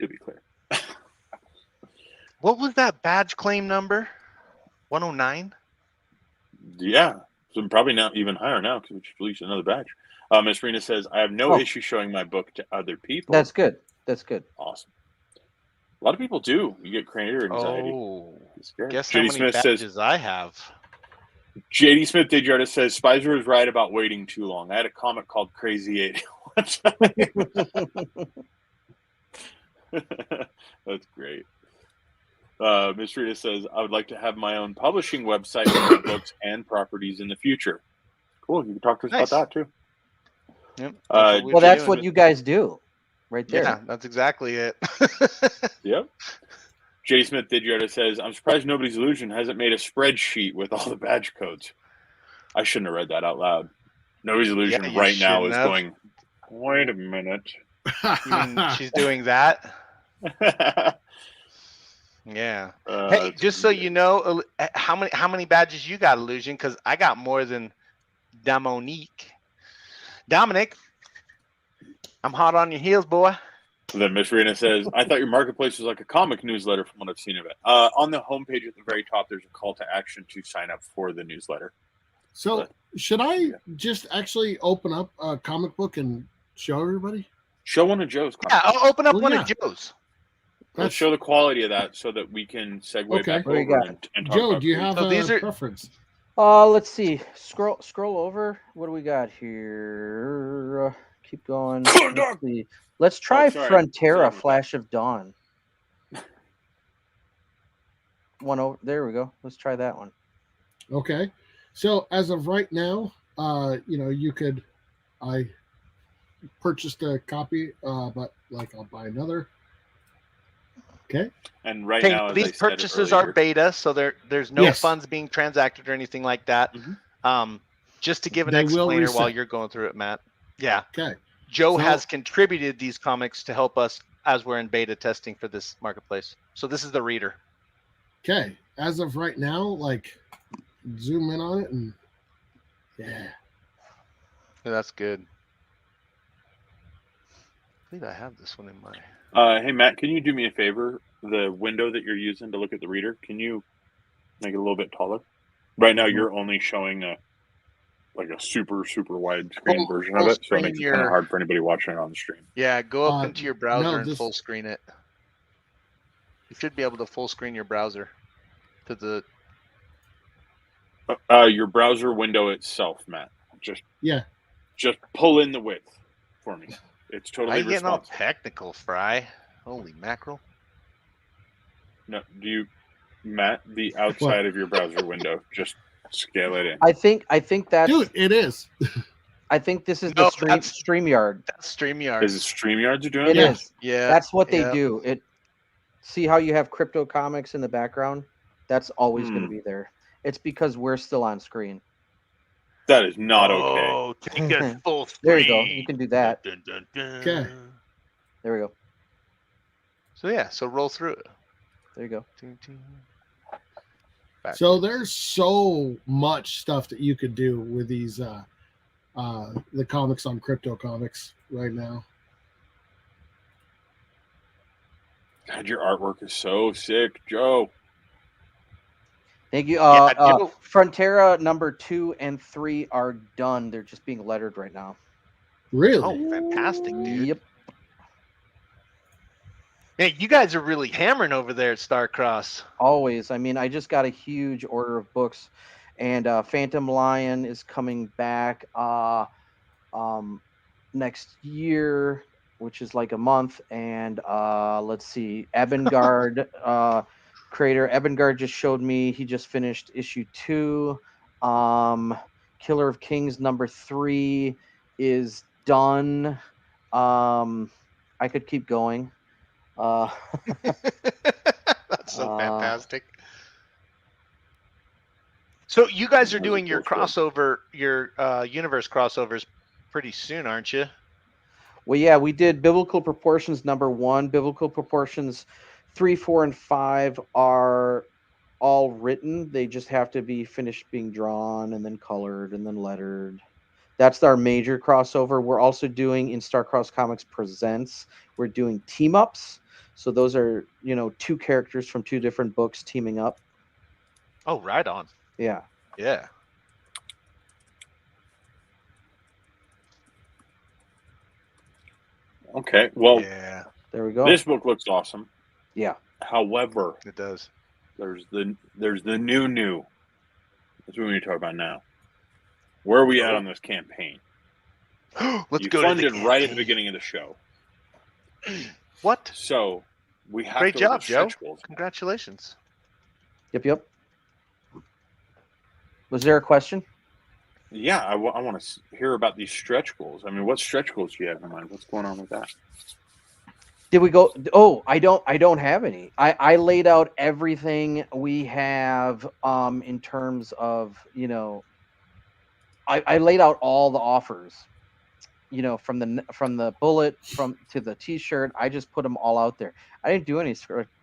S1: to be clear.
S7: What was that badge claim number? 109?
S1: Yeah, so probably not even higher now because we just released another batch. Miss Rena says, I have no issue showing my book to other people.
S4: That's good. That's good.
S1: Awesome. A lot of people do. You get creator anxiety.
S7: Oh,
S1: JD
S7: guess how many
S1: Smith
S7: badges
S1: says,
S7: I have.
S1: JD Smith Digiartist says, Spicer was right about waiting too long. I had a comic called Crazy 8 one time. That's great. Miss Rita says, I would like to have my own publishing website with my books and properties in the future. Cool. You can talk to us about that too.
S7: Yep.
S4: Well, that's what you guys do right there.
S7: Yeah, that's exactly it.
S1: Yep. J. Smith Digiardo says, I'm surprised Nobody's Illusion hasn't made a spreadsheet with all the badge codes. I shouldn't have read that out loud. Nobody's Illusion right now is going, wait a minute.
S7: You mean she's doing that? Yeah. Hey, just so you know, how many badges you got, Illusion? Because I got more than Dominique. Dominic, I'm hot on your heels, boy.
S1: Then Miss Rena says, I thought your marketplace was like a comic newsletter from what I've seen of it. On the homepage at the very top, there's a call to action to sign up for the newsletter.
S3: So should I just actually open up a comic book and show everybody?
S1: Show one of Joe's comics.
S7: Yeah, I'll open up one of Joe's.
S1: Let's show the quality of that so that we can segue back over and talk
S3: Joe,
S1: about
S3: do you have a preference?
S4: Let's see. Scroll over. What do we got here? Keep going. Let's see. Let's try Frontera Flash of Dawn. One over. There we go. Let's try that one.
S3: Okay. So as of right now, you could. I purchased a copy, but I'll buy another. Okay.
S1: And right now,
S7: these purchases are beta, so there's no funds being transacted or anything like that. Just to give an explainer while you're going through it, Matt. Yeah.
S3: Okay.
S7: Joe has contributed these comics to help us as we're in beta testing for this marketplace. So this is the reader.
S3: Okay. As of right now, zoom in on it and yeah,
S7: that's good. I think I have this one in my.
S1: Hey Matt, can you do me a favor? The window that you're using to look at the reader, can you make it a little bit taller? Right now, you're only showing a super wide screen version of it, so it makes it kind of hard for anybody watching it on the stream.
S7: Yeah, go up into your browser and full screen it. You should be able to full screen your browser to the.
S1: Your browser window itself, Matt. Just pull in the width for me. It's totally
S7: responsive. Getting all technical, Fry. Holy mackerel.
S1: No, Matt, the outside of your browser window, just scale it in.
S4: I think that's...
S3: Dude, it is.
S4: I think this is the StreamYard.
S7: That's StreamYard.
S1: Is it StreamYard's doing
S4: it? It is.
S7: Yeah.
S4: That's what they do. See how you have Crypto Comics in the background? That's always going to be there. It's because we're still on screen.
S1: That is not okay.
S7: Oh, take a full screen.
S4: There you go. You can do that.
S7: Dun, dun, dun.
S3: Okay.
S4: There we go.
S7: So roll through it.
S4: There you go.
S3: So there's so much stuff that you could do with these the comics on Crypto Comics right now.
S1: God, your artwork is so sick, Joe.
S4: Thank you. Frontera number 2 and 3 are done. They're just being lettered right now.
S3: Really?
S7: Oh, fantastic, dude.
S4: Yep.
S7: Hey, you guys are really hammering over there at Starcross.
S4: Always. I mean, I just got a huge order of books, and Phantom Lion is coming back. next year, which is like a month. And let's see, Ebengard, creator Ebengard just showed me he just finished issue 2. Killer of Kings #3 is done. I could keep going.
S7: That's so fantastic. So you guys are doing your crossover, your universe crossovers pretty soon, aren't you?
S4: Well, yeah, we did Biblical Proportions #1. Biblical Proportions 3, 4, and 5 are all written. They just have to be finished being drawn and then colored and then lettered. That's our major crossover. We're also doing in Starcross Comics Presents, we're doing team ups. So those are, 2 characters from 2 different books teaming up.
S7: Oh, right on.
S4: Yeah.
S7: Yeah.
S1: Okay. Well,
S7: yeah.
S4: There we go.
S1: This book looks awesome.
S4: Yeah.
S1: However,
S7: it does.
S1: There's the new. That's what we need to talk about now. Where are we at on this campaign?
S7: Let's go to the
S1: funded
S7: campaign.
S1: right at the beginning of the show.
S7: What?
S1: So we have
S7: Great
S1: to
S7: job, Joe.
S1: goals.
S7: Congratulations.
S4: Yep. Was there a question?
S1: Yeah, I want to hear about these stretch goals. I mean, what stretch goals do you have in mind? What's going on with that?
S4: Did we go? Oh, I don't have any. I laid out everything we have in terms of, I laid out all the offers, from the bullet to the t-shirt. I just put them all out there. I didn't do any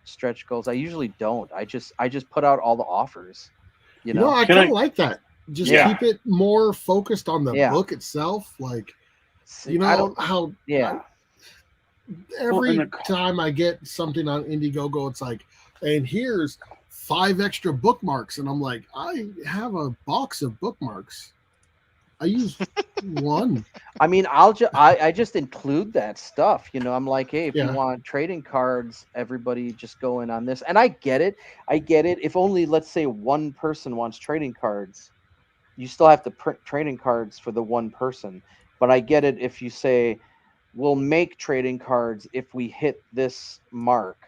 S4: stretch goals. I usually don't. I just put out all the offers.
S3: I kind of like that. Just keep it more focused on the book itself. Like, every time I get something on Indiegogo, it's like, and here's 5 extra bookmarks. And I'm like, I have a box of bookmarks. I use one.
S4: I mean, I just include that stuff. I'm like, hey, if you want trading cards, everybody just go in on this. And I get it. If only, let's say, one person wants trading cards, you still have to print trading cards for the one person. But I get it if you say, we'll make trading cards if we hit this mark.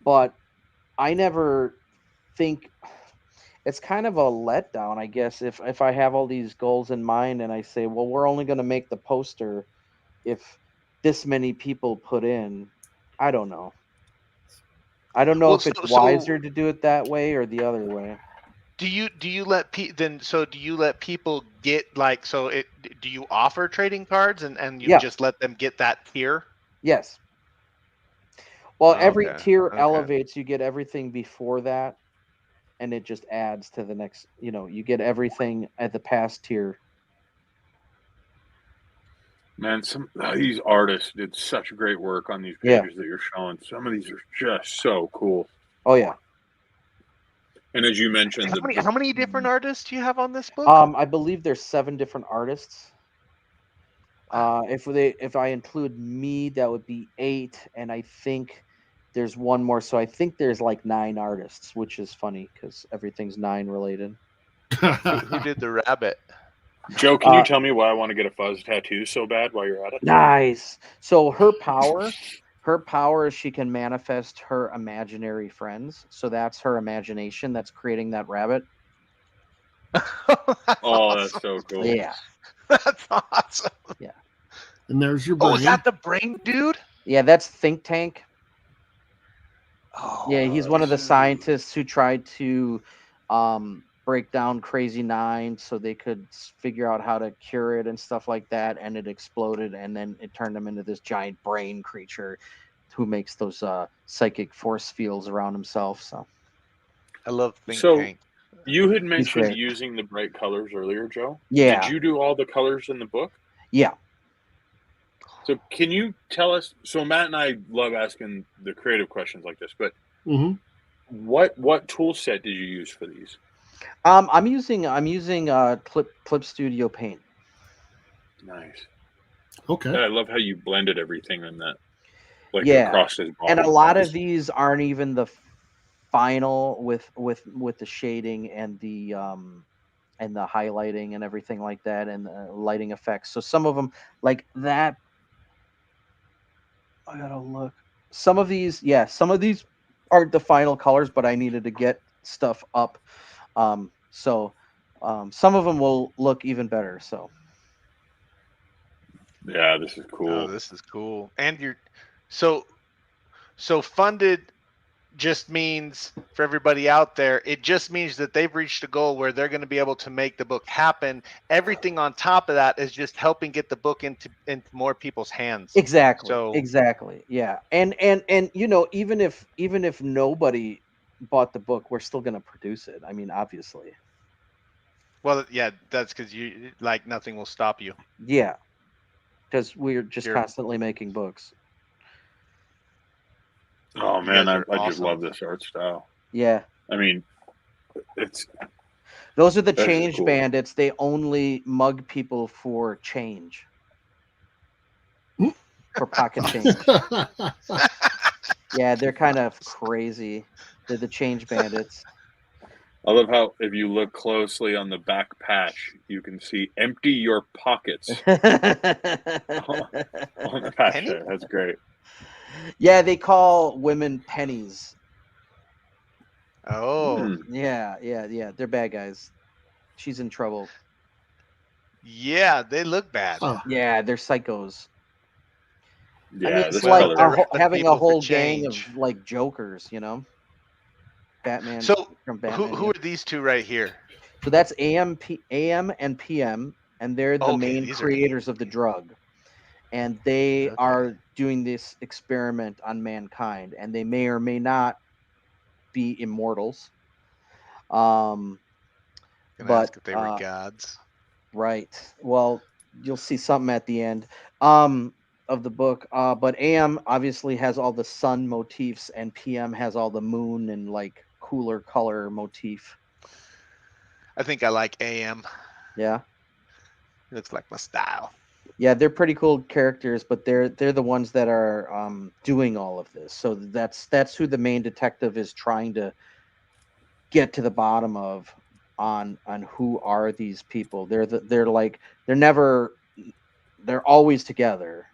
S4: But I never think it's kind of a letdown, I guess, if I have all these goals in mind and I say, well, we're only going to make the poster if this many people put in. I don't know. I don't know if it's wiser to do it that way or the other way.
S7: Do you let people get do you offer trading cards and you just let them get that tier?
S4: Yes. Well, every tier elevates, you get everything before that, and it just adds to the next, you get everything at the past tier.
S1: Man, these artists did such great work on these pages that you're showing. Some of these are just so cool.
S4: Oh yeah.
S1: And as you mentioned,
S7: how many different artists do you have on this book?
S4: I believe there's 7 different artists. If I include me, that would be 8, and I think there's one more. So I think there's like 9 artists, which is funny because everything's 9 related.
S7: Who did the rabbit?
S1: Joe, can you tell me why I want to get a fuzz tattoo so bad while you're at it?
S4: Nice. So her power is she can manifest her imaginary friends. So that's her imagination that's creating that rabbit.
S1: That's so cool.
S4: Yeah.
S7: That's awesome.
S4: Yeah.
S3: And there's your brain.
S7: Oh, is that the brain dude?
S4: Yeah, that's Think Tank.
S7: Oh,
S4: yeah, he's one of the scientists who tried to break down Crazy 9 so they could figure out how to cure it and stuff like that, and it exploded, and then it turned him into this giant brain creature who makes those psychic force fields around himself. So
S7: I love Think Tank.
S1: You had mentioned using the bright colors earlier, Joe.
S4: Yeah.
S1: Did you do all the colors in the book?
S4: Yeah.
S1: So can you tell us? So Matt and I love asking the creative questions like this, but what tool set did you use for these?
S4: I'm using Clip Studio Paint.
S1: Nice.
S3: Okay.
S1: I love how you blended everything in that. Across his body.
S4: And a lot of these aren't even the final with the shading and the highlighting and everything like that, and the lighting effects. So some of them, like that I gotta look. Some of these aren't the final colors, but I needed to get stuff up. So some of them will look even better. So
S1: Yeah, this is cool.
S7: Oh, this is cool. And you're so funded just means, for everybody out there, it just means that they've reached a goal where they're going to be able to make the book happen. Everything on top of that is just helping get the book into more people's hands.
S4: exactly.
S7: So
S4: Exactly. Yeah. And you know, even if nobody bought the book, we're still gonna produce it. I mean, obviously.
S7: well, yeah, that's because you like nothing will stop you.
S4: Yeah. Because we're just
S7: You're-
S4: constantly making books.
S1: Oh
S7: You
S1: man,
S7: guys
S1: I
S7: are
S1: just
S7: awesome.
S1: love this art style.
S4: Yeah.
S1: I mean, it's
S4: Those are the
S1: That's
S4: change
S1: cool.
S4: bandits. They only mug people for change. For pocket change. Yeah, they're kind of crazy. They're the change bandits.
S1: I love how if you look closely on the back patch, you can see "empty your pockets" on the patch
S7: Penny?
S1: there. That's great.
S4: Yeah, they call women pennies.
S7: Oh,
S4: Yeah. They're bad guys. She's in trouble.
S7: yeah, they look bad.
S3: Oh,
S4: Yeah, they're psychos.
S1: Yeah,
S4: I mean,
S1: this
S4: it's
S7: Well,
S4: like
S1: color.
S7: they're robbing
S4: having a
S7: people for
S4: whole gang of
S7: change.
S4: like jokers, you know. Batman
S7: So
S4: from Batman.
S7: who
S4: yeah.
S7: are these two right here?
S4: So that's AM and PM, and they're the
S7: Okay,
S4: main
S7: these are
S4: creators of the drug. And they
S7: Okay.
S4: are doing this experiment on mankind, and they may or may not be immortals.
S7: Gonna
S4: But
S7: ask if they were gods.
S4: right. Well, you'll see something at the end of the book. But AM obviously has all the sun motifs, and PM has all the moon and like cooler color motif.
S7: I think I like AM.
S4: Yeah.
S7: It looks like my style.
S4: Yeah, they're pretty cool characters, but they're the ones that are doing all of this. So that's who the main detective is trying to get to the bottom of on who are these people. They're always together.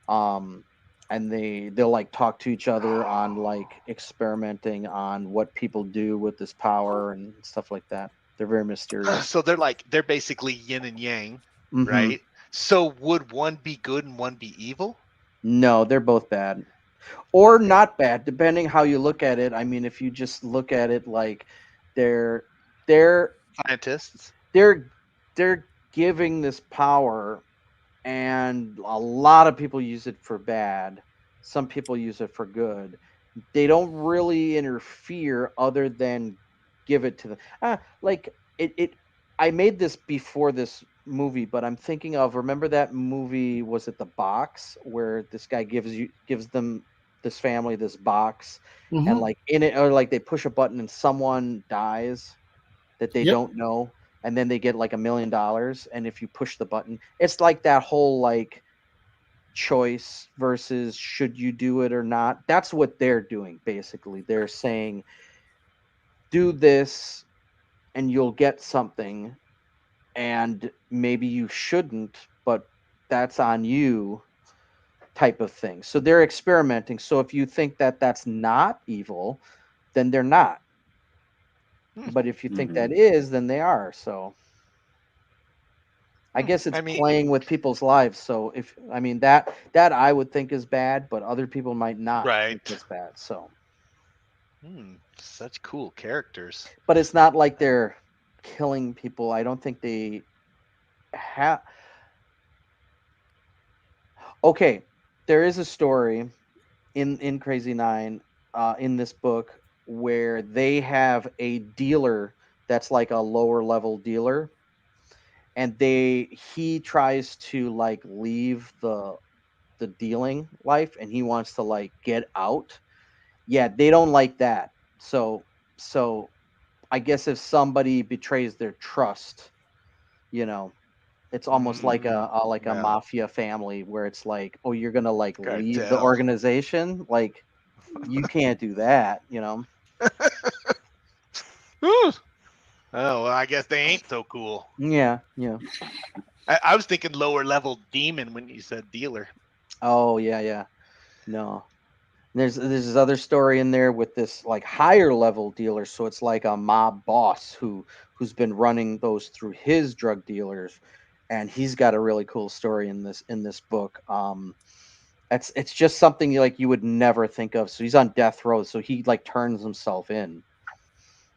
S4: And they'll like talk to each other on like experimenting on what people do with this power and stuff like that. They're very mysterious.
S7: So they're basically yin and yang,
S4: Mhm.
S7: right? So would one be good and one be evil?
S4: No, they're both bad. Or not bad, depending how you look at it. I mean, if you just look at it like they're
S7: Scientists.
S4: they're giving this power, and a lot of people use it for bad. Some people use it for good. They don't really interfere other than give it to them. Like it I made this before this movie, but I'm thinking of, remember that movie, was it The Box, where this guy gives them, this family, this box, and
S3: mhm.
S4: like in it, or like they push a button and someone dies that they
S3: Yep.
S4: don't know, and then they get like $1 million, and if you push the button, it's like that whole like choice versus should you do it or not. That's what they're doing basically. They're saying do this and you'll get something, and maybe you shouldn't, but that's on you, type of thing. So they're experimenting. So if you think that that's not evil, then they're not. But if you think that is, then they are. So I guess it's
S7: I mean,
S4: playing with people's lives. So if, I mean, that I would think is bad, but other people might not think
S7: right.
S4: it's bad. So,
S7: Such cool characters.
S4: but it's not like they're killing people. I don't think they have. Okay, there is a story in Crazy Nine, in this book, where they have a dealer that's like a lower level dealer, and he tries to like leave the dealing life, and he wants to like get out. Yeah, they don't like that. So I guess if somebody betrays their trust, you know, it's almost like a
S7: Yeah.
S4: mafia family, where it's like, oh, you're gonna like leave the
S7: Cartel.
S4: organization, like you can't do that, you know.
S7: Oh, well, I guess they ain't so cool.
S4: Yeah.
S7: I was thinking lower level demon when you said dealer.
S4: Oh yeah. No. There's this other story in there with this like higher level dealer, so it's like a mob boss who's been running those through his drug dealers, and he's got a really cool story in this book. It's just something you would never think of. So he's on death row, so he like turns himself in,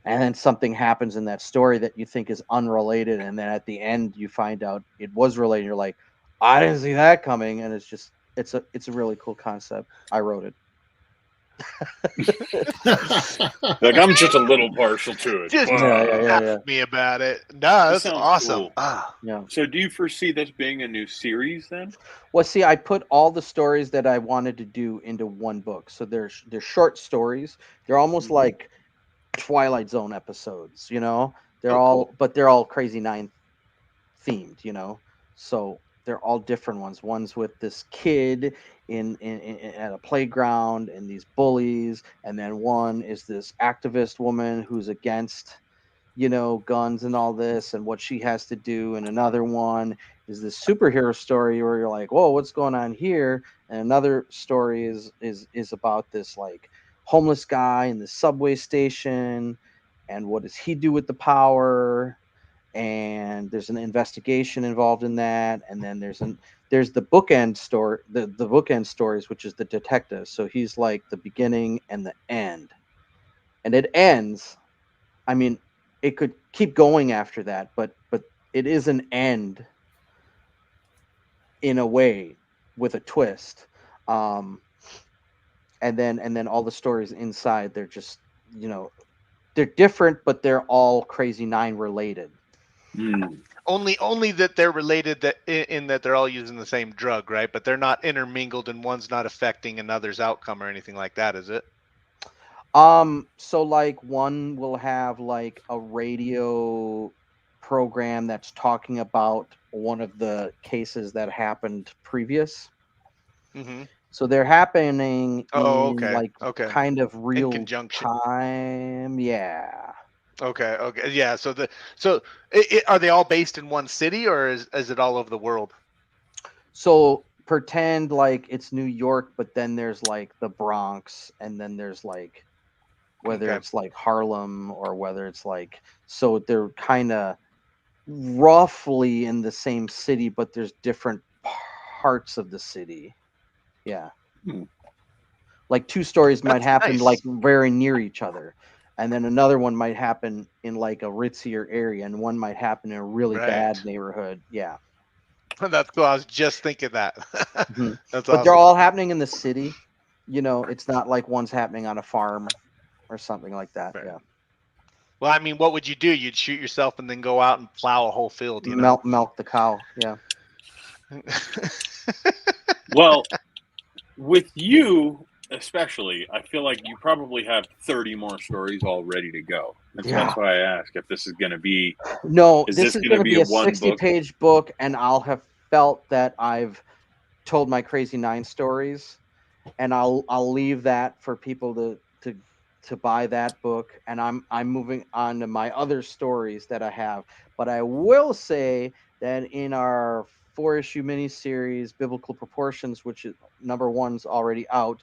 S4: and then something happens in that story that you think is unrelated, and then at the end you find out it was related. You're like, I didn't see that coming, and it's a really cool concept. I wrote it.
S1: Like, I'm just a little partial to it.
S7: Just ask me about it. No, that's awesome.
S1: Cool.
S4: Yeah.
S1: So do you foresee this being a new series then?
S4: Well, see, I put all the stories that I wanted to do into one book. So they're short stories. They're almost like Twilight Zone episodes, They're all Crazy Nine themed, So they're all different ones. One's with this kid in at a playground and these bullies, and then one is this activist woman who's against guns and all this and what she has to do, and another one is this superhero story where you're like, whoa, what's going on here? And another story is about this like homeless guy in the subway station, and what does he do with the power, and there's an investigation involved in that, and then there's the bookend story, the bookend stories, which is the detective. So he's like the beginning and the end, and it ends. I mean, it could keep going after that, but it is an end in a way with a twist. And then all the stories inside, they're just they're different, but they're all Crazy Nine related.
S7: Only that they're related in that they're all using the same drug, right? But they're not intermingled, and one's not affecting another's outcome or anything like that, is it?
S4: So like one will have like a radio program that's talking about one of the cases that happened previous.
S7: Mm-hmm.
S4: So they're happening kind of real time. Yeah.
S7: Okay. Yeah. So are they all based in one city, or is it all over the world?
S4: So pretend like it's New York, but then there's like the Bronx, and then there's like whether it's like Harlem or whether it's like, so they're kind of roughly in the same city, but there's different parts of the city. Yeah. Like two stories might happen like very near each other, and then another one might happen in like a ritzier area, and one might happen in a really bad neighborhood. Yeah.
S7: That's cool. I was just thinking that. That's
S4: but
S7: awesome.
S4: They're all happening in the city. It's not like one's happening on a farm or something like that. Right. Yeah.
S7: Well, I mean, what would you do? You'd shoot yourself and then go out and plow a whole field.
S4: Milk the cow. Yeah.
S1: Well, with you especially, I feel like you probably have 30 more stories all ready to go. And so that's why I ask if this is going to be.
S4: No, this is going to be a 60-page book, and I'll have felt that I've told my Crazy Nine stories, and I'll leave that for people to buy that book, and I'm moving on to my other stories that I have. But I will say that in our 4-issue miniseries, Biblical Proportions, which is number 1's already out,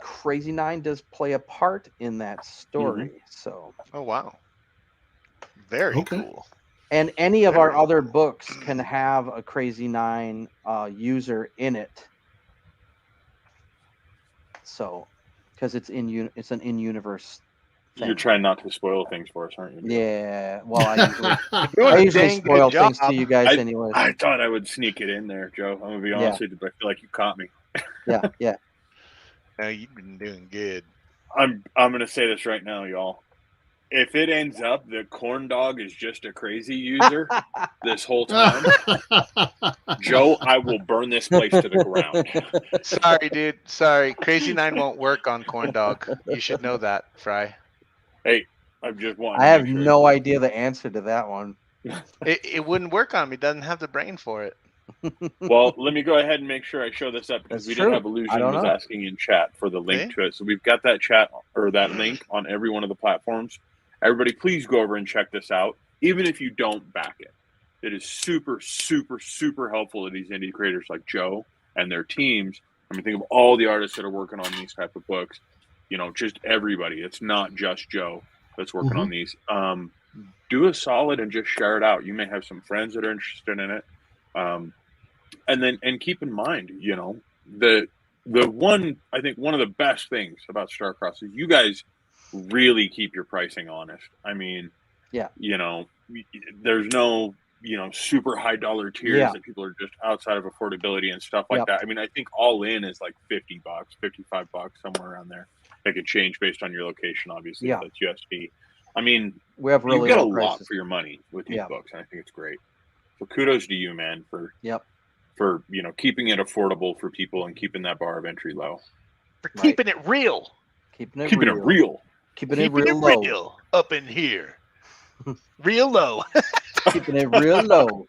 S4: Crazy Nine does play a part in that story. So.
S7: Oh wow. Very cool.
S4: And any of our other books can have a Crazy Nine user in it. So. Because it's an in-universe thing.
S1: You're trying not to spoil things for us, aren't you?
S4: Yeah. Well, I usually spoil things to you guys anyways.
S1: I thought I would sneak it in there, Joe. I'm gonna be honest with you, but I feel like you caught me.
S4: Yeah.
S7: No, you've been doing good.
S1: I'm gonna say this right now, y'all. If it ends up that Corn Dog is just a crazy user this whole time, Joe, I will burn this place to the ground.
S7: Sorry, dude. Sorry. Crazy Nine won't work on Corn Dog. You should know that, Fry.
S1: Hey, I'm just wanting.
S4: I have no idea the answer to that one.
S7: It wouldn't work on me. It doesn't have the brain for it.
S1: Well, let me go ahead and make sure I show this up because we didn't have Illusion was asking in chat for the link to it. So we've got that chat or that link on every one of the platforms. Everybody, please go over and check this out. Even if you don't back it, it is super, super, super helpful to these indie creators like Joe and their teams I mean, think of all the artists that are working on these type of books. Just everybody. It's not just Joe that's working on these. Do a solid and just share it out. You may have some friends that are interested in it. And keep in mind, the one, I think one of the best things about Starcross is you guys really keep your pricing honest. I mean, there's no, super high dollar tiers that people are just outside of affordability and stuff like that. I mean, I think all in is like $50, $55, somewhere around there. It could change based on your location, obviously. That's USD. I mean,
S4: we have really
S1: you get a
S4: prices.
S1: lot for your money with these books, and I think it's great. So kudos to you, man, for keeping it affordable for people and keeping that bar of entry low.
S7: For keeping it real.
S4: Keeping it
S1: real.
S4: Keeping it real low.
S7: Real up in here. Real low.
S4: Keeping it real low.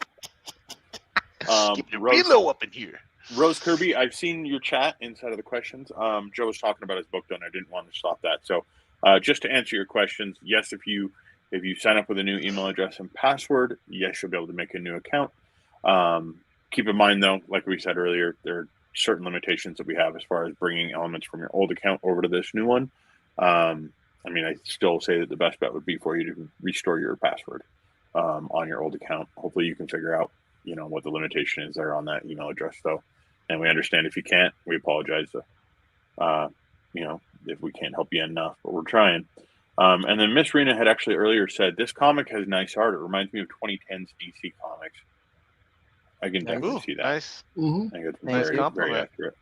S7: Keeping it real low up in here.
S1: Rose Kirby, I've seen your chat inside of the questions. Joe was talking about his book, though, and I didn't want to stop that. So just to answer your questions, yes, if you sign up with a new email address and password, yes, you'll be able to make a new account. Keep in mind, though, like we said earlier, there are certain limitations that we have as far as bringing elements from your old account over to this new one. I mean, I still say that the best bet would be for you to restore your password on your old account. Hopefully you can figure out, what the limitation is there on that email address, though. And we understand if you can't, we apologize. If we can't help you enough, but we're trying. And then Miss Rena had actually earlier said, this comic has nice art. It reminds me of 2010's DC Comics. I can definitely see that.
S7: Nice.
S1: I think it's very accurate.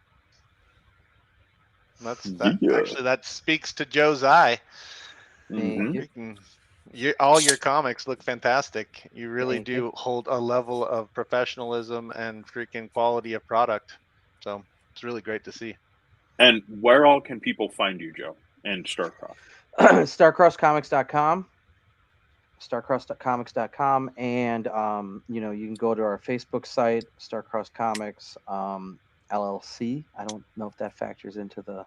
S7: Actually, that speaks to Joe's eye. All your comics look fantastic. You really do hold a level of professionalism and freaking quality of product. So it's really great to see.
S1: And where all can people find you, Joe, and Starcross?
S4: StarcrossComics.com. StarcrossComics.com. And, you can go to our Facebook site, Starcross Comics LLC. I don't know if that factors into the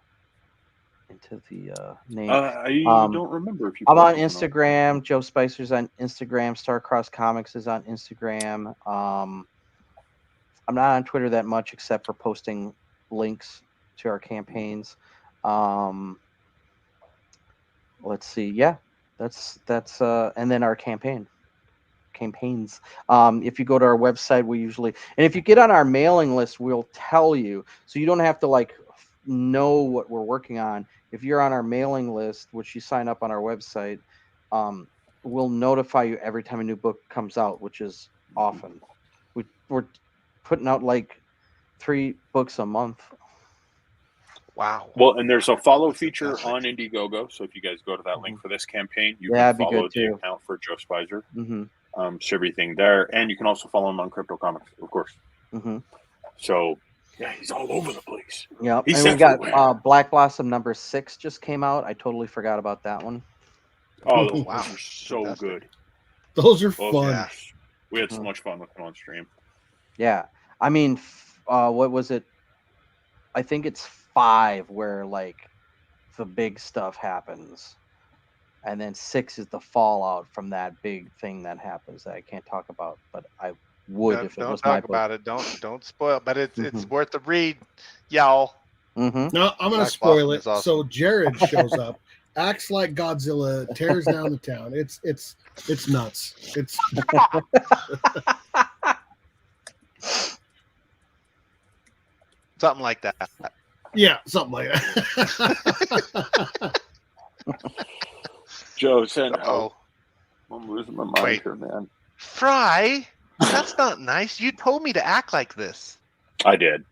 S4: name.
S1: I don't remember if you.
S4: I'm on Instagram. Joe Spicer's on Instagram. Starcross Comics is on Instagram. I'm not on Twitter that much, except for posting links to our campaigns. Let's see. Yeah, that's and then our campaigns. If you go to our website, we usually, and if you get on our mailing list, we'll tell you, so you don't have to know what we're working on. If you're on our mailing list, which you sign up on our website, we'll notify you every time a new book comes out, which is often. We're putting out 3 books a month.
S7: Wow.
S1: Well, and there's a follow feature on Indiegogo, so if you guys go to that link for this campaign, you can follow the account for Joe Spicer. So everything there, and you can also follow him on Crypto Comics, of course. So yeah, he's all over the place.
S4: Yeah,
S1: and
S4: we got Black Blossom number 6 just came out. I totally forgot about that one.
S1: Oh, those are so good.
S3: Those are fun.
S1: Yeah. We had so much fun with them on stream.
S4: Yeah, I mean, what was it? I think it's 5 where the big stuff happens, and then 6 is the fallout from that big thing that happens that I can't talk about, but I would if it was my book.
S7: Don't talk about it. Don't spoil. But it's worth a read, y'all.
S3: No, I'm gonna spoil it. Awesome. So Jared shows up, acts like Godzilla, tears down the town. It's nuts. It's
S7: something like that.
S3: Yeah, something like that.
S1: Joe said, "Oh, I'm losing my mind here, man."
S7: Fry, that's not nice. You told me to act like this.
S1: I did.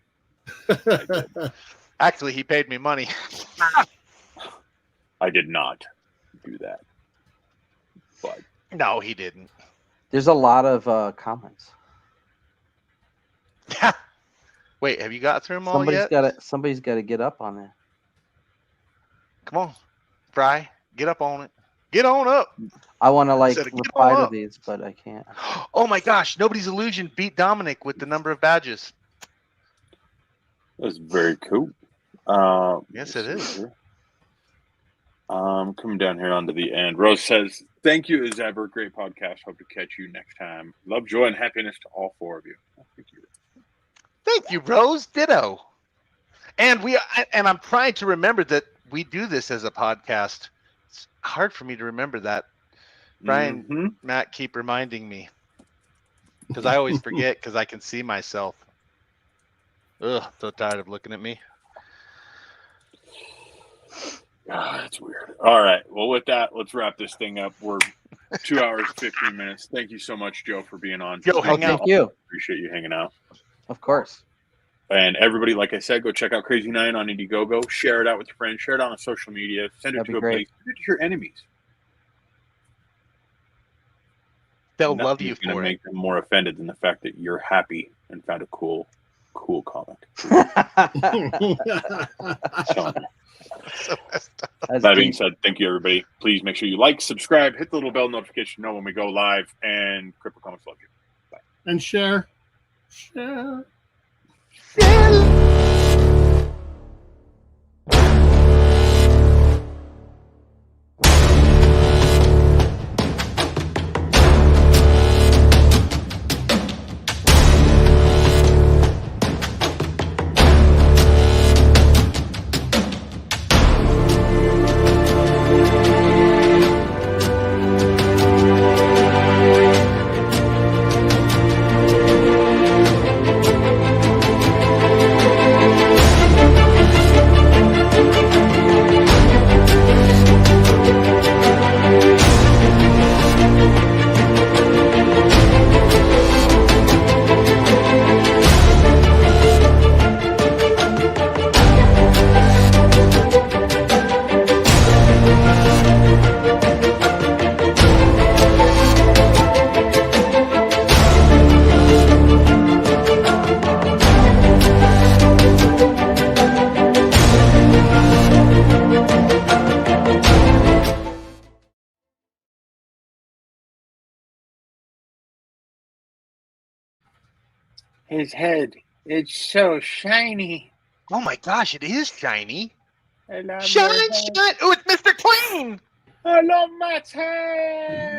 S7: Actually, he paid me money.
S1: I did not do that. But
S7: no, he didn't.
S4: There's a lot of comments.
S7: Wait, have you got through them all yet?
S4: Somebody's got to get up on that.
S7: Come on, Fry, get up on it. Get on up.
S4: I want to reply to these, but I can't.
S7: Oh my gosh, Nobody's Illusion beat Dominic with the number of badges.
S1: That's very cool.
S7: Yes, it is.
S1: Coming down here onto the end. Rose says, "Thank you as ever. Great podcast. Hope to catch you next time. Love, joy, and happiness to all 4 of you." Thank you.
S7: Thank you, Rose. Ditto. And I'm trying to remember that we do this as a podcast. It's hard for me to remember that. Brian, Matt, keep reminding me, because I always forget because I can see myself. Ugh, so tired of looking at me.
S1: That's weird. All right. Well, with that, let's wrap this thing up. We're 2 hours, 15 minutes. Thank you so much, Joe, for being on.
S7: Joe, hang out.
S4: Thank you.
S1: Appreciate you hanging out.
S4: Of course.
S1: And everybody, like I said, go check out Crazy 9 on Indiegogo. Share it out with your friends. Share it on social media. Send it
S4: That'd
S1: to
S4: be
S1: a
S4: great.
S1: place. Send it to your enemies.
S7: They'll love you
S1: Nothing's gonna
S7: for it.
S1: make them more offended than the fact that you're happy and found a cool comic. So,
S4: That's
S1: that being
S4: deep.
S1: said, thank you, everybody. Please make sure you like, subscribe, hit the little bell notification to know when we go live. And Crypto Comics love you. Bye.
S3: And share. Share.
S1: His head, it's so shiny.
S7: Oh my gosh, it is shiny.
S1: I love
S7: Shine,
S1: your head.
S7: shine. Oh, it's Mr. Clean.
S1: I love Matt's hair.